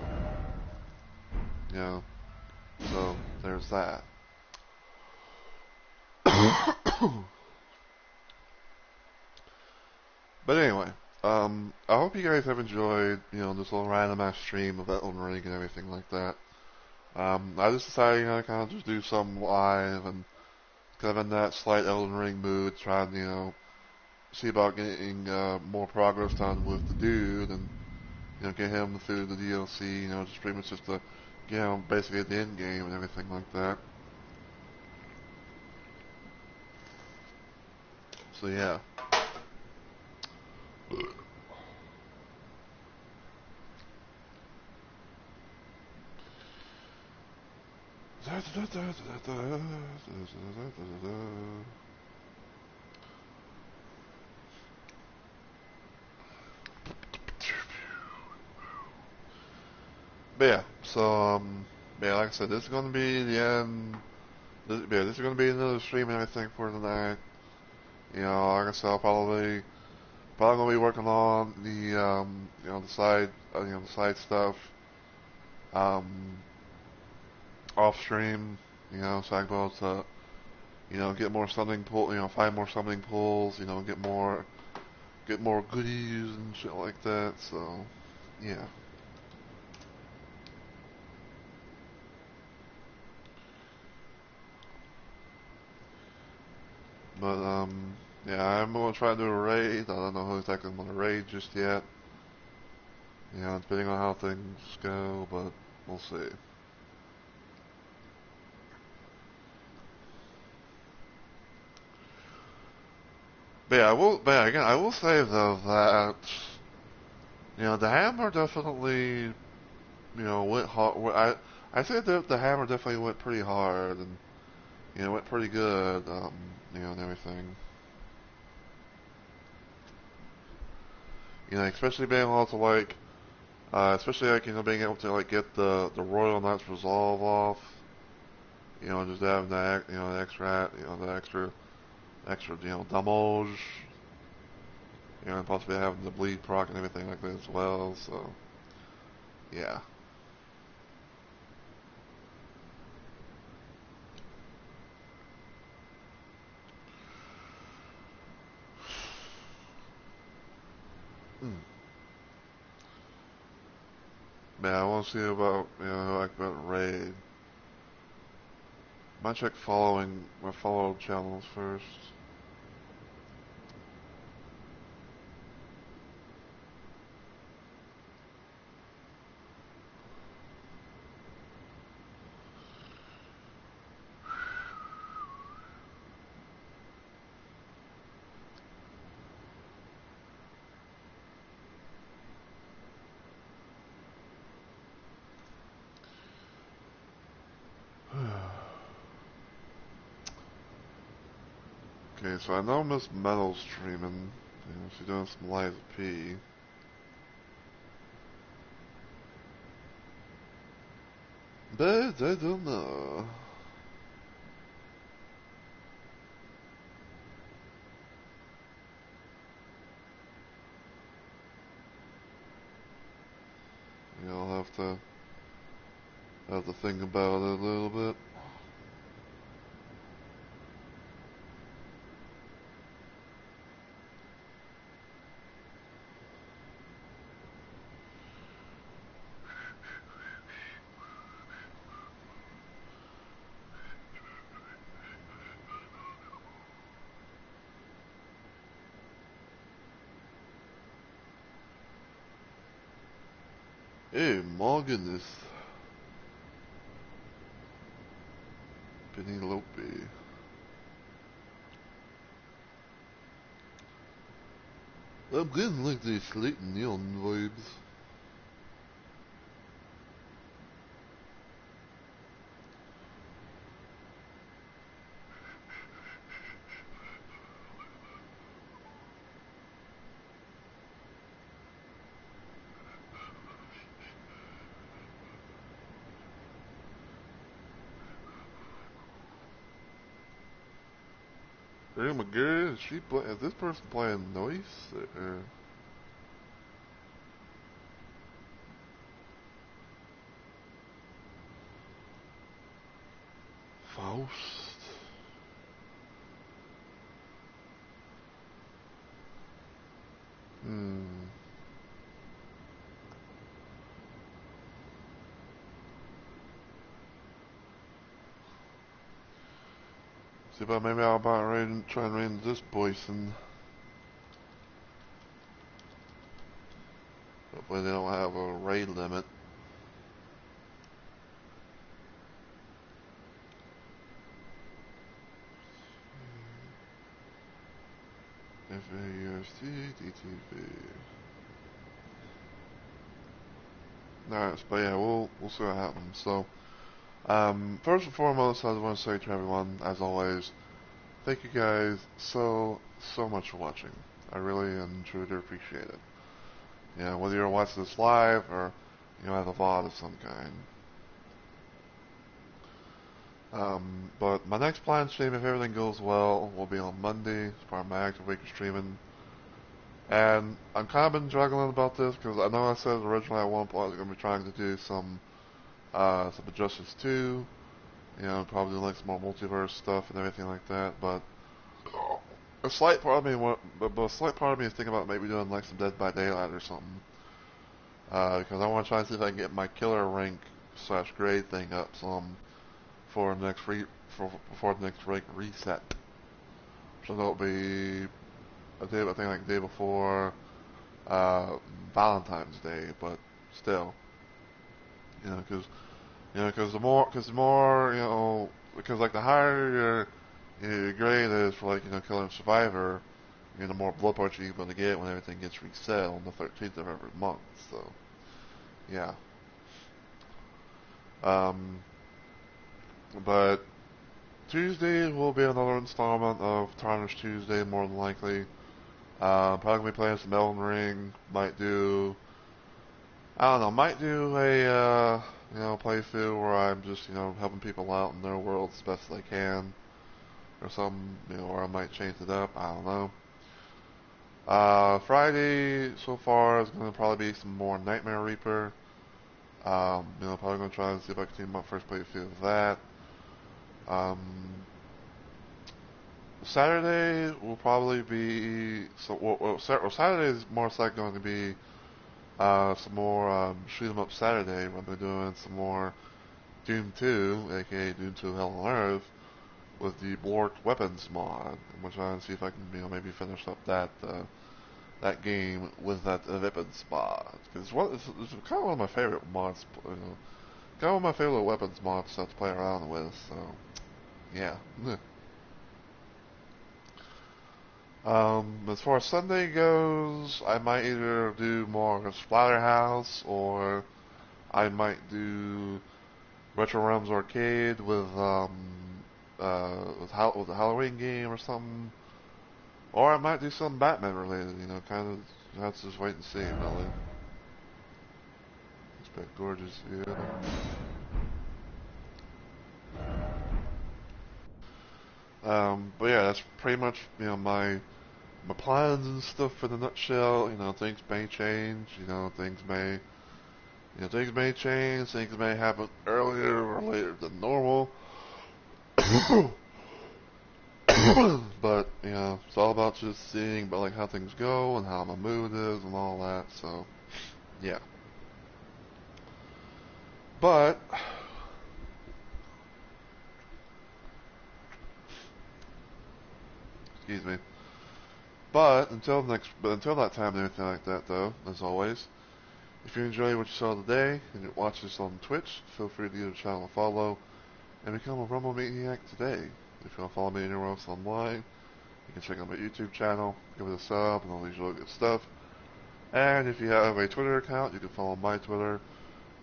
So there's that. But anyway, I hope you guys have enjoyed, this little random ass stream of Elden Ring and everything like that. I just decided, to kind of just do something live and kind of in that slight Elden Ring mood, trying, see about getting more progress done with the dude and, get him through the DLC, just pretty much just to, basically at the end game and everything like that. So yeah. But yeah, so like I said, this is gonna be the end. This is gonna be another stream and everything for tonight. Like I said, I'll probably gonna be working on the the side stuff, off stream. So I can be able to, get more summoning pool, find more summoning pools. Get more, get more goodies and shit like that. So, yeah. But yeah, I'm gonna try to do a raid. I don't know who exactly I'm gonna raid just yet. You know, depending on how things go, but we'll see. But yeah, I will say though that you know the hammer definitely went hard. I say that the hammer definitely went pretty hard and went pretty good. And everything. Especially being able to like, especially like being able to like get the Royal Knight's resolve off. Just having that the extra damage. And possibly having the bleed proc and everything like that as well. So yeah. Yeah, I want to see about like about raid. Might check following my followed channels first. Okay, so I know Miss Metal's streaming. She's doing some live P. But I don't know. I'll have to think about it a little bit. Hey, Morgan is Penelope. I'm getting like these slate neon vibes. Hey, my girl, is this person playing nice? Or Faust? See about maybe I'll try and raid this boyson. Hopefully they don't have a raid limit. FAUST, DTV. Alright, but yeah, we'll see what happens. So, first and foremost, I just want to say to everyone, as always, thank you guys so much for watching. I really and truly appreciate it. Whether you're watching this live or, as a VOD of some kind. But my next planned stream, if everything goes well, will be on Monday. It's part of my active week of streaming. And I'm kind of been juggling about this because I know I said originally at one point I was going to be trying to do some Injustice 2, probably like some more multiverse stuff and everything like that, but a slight part of me, but a slight part of me is thinking about maybe doing like some Dead by Daylight or something. Because I want to try and see if I can get my killer rank slash grade thing up some for the next before the next rank reset. So that'll be a day, I think like the day before Valentine's Day, but still, because the more, because like the higher your grade is for like killing Survivor, the more blood points you're going to get when everything gets reset on the 13th of every month. So, yeah. But Tuesday will be another installment of Tarnished Tuesday, more than likely. Probably gonna be playing some Elden Ring. Might do a playthrough where I'm just helping people out in their world as best as I can, or something, or I might change it up. I don't know. Friday so far is gonna probably be some more Nightmare Reaper. Probably gonna try and see if I can team my first playthrough of that. Saturday will probably be Saturday is more likely going to be some more shoot 'em up Saturday. We'll be doing some more Doom 2, aka Doom 2 Hell on Earth, with the Blork Weapons mod. I'm gonna try and see if I can maybe finish up that game with that weapons mod, because it's kind of one of my favorite mods. Kind of one of my favorite weapons mods to play around with. So yeah. As far as Sunday goes, I might either do more Splatterhouse, or I might do Retro Realms Arcade with the Halloween game or something, or I might do something Batman related. Kind of have to just wait and see, really. It's been gorgeous view. But yeah, that's pretty much my plans and stuff in a nutshell. Things may change. Things may change. Things may happen earlier or later than normal. But it's all about just seeing about like how things go and how my mood is and all that. So yeah. But excuse me. But until that time and everything like that, though, as always, if you enjoyed what you saw today and you watch this on Twitch, feel free to give the channel a follow and become a Rumble Maniac today. If you want to follow me anywhere else online, you can check out my YouTube channel, give it a sub, and all these really good stuff. And if you have a Twitter account, you can follow my Twitter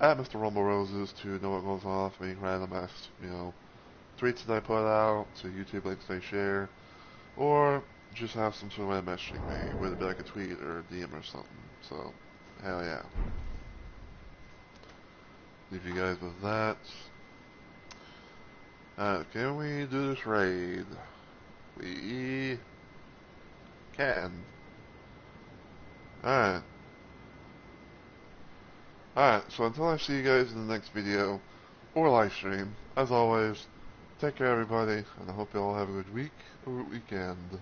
at Mr. Rumble Roses to know what goes on with me, random tweets that I put out, to YouTube links they share, or just have some sort of way of messaging me, whether it be like a tweet or a DM or something. So, hell yeah. Leave you guys with that. Can we do this raid? We can. Alright. Alright, so until I see you guys in the next video, or live stream, as always, take care everybody, and I hope you all have a good week or weekend.